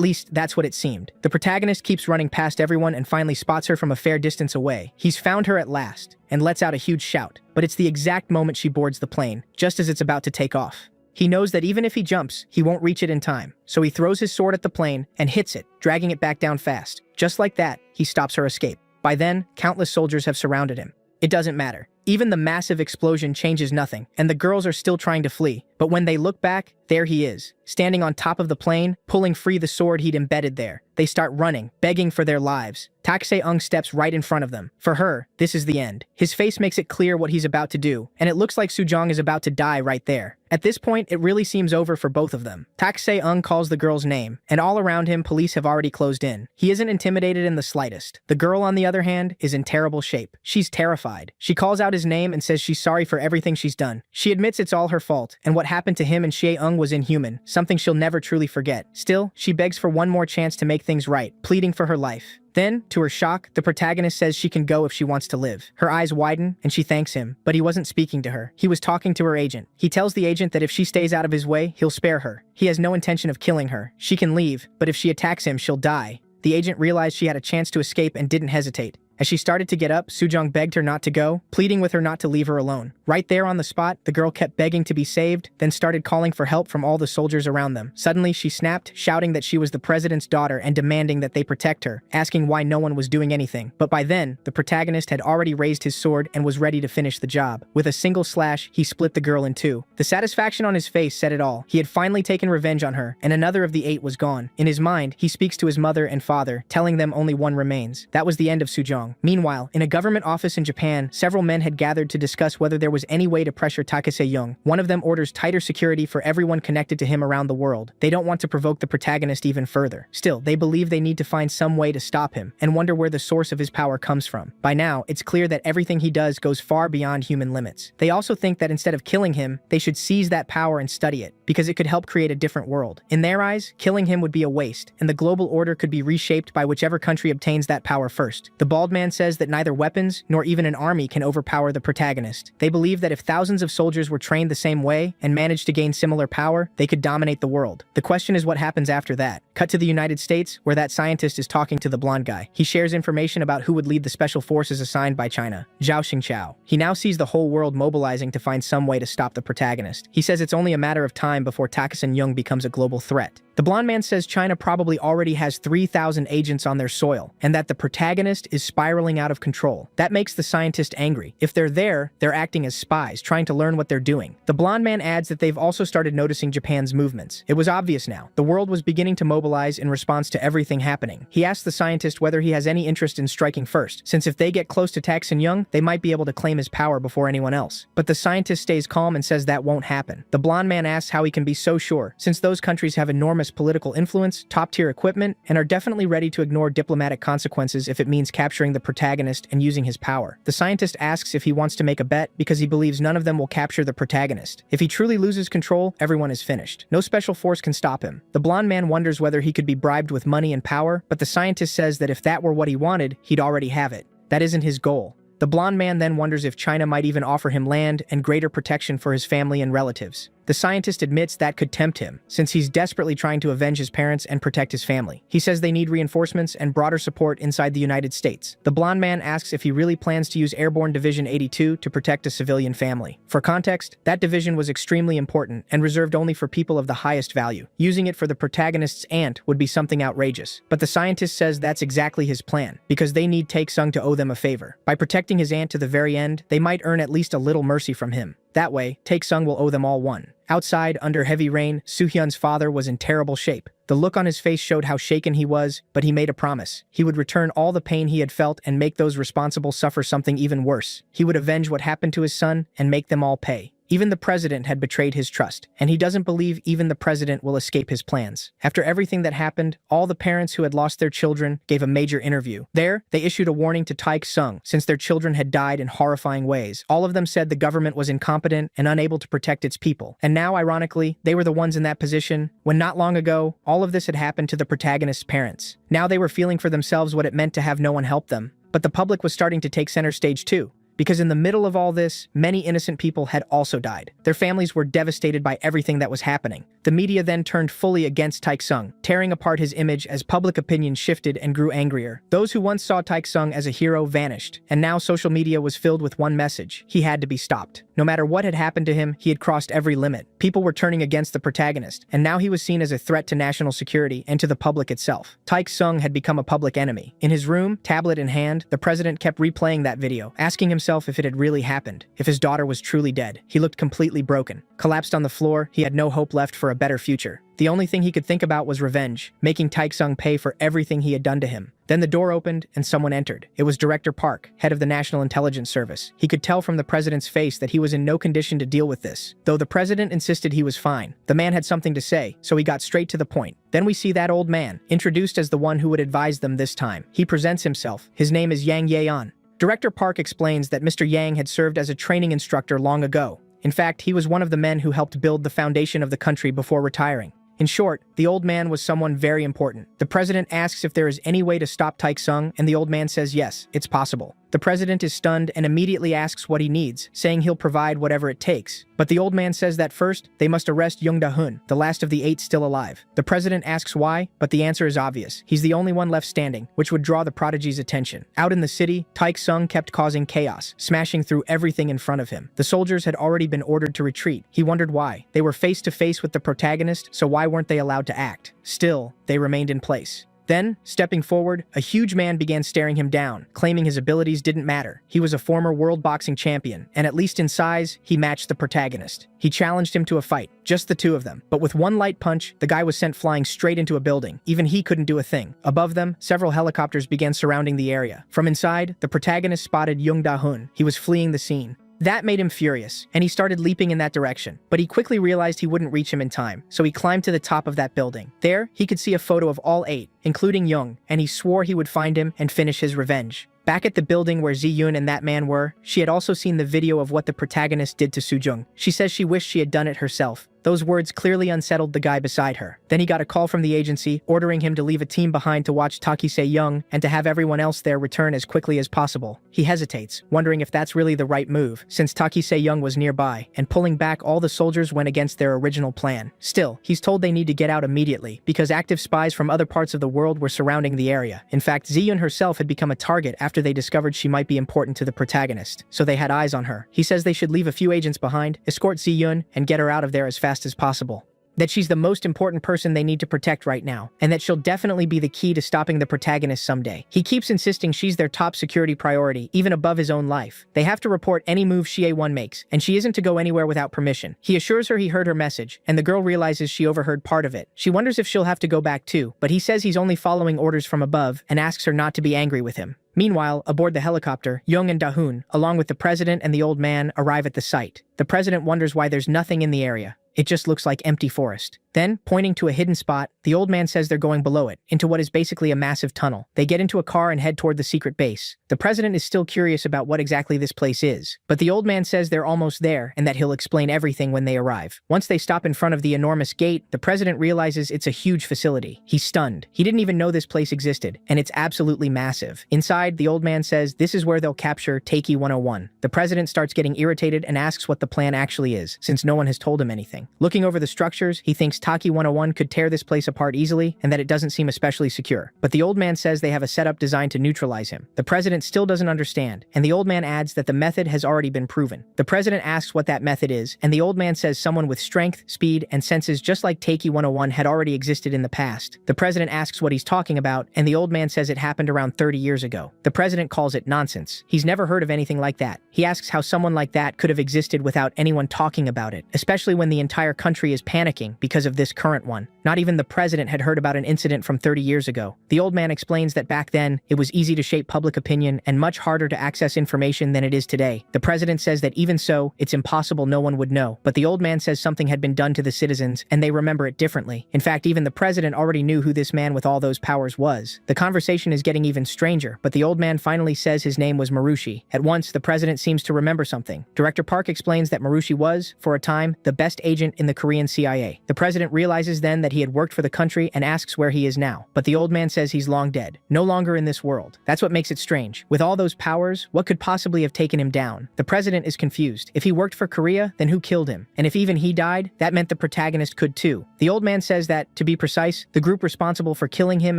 least, that's what it seemed. The protagonist keeps running past everyone and finally spots her from a fair distance away. He's found her at last, and lets out a huge shout. But it's the exact moment she boards the plane, just as it's about to take off. He knows that even if he jumps, he won't reach it in time. So he throws his sword at the plane and hits it, dragging it back down fast. Just like that, he stops her escape. By then, countless soldiers have surrounded him. It doesn't matter. Even the massive explosion changes nothing, and the girls are still trying to flee. But when they look back, there he is, standing on top of the plane, pulling free the sword he'd embedded there. They start running, begging for their lives. Tak-se-eung steps right in front of them. For her, this is the end. His face makes it clear what he's about to do, and it looks like Soo-jung is about to die right there. At this point, it really seems over for both of them. Tak-se-eung calls the girl's name, and all around him, police have already closed in. He isn't intimidated in the slightest. The girl, on the other hand, is in terrible shape. She's terrified. She calls out his name and says she's sorry for everything she's done. She admits it's all her fault, and what happened to him and Shie-eung was inhuman, something she'll never truly forget. Still, she begs for one more chance to make things right, pleading for her life. Then, to her shock, the protagonist says she can go if she wants to live. Her eyes widen, and she thanks him, but he wasn't speaking to her. He was talking to her agent. He tells the agent that if she stays out of his way, he'll spare her. He has no intention of killing her. She can leave, but if she attacks him, she'll die. The agent realized she had a chance to escape and didn't hesitate. As she started to get up, Sujong begged her not to go, pleading with her not to leave her alone. Right there on the spot, the girl kept begging to be saved, then started calling for help from all the soldiers around them. Suddenly, she snapped, shouting that she was the president's daughter and demanding that they protect her, asking why no one was doing anything. But by then, the protagonist had already raised his sword and was ready to finish the job. With a single slash, he split the girl in two. The satisfaction on his face said it all. He had finally taken revenge on her, and another of the 8 was gone. In his mind, he speaks to his mother and father, telling them only one remains. That was the end of Sujong. Meanwhile, in a government office in Japan, several men had gathered to discuss whether there was any way to pressure Takase-young. One of them orders tighter security for everyone connected to him around the world. They don't want to provoke the protagonist even further. Still, they believe they need to find some way to stop him, and wonder where the source of his power comes from. By now, it's clear that everything he does goes far beyond human limits. They also think that instead of killing him, they should seize that power and study it, because it could help create a different world. In their eyes, killing him would be a waste, and the global order could be reshaped by whichever country obtains that power first. The bald man says that neither weapons nor even an army can overpower the protagonist. They believe that if thousands of soldiers were trained the same way and managed to gain similar power, they could dominate the world. The question is what happens after that. Cut to the United States, where that scientist is talking to the blonde guy. He shares information about who would lead the special forces assigned by China, Zhao Xingqiao. He now sees the whole world mobilizing to find some way to stop the protagonist. He says it's only a matter of time before Takase-young becomes a global threat. The blonde man says China probably already has 3,000 agents on their soil, and that the protagonist is spiraling out of control. That makes the scientist angry. If they're there, they're acting as spies, trying to learn what they're doing. The blonde man adds that they've also started noticing Japan's movements. It was obvious now. The world was beginning to mobilize in response to everything happening. He asks the scientist whether he has any interest in striking first, since if they get close to Takase-young, they might be able to claim his power before anyone else. But the scientist stays calm and says that won't happen. The blonde man asks how he can be so sure, since those countries have enormous political influence, top-tier equipment, and are definitely ready to ignore diplomatic consequences if it means capturing the protagonist and using his power. The scientist asks if he wants to make a bet because he believes none of them will capture the protagonist. If he truly loses control, everyone is finished. No special force can stop him. The blonde man wonders whether he could be bribed with money and power, but the scientist says that if that were what he wanted, he'd already have it. That isn't his goal. The blonde man then wonders if China might even offer him land and greater protection for his family and relatives. The scientist admits that could tempt him, since he's desperately trying to avenge his parents and protect his family. He says they need reinforcements and broader support inside the United States. The blonde man asks if he really plans to use Airborne Division 82 to protect a civilian family. For context, that division was extremely important and reserved only for people of the highest value. Using it for the protagonist's aunt would be something outrageous. But the scientist says that's exactly his plan, because they need Takesung to owe them a favor. By protecting his aunt to the very end, they might earn at least a little mercy from him. That way, Takesung will owe them all one. Outside, under heavy rain, Soo-hyun's father was in terrible shape. The look on his face showed how shaken he was, but he made a promise. He would return all the pain he had felt and make those responsible suffer something even worse. He would avenge what happened to his son and make them all pay. Even the president had betrayed his trust, and he doesn't believe even the president will escape his plans. After everything that happened, all the parents who had lost their children gave a major interview. There, they issued a warning to Taek-sung, since their children had died in horrifying ways. All of them said the government was incompetent and unable to protect its people. And now, ironically, they were the ones in that position, when not long ago, all of this had happened to the protagonist's parents. Now they were feeling for themselves what it meant to have no one help them. But the public was starting to take center stage too. Because in the middle of all this, many innocent people had also died. Their families were devastated by everything that was happening. The media then turned fully against Taek-sung, tearing apart his image as public opinion shifted and grew angrier. Those who once saw Taek-sung as a hero vanished, and now social media was filled with one message: he had to be stopped. No matter what had happened to him, he had crossed every limit. People were turning against the protagonist, and now he was seen as a threat to national security and to the public itself. Taek-sung had become a public enemy. In his room, tablet in hand, the president kept replaying that video, asking himself if it had really happened, if his daughter was truly dead. He looked completely broken. Collapsed on the floor, he had no hope left for a better future. The only thing he could think about was revenge, making Taek-sung pay for everything he had done to him. Then the door opened and someone entered. It was Director Park, head of the National Intelligence Service. He could tell from the president's face that he was in no condition to deal with this, though the president insisted he was fine. The man had something to say, so he got straight to the point. Then we see that old man, introduced as the one who would advise them this time. He presents himself. His name is Yang Yeon. Director Park explains that Mr. Yang had served as a training instructor long ago. In fact, he was one of the men who helped build the foundation of the country before retiring. In short, the old man was someone very important. The president asks if there is any way to stop Taek-sung, and the old man says yes, it's possible. The president is stunned and immediately asks what he needs, saying he'll provide whatever it takes. But the old man says that first, they must arrest Young Da-hun, the last of the 8 still alive. The president asks why, but the answer is obvious. He's the only one left standing, which would draw the prodigy's attention. Out in the city, Taek-sung kept causing chaos, smashing through everything in front of him. The soldiers had already been ordered to retreat. He wondered why. They were face to face with the protagonist, so why weren't they allowed to act? Still, they remained in place. Then, stepping forward, a huge man began staring him down, claiming his abilities didn't matter. He was a former world boxing champion, and at least in size, he matched the protagonist. He challenged him to a fight, just the two of them. But with one light punch, the guy was sent flying straight into a building. Even he couldn't do a thing. Above them, several helicopters began surrounding the area. From inside, the protagonist spotted Young Da-hun. He was fleeing the scene. That made him furious, and he started leaping in that direction. But he quickly realized he wouldn't reach him in time, so he climbed to the top of that building. There, he could see a photo of all 8, including Young, and he swore he would find him and finish his revenge. Back at the building where Ji-yoon and that man were, she had also seen the video of what the protagonist did to Soo-jung. She says she wished she had done it herself. Those words clearly unsettled the guy beside her. Then he got a call from the agency, ordering him to leave a team behind to watch Taki Se-young and to have everyone else there return as quickly as possible. He hesitates, wondering if that's really the right move, since Taki Se-young was nearby, and pulling back all the soldiers went against their original plan. Still, he's told they need to get out immediately, because active spies from other parts of the world were surrounding the area. In fact, Ji-yoon herself had become a target after they discovered she might be important to the protagonist, so they had eyes on her. He says they should leave a few agents behind, escort Ji-yoon, and get her out of there as fast as possible. That she's the most important person they need to protect right now, and that she'll definitely be the key to stopping the protagonist someday. He keeps insisting she's their top security priority, even above his own life. They have to report any move Shie-won makes, and she isn't to go anywhere without permission. He assures her he heard her message, and the girl realizes she overheard part of it. She wonders if she'll have to go back too, but he says he's only following orders from above and asks her not to be angry with him. Meanwhile, aboard the helicopter, Young and Da-hun, along with the president and the old man, arrive at the site. The president wonders why there's nothing in the area. It just looks like empty forest. Then, pointing to a hidden spot, the old man says they're going below it, into what is basically a massive tunnel. They get into a car and head toward the secret base. The president is still curious about what exactly this place is, but the old man says they're almost there and that he'll explain everything when they arrive. Once they stop in front of the enormous gate, the president realizes it's a huge facility. He's stunned. He didn't even know this place existed, and it's absolutely massive. Inside, the old man says this is where they'll capture Taeki 101. The president starts getting irritated and asks what the plan actually is, since no one has told him anything. Looking over the structures, he thinks Taki 101 could tear this place apart easily and that it doesn't seem especially secure. But the old man says they have a setup designed to neutralize him. The president still doesn't understand, and the old man adds that the method has already been proven. The president asks what that method is, and the old man says someone with strength, speed, and senses just like Taeki 101 had already existed in the past. The president asks what he's talking about, and the old man says it happened around 30 years ago. The president calls it nonsense. He's never heard of anything like that. He asks how someone like that could have existed without anyone talking about it, especially when the entire country is panicking because of this current one. Not even the president had heard about an incident from 30 years ago. The old man explains that back then, it was easy to shape public opinion and much harder to access information than it is today. The president says that even so, it's impossible no one would know. But the old man says something had been done to the citizens, and they remember it differently. In fact, even the president already knew who this man with all those powers was. The conversation is getting even stranger, but the old man finally says his name was Marushi. At once, the president seems to remember something. Director Park explains that Marushi was, for a time, the best agent in the Korean CIA. The president realizes then that he had worked for the country and asks where he is now. But the old man says he's long dead, no longer in this world. That's what makes it strange. With all those powers, what could possibly have taken him down? The president is confused. If he worked for Korea, then who killed him? And if even he died, that meant the protagonist could too. The old man says that, to be precise, the group responsible for killing him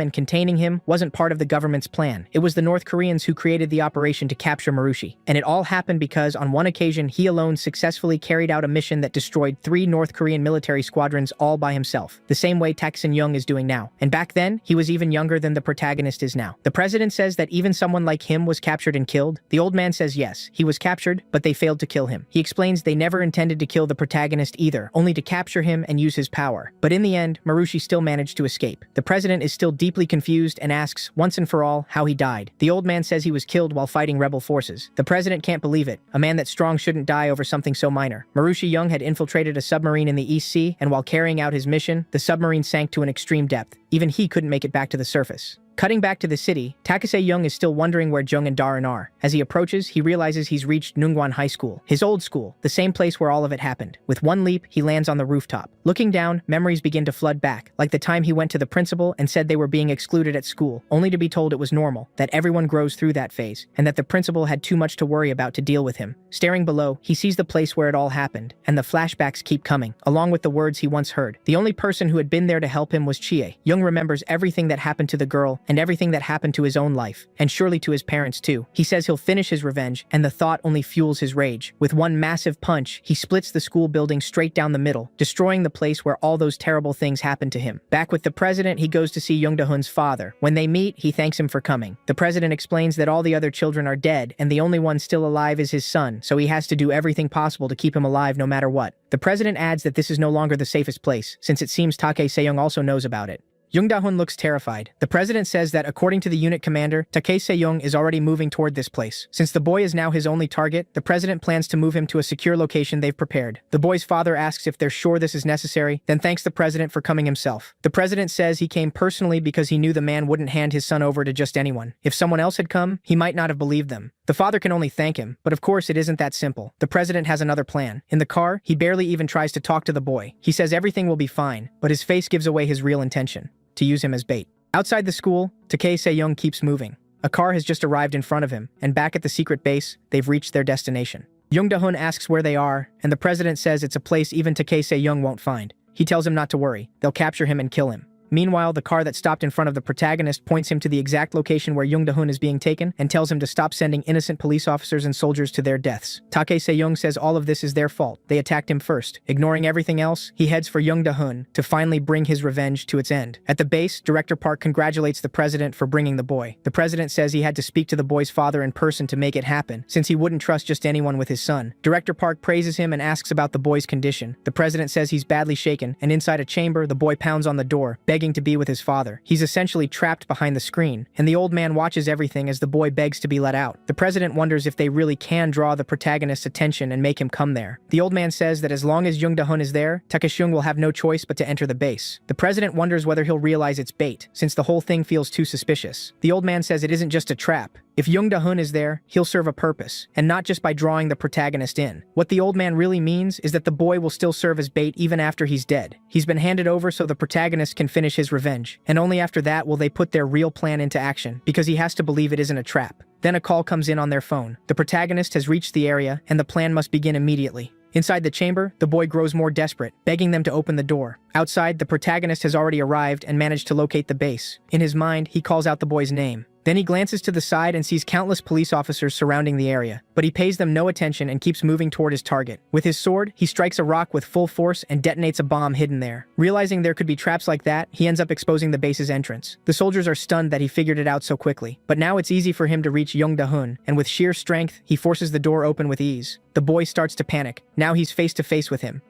and containing him wasn't part of the government's plan. It was the North Koreans who created the operation to capture Marushi. And it all happened because on one occasion he alone successfully carried out a mission that destroyed 3 North Korean military squadrons all by himself, the same way Taek-sun Young is doing now. And back then, he was even younger than the protagonist is now. The president says that even someone like him was captured and killed. The old man says yes, he was captured, but they failed to kill him. He explains they never intended to kill the protagonist either, only to capture him and use his power. But in the end, Marushi still managed to escape. The president is still deeply confused and asks, once and for all, how he died. The old man says he was killed while fighting rebel forces. The president can't believe it. A man that strong shouldn't die over something so minor. Marushi Young had infiltrated a submarine in the East Sea, and while carrying out his mission, the submarine sank to an extreme depth. Even he couldn't make it back to the surface. Cutting back to the city, Takase Young is still wondering where Jung and Darin are. As he approaches, he realizes he's reached Nungwan High School, his old school, the same place where all of it happened. With one leap, he lands on the rooftop. Looking down, memories begin to flood back, like the time he went to the principal and said they were being excluded at school, only to be told it was normal, that everyone grows through that phase, and that the principal had too much to worry about to deal with him. Staring below, he sees the place where it all happened, and the flashbacks keep coming, along with the words he once heard. The only person who had been there to help him was Chie. Jung remembers everything that happened to the girl, and everything that happened to his own life, and surely to his parents too. He says he'll finish his revenge, and the thought only fuels his rage. With one massive punch, he splits the school building straight down the middle, destroying the place where all those terrible things happened to him. Back with the president, he goes to see Young Da-hoon's father. When they meet, he thanks him for coming. The president explains that all the other children are dead, and the only one still alive is his son, so he has to do everything possible to keep him alive no matter what. The president adds that this is no longer the safest place, since it seems Takei Seyoung also knows about it. Young Da-hoon looks terrified. The president says that according to the unit commander, Takei Seyoung is already moving toward this place. Since the boy is now his only target, the president plans to move him to a secure location they've prepared. The boy's father asks if they're sure this is necessary, then thanks the president for coming himself. The president says he came personally because he knew the man wouldn't hand his son over to just anyone. If someone else had come, he might not have believed them. The father can only thank him, but of course it isn't that simple. The president has another plan. In the car, he barely even tries to talk to the boy. He says everything will be fine, but his face gives away his real intention: to use him as bait. Outside the school, Takei Seyoung keeps moving. A car has just arrived in front of him, and back at the secret base, they've reached their destination. Young Da-hoon asks where they are, and the president says it's a place even Takei Seyoung won't find. He tells him not to worry, they'll capture him and kill him. Meanwhile, the car that stopped in front of the protagonist points him to the exact location where Young Da-hoon is being taken and tells him to stop sending innocent police officers and soldiers to their deaths. Takei Seyoung says all of this is their fault. They attacked him first. Ignoring everything else, he heads for Young Da-hoon to finally bring his revenge to its end. At the base, Director Park congratulates the president for bringing the boy. The president says he had to speak to the boy's father in person to make it happen, since he wouldn't trust just anyone with his son. Director Park praises him and asks about the boy's condition. The president says he's badly shaken, and inside a chamber, the boy pounds on the door, begging to be with his father. He's essentially trapped behind the screen, and the old man watches everything as the boy begs to be let out. The president wonders if they really can draw the protagonist's attention and make him come there. The old man says that as long as Young Da-hoon is there, Takeshung will have no choice but to enter the base. The president wonders whether he'll realize it's bait, since the whole thing feels too suspicious. The old man says it isn't just a trap. If Young Da-hoon is there, he'll serve a purpose, and not just by drawing the protagonist in. What the old man really means is that the boy will still serve as bait even after he's dead. He's been handed over so the protagonist can finish his revenge, and only after that will they put their real plan into action, because he has to believe it isn't a trap. Then a call comes in on their phone. The protagonist has reached the area, and the plan must begin immediately. Inside the chamber, the boy grows more desperate, begging them to open the door. Outside, the protagonist has already arrived and managed to locate the base. In his mind, he calls out the boy's name. Then he glances to the side and sees countless police officers surrounding the area, but he pays them no attention and keeps moving toward his target. With his sword, he strikes a rock with full force and detonates a bomb hidden there. Realizing there could be traps like that, he ends up exposing the base's entrance. The soldiers are stunned that he figured it out so quickly, but now it's easy for him to reach Young Da-hoon, and with sheer strength, he forces the door open with ease. The boy starts to panic. Now he's face to face with him.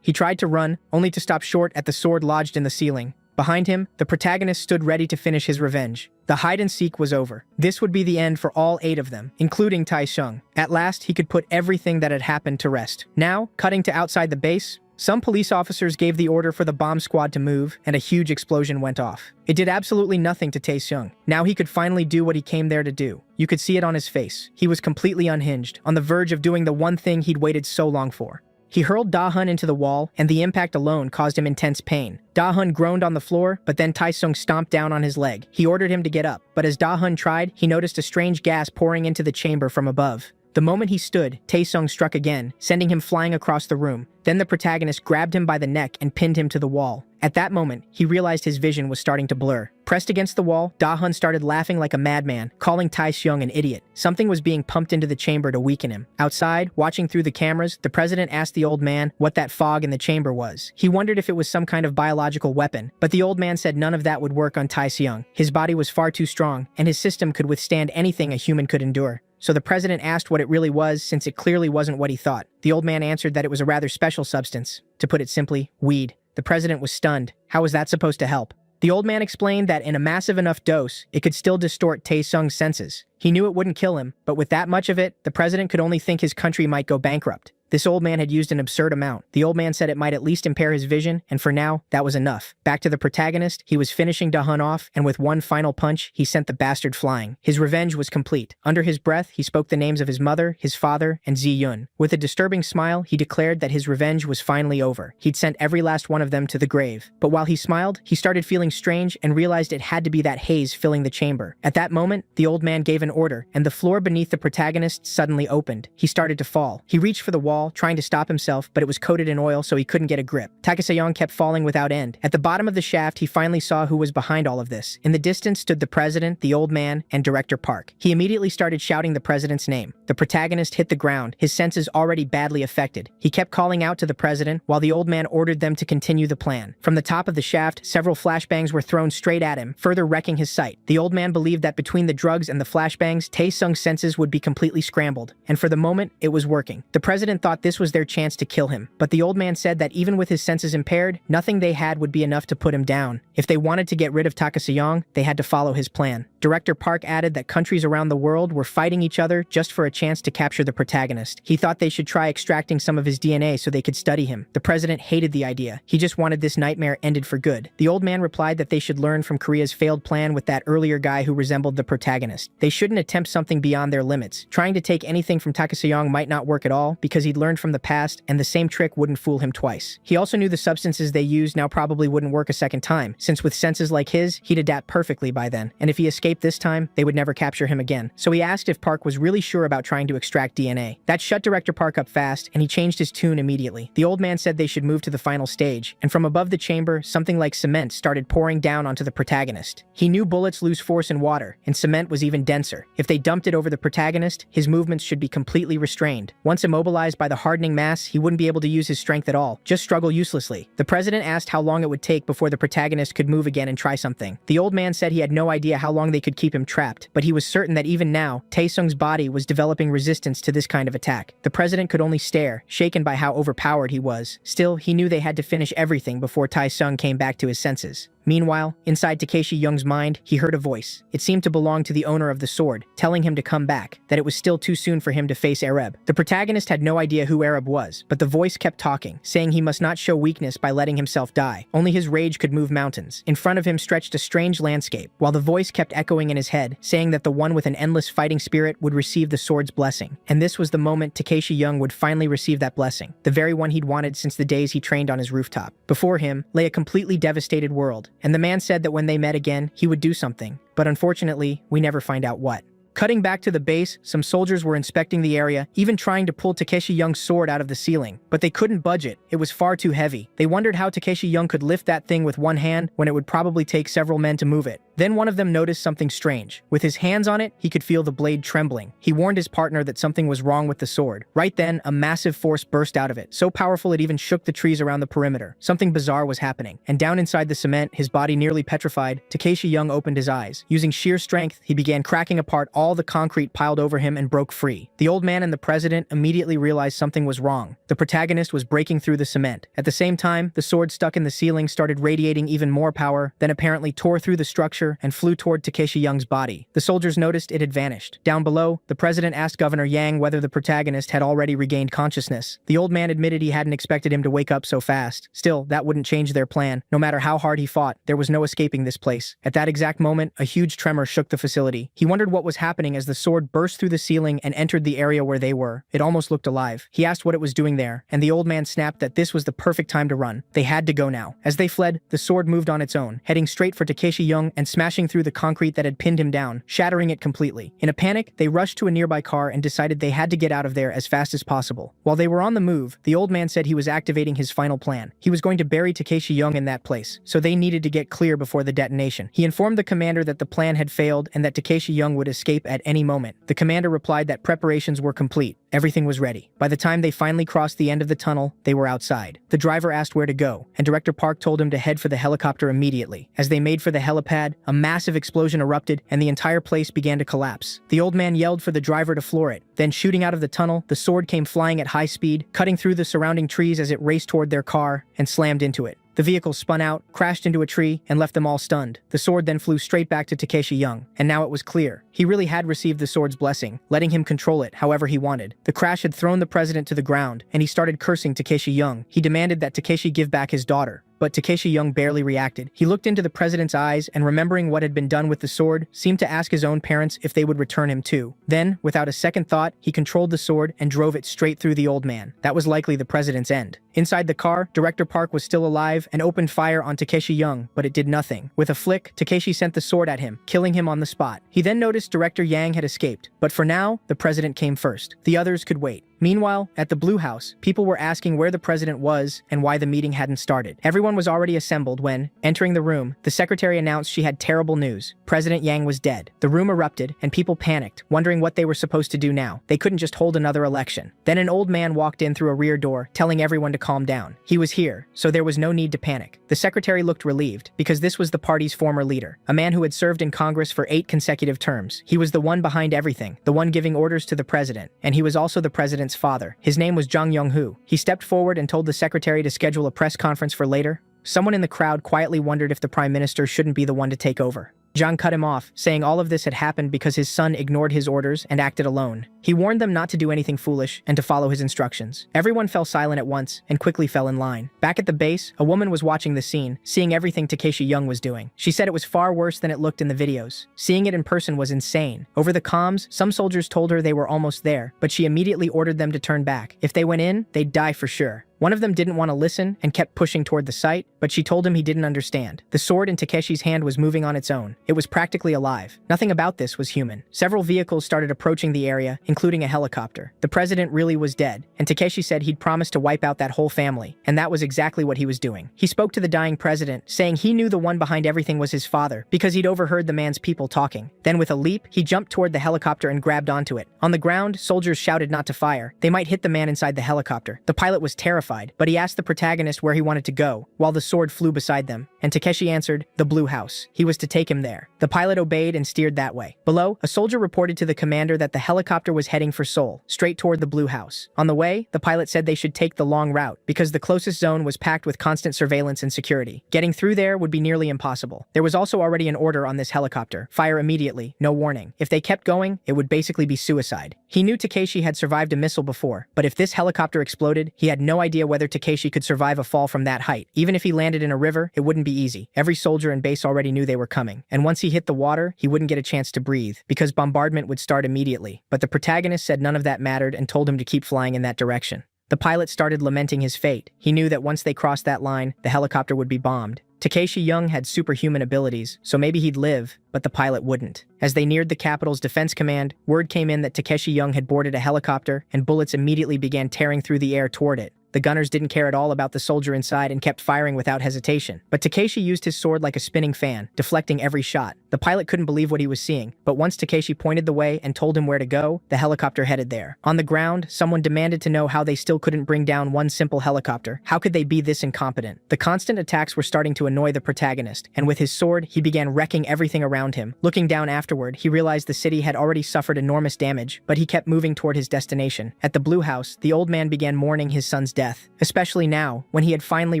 He tried to run, only to stop short at the sword lodged in the ceiling. Behind him, the protagonist stood ready to finish his revenge. The hide-and-seek was over. This would be the end for all 8 of them, including Tai-shung. At last, he could put everything that had happened to rest. Now, cutting to outside the base, some police officers gave the order for the bomb squad to move, and a huge explosion went off. It did absolutely nothing to Tai-shung. Now he could finally do what he came there to do. You could see it on his face. He was completely unhinged, on the verge of doing the one thing he'd waited so long for. He hurled Da-hoon into the wall, and the impact alone caused him intense pain. Da-hoon groaned on the floor, but then Tai-shung stomped down on his leg. He ordered him to get up, but as Da-hoon tried, he noticed a strange gas pouring into the chamber from above. The moment he stood, Tai-shung struck again, sending him flying across the room. Then the protagonist grabbed him by the neck and pinned him to the wall. At that moment, he realized his vision was starting to blur. Pressed against the wall, Da-hoon started laughing like a madman, calling Tai-shung an idiot. Something was being pumped into the chamber to weaken him. Outside, watching through the cameras, the president asked the old man what that fog in the chamber was. He wondered if it was some kind of biological weapon, but the old man said none of that would work on Tai-shung. His body was far too strong, and his system could withstand anything a human could endure. So the president asked what it really was, since it clearly wasn't what he thought. The old man answered that it was a rather special substance. To put it simply, weed. The president was stunned. How was that supposed to help? The old man explained that in a massive enough dose, it could still distort Tai-shung's senses. He knew it wouldn't kill him, but with that much of it, the president could only think his country might go bankrupt. This old man had used an absurd amount. The old man said it might at least impair his vision, and for now, that was enough. Back to the protagonist, he was finishing Da-hun off, and with one final punch, he sent the bastard flying. His revenge was complete. Under his breath, he spoke the names of his mother, his father, and Zi-yun. With a disturbing smile, he declared that his revenge was finally over. He'd sent every last one of them to the grave. But while he smiled, he started feeling strange and realized it had to be that haze filling the chamber. At that moment, the old man gave an order, and the floor beneath the protagonist suddenly opened. He started to fall. He reached for the wall, trying to stop himself, but it was coated in oil so he couldn't get a grip. Takasayong kept falling without end. At the bottom of the shaft, he finally saw who was behind all of this. In the distance stood the president, the old man, and Director Park. He immediately started shouting the president's name. The protagonist hit the ground, his senses already badly affected. He kept calling out to the president, while the old man ordered them to continue the plan. From the top of the shaft, several flashbangs were thrown straight at him, further wrecking his sight. The old man believed that between the drugs and the flashbangs, Tae-sung's senses would be completely scrambled, and for the moment, it was working. The president thought this was their chance to kill him, but the old man said that even with his senses impaired, nothing they had would be enough to put him down. If they wanted to get rid of Takasayong, they had to follow his plan. Director Park added that countries around the world were fighting each other just for a chance to capture the protagonist. He thought they should try extracting some of his DNA so they could study him. The president hated the idea. He just wanted this nightmare ended for good. The old man replied that they should learn from Korea's failed plan with that earlier guy who resembled the protagonist. They shouldn't attempt something beyond their limits. Trying to take anything from Takasayong might not work at all because he'd learned from the past and the same trick wouldn't fool him twice. He also knew the substances they used now probably wouldn't work a second time, since with senses like his, he'd adapt perfectly by then, and if he escaped this time, they would never capture him again. So he asked if Park was really sure about trying to extract DNA. That shut Director Park up fast, and he changed his tune immediately. The old man said they should move to the final stage, and from above the chamber, something like cement started pouring down onto the protagonist. He knew bullets lose force in water, and cement was even denser. If they dumped it over the protagonist, his movements should be completely restrained. Once immobilized by the hardening mass, he wouldn't be able to use his strength at all, just struggle uselessly. The president asked how long it would take before the protagonist could move again and try something. The old man said he had no idea how long they could keep him trapped, but he was certain that even now, Tae-sung's body was developing resistance to this kind of attack. The president could only stare, shaken by how overpowered he was. Still, he knew they had to finish everything before Tae-sung came back to his senses. Meanwhile, inside Takeshi Young's mind, he heard a voice. It seemed to belong to the owner of the sword, telling him to come back, that it was still too soon for him to face Arab. The protagonist had no idea who Arab was, but the voice kept talking, saying he must not show weakness by letting himself die. Only his rage could move mountains. In front of him stretched a strange landscape, while the voice kept echoing in his head, saying that the one with an endless fighting spirit would receive the sword's blessing. And this was the moment Takeshi Young would finally receive that blessing, the very one he'd wanted since the days he trained on his rooftop. Before him lay a completely devastated world, and the man said that when they met again, he would do something. But unfortunately, we never find out what. Cutting back to the base, some soldiers were inspecting the area, even trying to pull Takeshi Young's sword out of the ceiling. But they couldn't budge it. It was far too heavy. They wondered how Takeshi Young could lift that thing with one hand when it would probably take several men to move it. Then one of them noticed something strange. With his hands on it, he could feel the blade trembling. He warned his partner that something was wrong with the sword. Right then, a massive force burst out of it, so powerful it even shook the trees around the perimeter. Something bizarre was happening, and down inside the cement, his body nearly petrified, Takeshi Young opened his eyes. Using sheer strength, he began cracking apart all the concrete piled over him and broke free. The old man and the president immediately realized something was wrong. The protagonist was breaking through the cement. At the same time, the sword stuck in the ceiling started radiating even more power, then apparently tore through the structure and flew toward Takeshi Young's body. The soldiers noticed it had vanished. Down below, the president asked Governor Yang whether the protagonist had already regained consciousness. The old man admitted he hadn't expected him to wake up so fast. Still, that wouldn't change their plan. No matter how hard he fought, there was no escaping this place. At that exact moment, a huge tremor shook the facility. He wondered what was happening as the sword burst through the ceiling and entered the area where they were. It almost looked alive. He asked what it was doing there, and the old man snapped that this was the perfect time to run. They had to go now. As they fled, the sword moved on its own, heading straight for Takeshi Young and smashing through the concrete that had pinned him down, shattering it completely. In a panic, they rushed to a nearby car and decided they had to get out of there as fast as possible. While they were on the move, the old man said he was activating his final plan. He was going to bury Takeshi Young in that place, so they needed to get clear before the detonation. He informed the commander that the plan had failed and that Takeshi Young would escape at any moment. The commander replied that preparations were complete. Everything was ready. By the time they finally crossed the end of the tunnel, they were outside. The driver asked where to go, and Director Park told him to head for the helicopter immediately. As they made for the helipad, a massive explosion erupted and the entire place began to collapse. The old man yelled for the driver to floor it. Then, shooting out of the tunnel, the sword came flying at high speed, cutting through the surrounding trees as it raced toward their car and slammed into it. The vehicle spun out, crashed into a tree, and left them all stunned. The sword then flew straight back to Takeshi Young, and now it was clear. He really had received the sword's blessing, letting him control it however he wanted. The crash had thrown the president to the ground, and he started cursing Takeshi Young. He demanded that Takeshi give back his daughter. But Takeshi Young barely reacted. He looked into the president's eyes and, remembering what had been done with the sword, seemed to ask his own parents if they would return him too. Then, without a second thought, he controlled the sword and drove it straight through the old man. That was likely the president's end. Inside the car, Director Park was still alive and opened fire on Takeshi Young, but it did nothing. With a flick, Takeshi sent the sword at him, killing him on the spot. He then noticed Director Yang had escaped, but for now, the president came first. The others could wait. Meanwhile, at the Blue House, people were asking where the president was and why the meeting hadn't started. Everyone was already assembled when, entering the room, the secretary announced she had terrible news. President Yang was dead. The room erupted, and people panicked, wondering what they were supposed to do now. They couldn't just hold another election. Then an old man walked in through a rear door, telling everyone to calm down. He was here, so there was no need to panic. The secretary looked relieved, because this was the party's former leader, a man who had served in Congress for 8 consecutive terms. He was the one behind everything, the one giving orders to the president, and he was also the president's father. His name was Jang Yong-hoo. He stepped forward and told the secretary to schedule a press conference for later. Someone in the crowd quietly wondered if the prime minister shouldn't be the one to take over. Jang cut him off, saying all of this had happened because his son ignored his orders and acted alone. He warned them not to do anything foolish and to follow his instructions. Everyone fell silent at once and quickly fell in line. Back at the base, a woman was watching the scene, seeing everything Takeshi Young was doing. She said it was far worse than it looked in the videos. Seeing it in person was insane. Over the comms, some soldiers told her they were almost there, but she immediately ordered them to turn back. If they went in, they'd die for sure. One of them didn't want to listen and kept pushing toward the site, but she told him he didn't understand. The sword in Takeshi's hand was moving on its own. It was practically alive. Nothing about this was human. Several vehicles started approaching the area, including a helicopter. The president really was dead, and Takeshi said he'd promised to wipe out that whole family, and that was exactly what he was doing. He spoke to the dying president, saying he knew the one behind everything was his father, because he'd overheard the man's people talking. Then with a leap, he jumped toward the helicopter and grabbed onto it. On the ground, soldiers shouted not to fire. They might hit the man inside the helicopter. The pilot was terrified, but he asked the protagonist where he wanted to go, while the sword flew beside them, and Takeshi answered, the Blue House. He was to take him there. The pilot obeyed and steered that way. Below, a soldier reported to the commander that the helicopter was heading for Seoul, straight toward the Blue House. On the way, the pilot said they should take the long route, because the closest zone was packed with constant surveillance and security. Getting through there would be nearly impossible. There was also already an order on this helicopter: fire immediately, no warning. If they kept going, it would basically be suicide. He knew Takeshi had survived a missile before, but if this helicopter exploded, he had no idea whether Takeshi could survive a fall from that height. Even if he landed in a river, it wouldn't be easy. Every soldier in base already knew they were coming, and once he hit the water, he wouldn't get a chance to breathe, because bombardment would start immediately. But the protagonist said none of that mattered and told him to keep flying in that direction. The pilot started lamenting his fate. He knew that once they crossed that line, the helicopter would be bombed. Takeshi Young had superhuman abilities, so maybe he'd live, but the pilot wouldn't. As they neared the capital's defense command, word came in that Takeshi Young had boarded a helicopter, and bullets immediately began tearing through the air toward it. The gunners didn't care at all about the soldier inside and kept firing without hesitation. But Takeshi used his sword like a spinning fan, deflecting every shot. The pilot couldn't believe what he was seeing, but once Takeshi pointed the way and told him where to go, the helicopter headed there. On the ground, someone demanded to know how they still couldn't bring down one simple helicopter. How could they be this incompetent? The constant attacks were starting to annoy the protagonist, and with his sword, he began wrecking everything around him. Looking down afterward, he realized the city had already suffered enormous damage, but he kept moving toward his destination. At the Blue House, the old man began mourning his son's death, especially now, when he had finally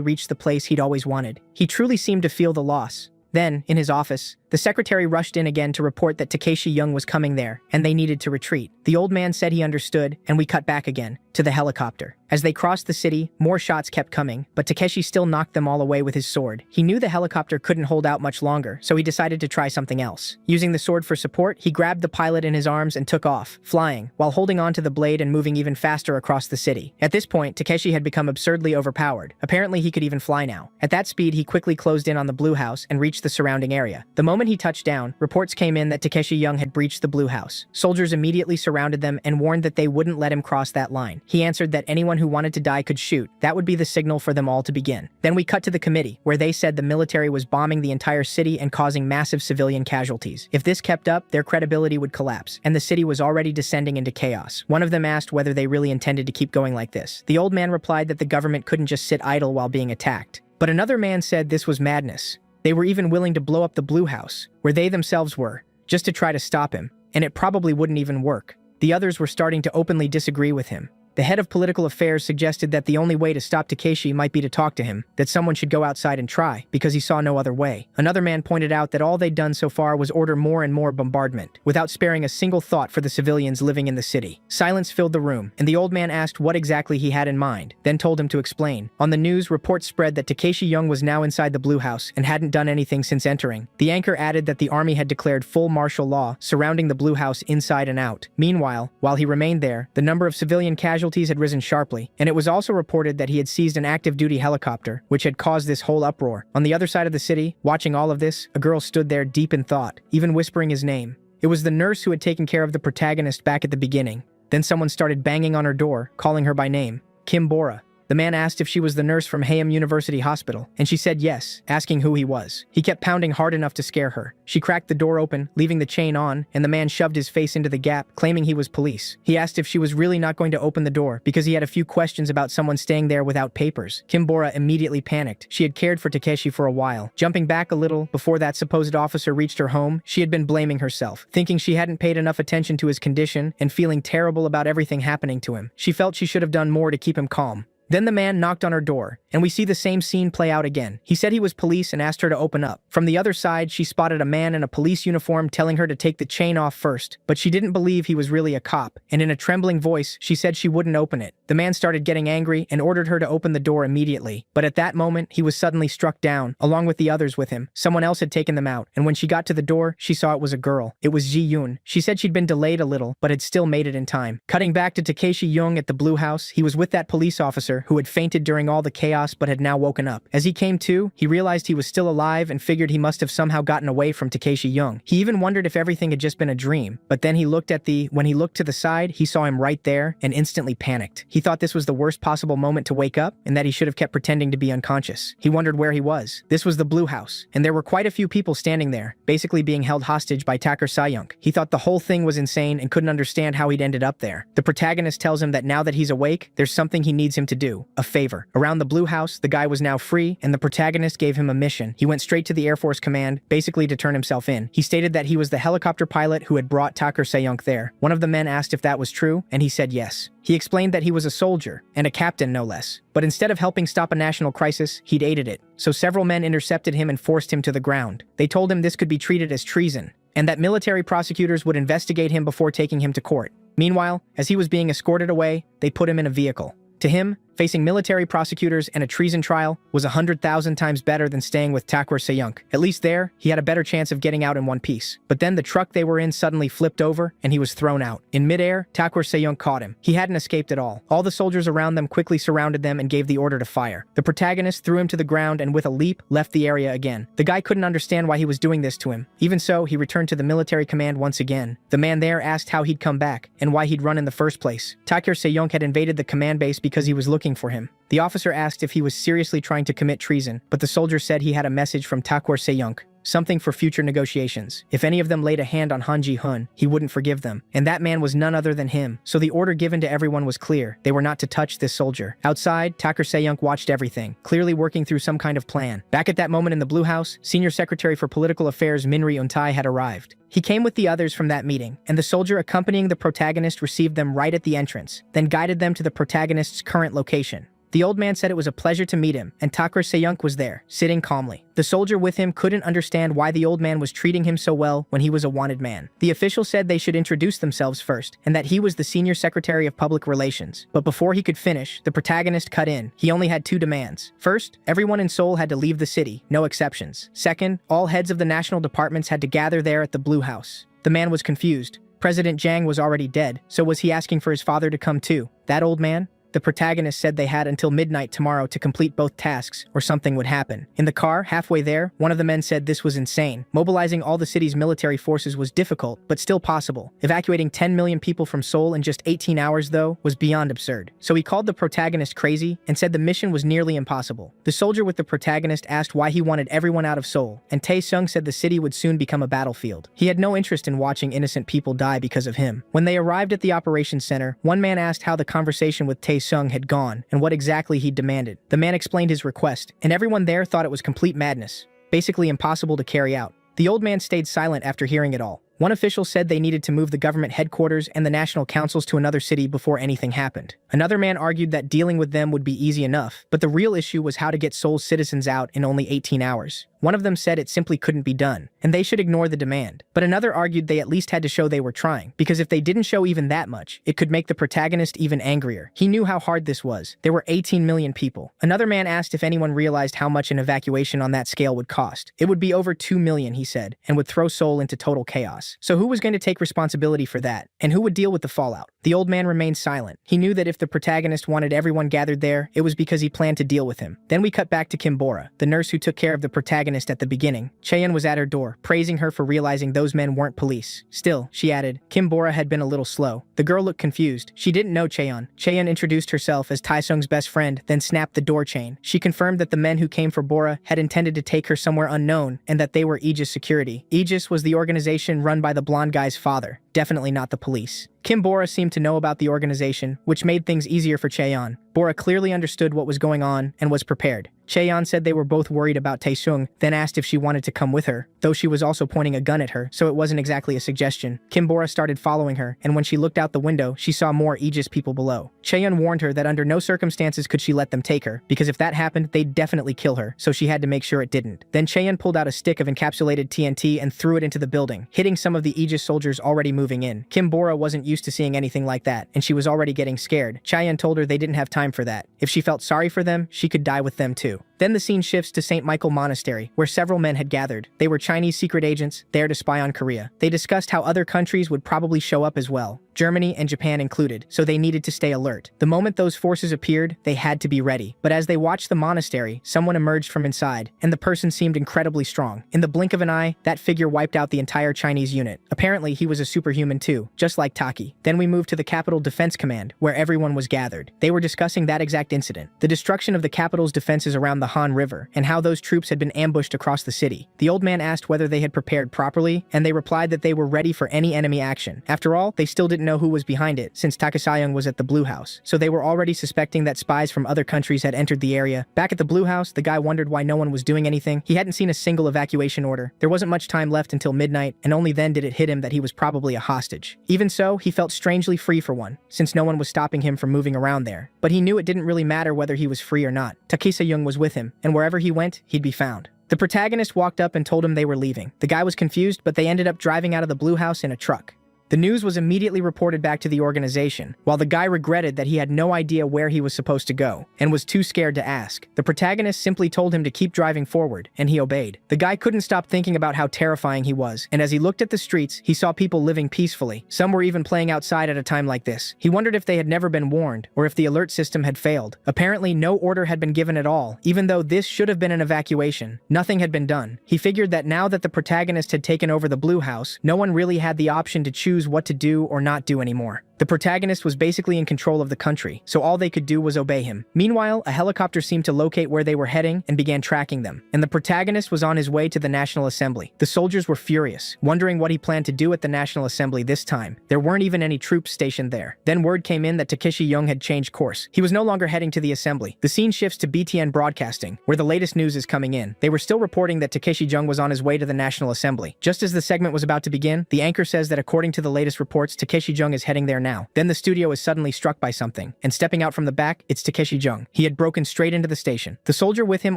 reached the place he'd always wanted. He truly seemed to feel the loss. Then, in his office, the secretary rushed in again to report that Takeshi Young was coming there, and they needed to retreat. The old man said he understood, and we cut back again, to the helicopter. As they crossed the city, more shots kept coming, but Takeshi still knocked them all away with his sword. He knew the helicopter couldn't hold out much longer, so he decided to try something else. Using the sword for support, he grabbed the pilot in his arms and took off, flying, while holding onto the blade and moving even faster across the city. At this point, Takeshi had become absurdly overpowered. Apparently, he could even fly now. At that speed, he quickly closed in on the Blue House and reached the surrounding area. The moment he touched down, reports came in that Takeshi Young had breached the Blue House. Soldiers immediately surrounded them and warned that they wouldn't let him cross that line. He answered that anyone who wanted to die could shoot. That would be the signal for them all to begin. Then we cut to the committee, where they said the military was bombing the entire city and causing massive civilian casualties. If this kept up, their credibility would collapse, and the city was already descending into chaos. One of them asked whether they really intended to keep going like this. The old man replied that the government couldn't just sit idle while being attacked. But another man said this was madness. They were even willing to blow up the Blue House, where they themselves were, just to try to stop him, and it probably wouldn't even work. The others were starting to openly disagree with him. The head of political affairs suggested that the only way to stop Takeshi might be to talk to him, that someone should go outside and try, because he saw no other way. Another man pointed out that all they'd done so far was order more and more bombardment, without sparing a single thought for the civilians living in the city. Silence filled the room, and the old man asked what exactly he had in mind, then told him to explain. On the news, reports spread that Takeshi Young was now inside the Blue House and hadn't done anything since entering. The anchor added that the army had declared full martial law surrounding the Blue House inside and out. Meanwhile, while he remained there, the number of civilian casualties had risen sharply, and it was also reported that he had seized an active-duty helicopter, which had caused this whole uproar. On the other side of the city, watching all of this, a girl stood there deep in thought, even whispering his name. It was the nurse who had taken care of the protagonist back at the beginning. Then someone started banging on her door, calling her by name. Kim Bora. The man asked if she was the nurse from Hayam University Hospital, and she said yes, asking who he was. He kept pounding hard enough to scare her. She cracked the door open, leaving the chain on, and the man shoved his face into the gap, claiming he was police. He asked if she was really not going to open the door, because he had a few questions about someone staying there without papers. Kim Bora immediately panicked. She had cared for Takeshi for a while. Jumping back a little, before that supposed officer reached her home, she had been blaming herself, thinking she hadn't paid enough attention to his condition, and feeling terrible about everything happening to him. She felt she should have done more to keep him calm. Then the man knocked on her door, and we see the same scene play out again. He said he was police and asked her to open up. From the other side, she spotted a man in a police uniform telling her to take the chain off first, but she didn't believe he was really a cop, and in a trembling voice, she said she wouldn't open it. The man started getting angry and ordered her to open the door immediately, but at that moment, he was suddenly struck down, along with the others with him. Someone else had taken them out, and when she got to the door, she saw it was a girl. It was Ji Yoon. She said she'd been delayed a little, but had still made it in time. Cutting back to Takeshi Young at the Blue House, he was with that police officer who had fainted during all the chaos but had now woken up. As he came to, he realized he was still alive and figured he must have somehow gotten away from Takeshi Young. He even wondered if everything had just been a dream, but then when he looked to the side, he saw him right there and instantly panicked. He thought this was the worst possible moment to wake up and that he should have kept pretending to be unconscious. He wondered where he was. This was the Blue House, and there were quite a few people standing there, basically being held hostage by Taker Sayunk. He thought the whole thing was insane and couldn't understand how he'd ended up there. The protagonist tells him that now that he's awake, there's something he needs him to do, a favor. Around the Blue House, the guy was now free, and the protagonist gave him a mission. He went straight to the Air Force Command, basically to turn himself in. He stated that he was the helicopter pilot who had brought Taker Sayunk there. One of the men asked if that was true, and he said yes. He explained that he was a soldier, and a captain no less. But instead of helping stop a national crisis, he'd aided it. So several men intercepted him and forced him to the ground. They told him this could be treated as treason, and that military prosecutors would investigate him before taking him to court. Meanwhile, as he was being escorted away, they put him in a vehicle. To him, facing military prosecutors and a treason trial was 100,000 times better than staying with Taker Sayunk. At least there, he had a better chance of getting out in one piece. But then the truck they were in suddenly flipped over, and he was thrown out. In midair, Taker Sayunk caught him. He hadn't escaped at all. All the soldiers around them quickly surrounded them and gave the order to fire. The protagonist threw him to the ground and with a leap, left the area again. The guy couldn't understand why he was doing this to him. Even so, he returned to the military command once again. The man there asked how he'd come back, and why he'd run in the first place. Taker Sayunk had invaded the command base because he was looking for him. The officer asked if he was seriously trying to commit treason, but the soldier said he had a message from Taker Sayunk, something for future negotiations. If any of them laid a hand on Han Ji-hun, he wouldn't forgive them. And that man was none other than him. So the order given to everyone was clear. They were not to touch this soldier. Outside, Taker Sayunk watched everything, clearly working through some kind of plan. Back at that moment in the Blue House, Senior Secretary for Political Affairs Minri Untai had arrived. He came with the others from that meeting, and the soldier accompanying the protagonist received them right at the entrance, then guided them to the protagonist's current location. The old man said it was a pleasure to meet him, and Taker Sayunk was there, sitting calmly. The soldier with him couldn't understand why the old man was treating him so well when he was a wanted man. The official said they should introduce themselves first, and that he was the Senior Secretary of Public Relations. But before he could finish, the protagonist cut in. He only had two demands. First, everyone in Seoul had to leave the city, no exceptions. Second, all heads of the national departments had to gather there at the Blue House. The man was confused. President Jang was already dead, so was he asking for his father to come too? That old man? The protagonist said they had until midnight tomorrow to complete both tasks, or something would happen. In the car, halfway there, one of the men said this was insane. Mobilizing all the city's military forces was difficult, but still possible. Evacuating 10 million people from Seoul in just 18 hours, though, was beyond absurd. So he called the protagonist crazy and said the mission was nearly impossible. The soldier with the protagonist asked why he wanted everyone out of Seoul, and Tae-sung said the city would soon become a battlefield. He had no interest in watching innocent people die because of him. When they arrived at the operations center, one man asked how the conversation with Tae-sung had gone and what exactly he'd demanded. The man explained his request, and everyone there thought it was complete madness, basically impossible to carry out. The old man stayed silent after hearing it all. One official said they needed to move the government headquarters and the national councils to another city before anything happened. Another man argued that dealing with them would be easy enough, but the real issue was how to get Seoul's citizens out in only 18 hours. One of them said it simply couldn't be done, and they should ignore the demand. But another argued they at least had to show they were trying, because if they didn't show even that much, it could make the protagonist even angrier. He knew how hard this was. There were 18 million people. Another man asked if anyone realized how much an evacuation on that scale would cost. It would be over 2 million, he said, and would throw Seoul into total chaos. So who was going to take responsibility for that? And who would deal with the fallout? The old man remained silent. He knew that if the protagonist wanted everyone gathered there, it was because he planned to deal with him. Then we cut back to Kim Bora, the nurse who took care of the protagonist at the beginning. Chaeyeon was at her door, praising her for realizing those men weren't police. Still, she added, Kim Bora had been a little slow. The girl looked confused. She didn't know Chaeyeon. Chaeyeon introduced herself as Taesung's best friend, then snapped the door chain. She confirmed that the men who came for Bora had intended to take her somewhere unknown, and that they were Aegis Security. Aegis was the organization run by the blonde guy's father, definitely not the police. Kim Bora seemed to know about the organization, which made things easier for Chaeyeon. Bora clearly understood what was going on and was prepared. Chaeyeon said they were both worried about Taesung, then asked if she wanted to come with her, though she was also pointing a gun at her, so it wasn't exactly a suggestion. Kim Bora started following her, and when she looked out the window, she saw more Aegis people below. Chaeyeon warned her that under no circumstances could she let them take her, because if that happened, they'd definitely kill her, so she had to make sure it didn't. Then Chaeyeon pulled out a stick of encapsulated TNT and threw it into the building, hitting some of the Aegis soldiers already moving in. Kim Bora wasn't used to seeing anything like that, and she was already getting scared. Chaeyeon told her they didn't have time for that. If she felt sorry for them, she could die with them too. Then the scene shifts to St. Michael Monastery, where several men had gathered. They were Chinese secret agents, there to spy on Korea. They discussed how other countries would probably show up as well, Germany and Japan included, so they needed to stay alert. The moment those forces appeared, they had to be ready. But as they watched the monastery, someone emerged from inside, and the person seemed incredibly strong. In the blink of an eye, that figure wiped out the entire Chinese unit. Apparently, he was a superhuman too, just like Taki. Then we moved to the Capital Defense Command, where everyone was gathered. They were discussing that exact incident, the destruction of the capital's defenses around the Han River, and how those troops had been ambushed across the city. The old man asked whether they had prepared properly, and they replied that they were ready for any enemy action. After all, they still didn't know who was behind it, since Takasayang was at the Blue House, so they were already suspecting that spies from other countries had entered the area. Back at the Blue House, the guy wondered why no one was doing anything. He hadn't seen a single evacuation order. There wasn't much time left until midnight, and only then did it hit him that he was probably a hostage. Even so, he felt strangely free for one, since no one was stopping him from moving around there. But he knew it didn't really matter whether he was free or not. Takasayang was with him, and wherever he went, he'd be found. The protagonist walked up and told him they were leaving. The guy was confused, but they ended up driving out of the Blue House in a truck. The news was immediately reported back to the organization, while the guy regretted that he had no idea where he was supposed to go, and was too scared to ask. The protagonist simply told him to keep driving forward, and he obeyed. The guy couldn't stop thinking about how terrifying he was, and as he looked at the streets, he saw people living peacefully. Some were even playing outside at a time like this. He wondered if they had never been warned, or if the alert system had failed. Apparently, no order had been given at all, even though this should have been an evacuation. Nothing had been done. He figured that now that the protagonist had taken over the Blue House, no one really had the option to choose what to do or not do anymore. The protagonist was basically in control of the country, so all they could do was obey him. Meanwhile, a helicopter seemed to locate where they were heading and began tracking them, and the protagonist was on his way to the National Assembly. The soldiers were furious, wondering what he planned to do at the National Assembly this time. There weren't even any troops stationed there. Then word came in that Takeshi Young had changed course. He was no longer heading to the assembly. The scene shifts to BTN Broadcasting, where the latest news is coming in. They were still reporting that Takeshi Young was on his way to the National Assembly. Just as the segment was about to begin, the anchor says that according to the latest reports, Takeshi Young is heading there now. Then the studio is suddenly struck by something, and stepping out from the back, it's Takeshi Young. He had broken straight into the station. The soldier with him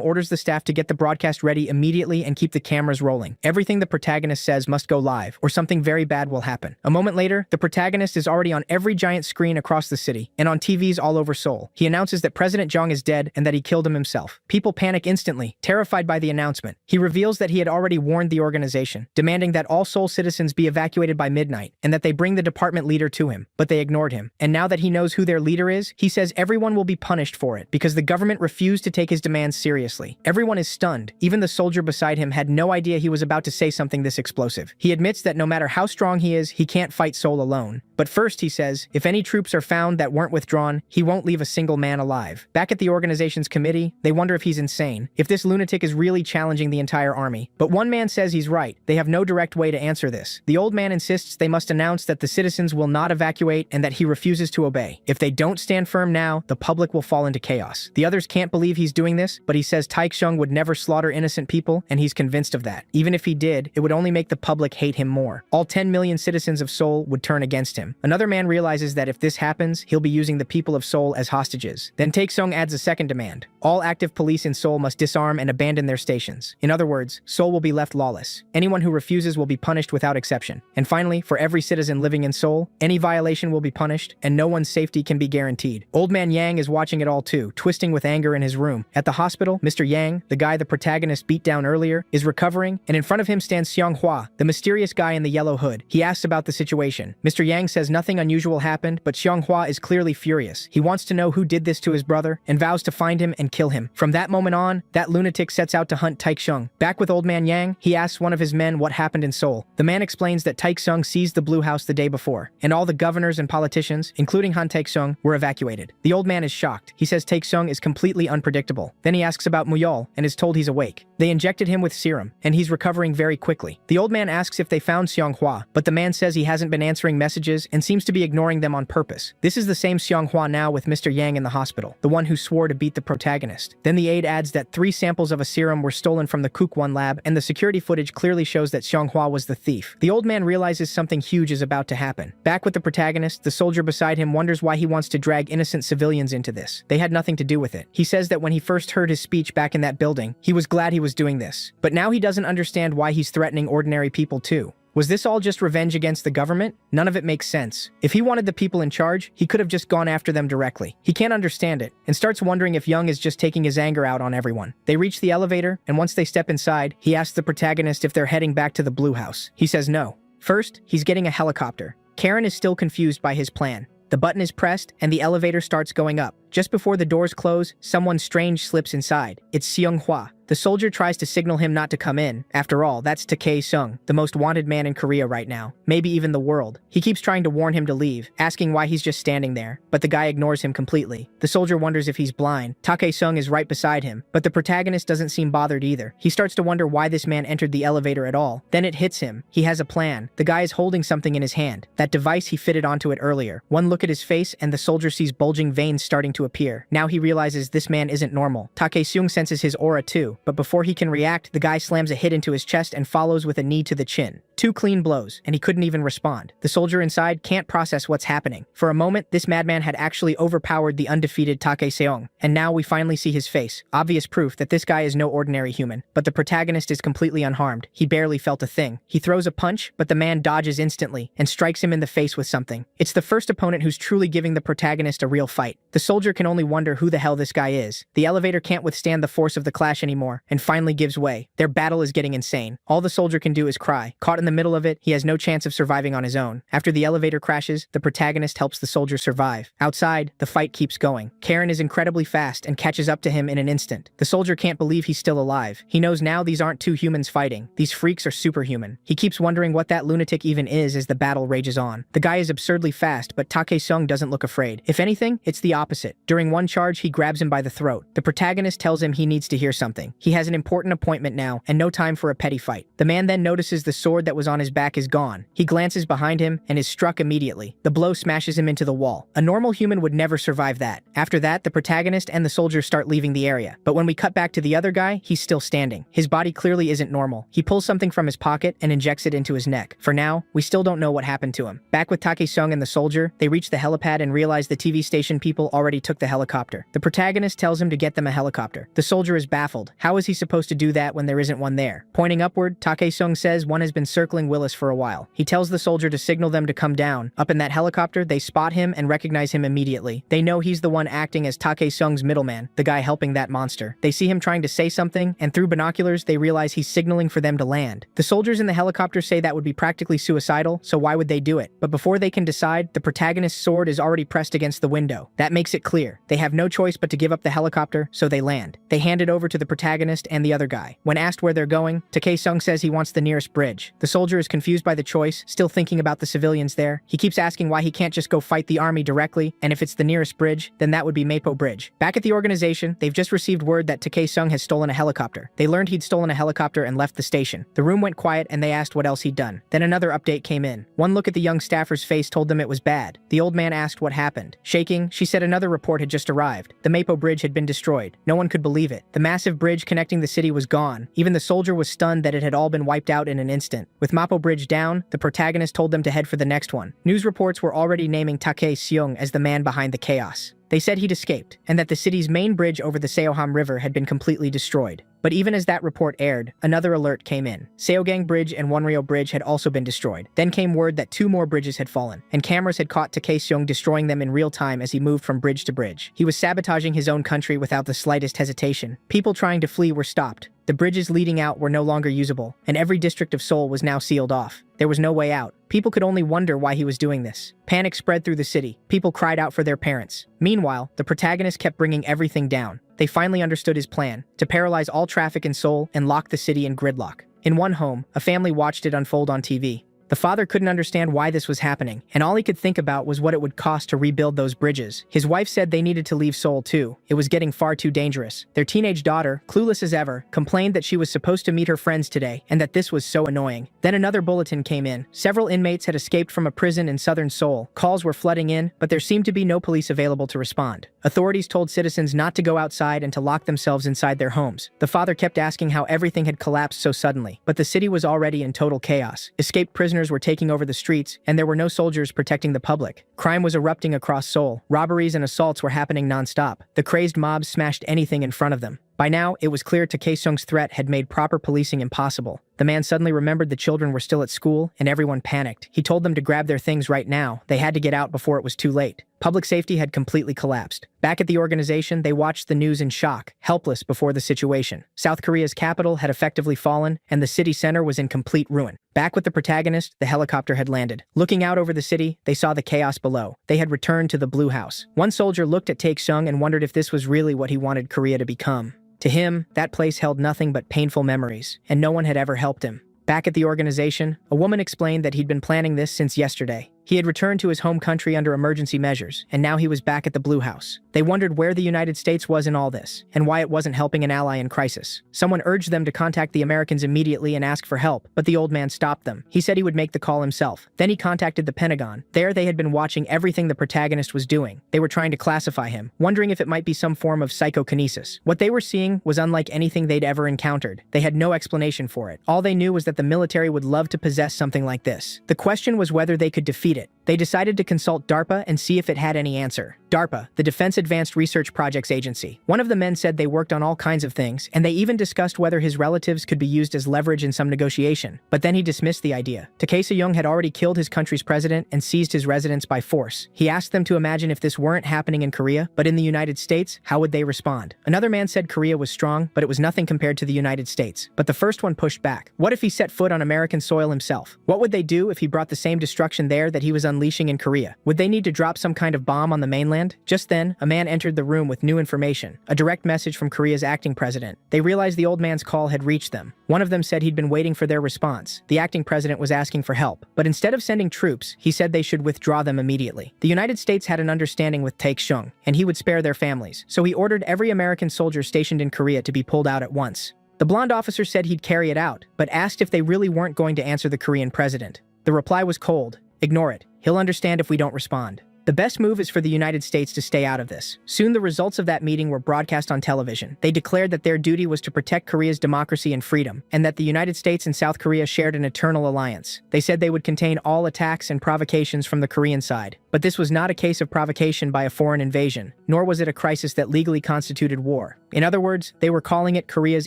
orders the staff to get the broadcast ready immediately and keep the cameras rolling. Everything the protagonist says must go live, or something very bad will happen. A moment later, the protagonist is already on every giant screen across the city, and on TVs all over Seoul. He announces that President Jong is dead and that he killed him himself. People panic instantly, terrified by the announcement. He reveals that he had already warned the organization, demanding that all Seoul citizens be evacuated by midnight, and that they bring the department leader to him, but they ignored him. And now that he knows who their leader is, he says everyone will be punished for it, because the government refused to take his demands seriously. Everyone is stunned. Even the soldier beside him had no idea he was about to say something this explosive. He admits that no matter how strong he is, he can't fight Seoul alone. But first, he says, if any troops are found that weren't withdrawn, he won't leave a single man alive. Back at the organization's committee, they wonder if he's insane, if this lunatic is really challenging the entire army. But one man says he's right. They have no direct way to answer this. The old man insists they must announce that the citizens will not evacuate and that he refuses to obey. If they don't stand firm now, the public will fall into chaos. The others can't believe he's doing this, but he says Taeksung would never slaughter innocent people, and he's convinced of that. Even if he did, it would only make the public hate him more. All 10 million citizens of Seoul would turn against him. Another man realizes that if this happens, he'll be using the people of Seoul as hostages. Then Taeksung adds a second demand. All active police in Seoul must disarm and abandon their stations. In other words, Seoul will be left lawless. Anyone who refuses will be punished without exception. And finally, for every citizen living in Seoul, any violation will be punished, and no one's safety can be guaranteed. Old man Yang is watching it all too, twisting with anger in his room. At the hospital, Mr. Yang, the guy the protagonist beat down earlier, is recovering, and in front of him stands Seonghwa, the mysterious guy in the yellow hood. He asks about the situation. Mr. Yang says nothing unusual happened, but Seonghwa is clearly furious. He wants to know who did this to his brother, and vows to find him and kill him. From that moment on, that lunatic sets out to hunt Taeksung. Back with old man Yang, he asks one of his men what happened in Seoul. The man explains that Taeksung seized the Blue House the day before, and all the governors and politicians, including Han Taeksung, were evacuated. The old man is shocked. He says Taeksung is completely unpredictable. Then he asks about Muyol, and is told he's awake. They injected him with serum, and he's recovering very quickly. The old man asks if they found Seonghwa, but the man says he hasn't been answering messages and seems to be ignoring them on purpose. This is the same Seonghwa now with Mr. Yang in the hospital, the one who swore to beat the protagonist. Then the aide adds that 3 samples of a serum were stolen from the Kook-1 lab, and the security footage clearly shows that Seonghwa was the thief. The old man realizes something huge is about to happen. Back with the protagonist, the soldier beside him wonders why he wants to drag innocent civilians into this. They had nothing to do with it. He says that when he first heard his speech back in that building, he was glad he was doing this. But now he doesn't understand why he's threatening ordinary people too. Was this all just revenge against the government? None of it makes sense. If he wanted the people in charge, he could have just gone after them directly. He can't understand it, and starts wondering if Young is just taking his anger out on everyone. They reach the elevator, and once they step inside, he asks the protagonist if they're heading back to the Blue House. He says no. First, he's getting a helicopter. Karen is still confused by his plan. The button is pressed, and the elevator starts going up. Just before the doors close, someone strange slips inside. It's Seonghwa. The soldier tries to signal him not to come in. After all, that's Tae-sung, the most wanted man in Korea right now. Maybe even the world. He keeps trying to warn him to leave, asking why he's just standing there, but the guy ignores him completely. The soldier wonders if he's blind. Tae-sung is right beside him, but the protagonist doesn't seem bothered either. He starts to wonder why this man entered the elevator at all. Then it hits him. He has a plan. The guy is holding something in his hand. That device he fitted onto it earlier. One look at his face and the soldier sees bulging veins starting to appear. Now he realizes this man isn't normal. Tae-sung senses his aura too, but before he can react, the guy slams a hit into his chest and follows with a knee to the chin. 2 clean blows, and he couldn't even respond. The soldier inside can't process what's happening. For a moment, this madman had actually overpowered the undefeated Tae-seong, and now we finally see his face. Obvious proof that this guy is no ordinary human. But the protagonist is completely unharmed. He barely felt a thing. He throws a punch, but the man dodges instantly and strikes him in the face with something. It's the first opponent who's truly giving the protagonist a real fight. The soldier can only wonder who the hell this guy is. The elevator can't withstand the force of the clash anymore, and finally gives way. Their battle is getting insane. All the soldier can do is cry. Caught in the middle of it, he has no chance of surviving on his own. After the elevator crashes, the protagonist helps the soldier survive. Outside, the fight keeps going. Karen is incredibly fast and catches up to him in an instant. The soldier can't believe he's still alive. He knows now these aren't 2 humans fighting. These freaks are superhuman. He keeps wondering what that lunatic even is as the battle rages on. The guy is absurdly fast, but Tae-sung doesn't look afraid. If anything, it's the opposite. During one charge, he grabs him by the throat. The protagonist tells him he needs to hear something. He has an important appointment now, and no time for a petty fight. The man then notices the sword that was on his back is gone. He glances behind him and is struck immediately. The blow smashes him into the wall. A normal human would never survive that. After that, the protagonist and the soldier start leaving the area. But when we cut back to the other guy, he's still standing. His body clearly isn't normal. He pulls something from his pocket and injects it into his neck. For now, we still don't know what happened to him. Back with Tae-sung and the soldier, they reach the helipad and realize the TV station people already took the helicopter. The protagonist tells him to get them a helicopter. The soldier is baffled. How is he supposed to do that when there isn't one there? Pointing upward, Tae-sung says one has been circling Willis for a while. He tells the soldier to signal them to come down. Up in that helicopter, they spot him and recognize him immediately. They know he's the one acting as Tae-sung's middleman, the guy helping that monster. They see him trying to say something, and through binoculars, they realize he's signaling for them to land. The soldiers in the helicopter say that would be practically suicidal, so why would they do it? But before they can decide, the protagonist's sword is already pressed against the window. That makes it clear. They have no choice but to give up the helicopter, so they land. They hand it over to the protagonist and the other guy. When asked where they're going, Tae-sung says he wants the nearest bridge. The soldier is confused by the choice, still thinking about the civilians there. He keeps asking why he can't just go fight the army directly, and if it's the nearest bridge, then that would be Mapo Bridge. Back at the organization, they've just received word that Tae-sung has stolen a helicopter. They learned he'd stolen a helicopter and left the station. The room went quiet and they asked what else he'd done. Then another update came in. One look at the young staffer's face told them it was bad. The old man asked what happened. Shaking, she said another report had just arrived. The Mapo Bridge had been destroyed. No one could believe it. The massive bridge connecting the city was gone. Even the soldier was stunned that it had all been wiped out in an instant. With Mapo Bridge down, the protagonist told them to head for the next one. News reports were already naming Tae-seung as the man behind the chaos. They said he'd escaped, and that the city's main bridge over the Seoham River had been completely destroyed. But even as that report aired, another alert came in. Seogang Bridge and Wonryo Bridge had also been destroyed. Then came word that 2 more bridges had fallen, and cameras had caught Tae-seung destroying them in real time as he moved from bridge to bridge. He was sabotaging his own country without the slightest hesitation. People trying to flee were stopped. The bridges leading out were no longer usable, and every district of Seoul was now sealed off. There was no way out. People could only wonder why he was doing this. Panic spread through the city. People cried out for their parents. Meanwhile, the protagonist kept bringing everything down. They finally understood his plan, to paralyze all traffic in Seoul and lock the city in gridlock. In one home, a family watched it unfold on TV. The father couldn't understand why this was happening, and all he could think about was what it would cost to rebuild those bridges. His wife said they needed to leave Seoul too. It was getting far too dangerous. Their teenage daughter, clueless as ever, complained that she was supposed to meet her friends today, and that this was so annoying. Then another bulletin came in. Several inmates had escaped from a prison in southern Seoul. Calls were flooding in, but there seemed to be no police available to respond. Authorities told citizens not to go outside and to lock themselves inside their homes. The father kept asking how everything had collapsed so suddenly, but the city was already in total chaos. Escaped prisoners were taking over the streets, and there were no soldiers protecting the public. Crime was erupting across Seoul. Robberies and assaults were happening non-stop. The crazed mobs smashed anything in front of them. By now, it was clear Tae-seung's threat had made proper policing impossible. The man suddenly remembered the children were still at school, and everyone panicked. He told them to grab their things right now. They had to get out before it was too late. Public safety had completely collapsed. Back at the organization, they watched the news in shock, helpless before the situation. South Korea's capital had effectively fallen, and the city center was in complete ruin. Back with the protagonist, the helicopter had landed. Looking out over the city, they saw the chaos below. They had returned to the Blue House. One soldier looked at Tae-seung and wondered if this was really what he wanted Korea to become. To him, that place held nothing but painful memories, and no one had ever helped him. Back at the organization, a woman explained that he'd been planning this since yesterday. He had returned to his home country under emergency measures, and now he was back at the Blue House. They wondered where the United States was in all this, and why it wasn't helping an ally in crisis. Someone urged them to contact the Americans immediately and ask for help, but the old man stopped them. He said he would make the call himself. Then he contacted the Pentagon. There they had been watching everything the protagonist was doing. They were trying to classify him, wondering if it might be some form of psychokinesis. What they were seeing was unlike anything they'd ever encountered. They had no explanation for it. All they knew was that the military would love to possess something like this. The question was whether they could defeat it. They decided to consult DARPA and see if it had any answer. DARPA, the Defense Advanced Research Projects Agency. One of the men said they worked on all kinds of things, and they even discussed whether his relatives could be used as leverage in some negotiation. But then he dismissed the idea. Tae-seung had already killed his country's president and seized his residence by force. He asked them to imagine if this weren't happening in Korea, but in the United States, how would they respond? Another man said Korea was strong, but it was nothing compared to the United States. But the first one pushed back. What if he set foot on American soil himself? What would they do if he brought the same destruction there that he was unleashing in Korea? Would they need to drop some kind of bomb on the mainland? Just then, a man entered the room with new information, a direct message from Korea's acting president. They realized the old man's call had reached them. One of them said he'd been waiting for their response. The acting president was asking for help, but instead of sending troops, he said they should withdraw them immediately. The United States had an understanding with Tae-seung, and he would spare their families, so he ordered every American soldier stationed in Korea to be pulled out at once. The blonde officer said he'd carry it out, but asked if they really weren't going to answer the Korean president. The reply was cold. Ignore it. He'll understand if we don't respond. The best move is for the United States to stay out of this. Soon the results of that meeting were broadcast on television. They declared that their duty was to protect Korea's democracy and freedom, and that the United States and South Korea shared an eternal alliance. They said they would contain all attacks and provocations from the Korean side. But this was not a case of provocation by a foreign invasion, nor was it a crisis that legally constituted war. In other words, they were calling it Korea's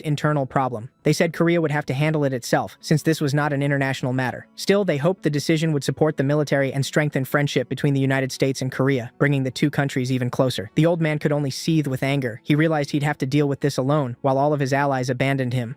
internal problem. They said Korea would have to handle it itself, since this was not an international matter. Still, they hoped the decision would support the military and strengthen friendship between the United States and Korea, bringing the two countries even closer. The old man could only seethe with anger. He realized he'd have to deal with this alone, while all of his allies abandoned him.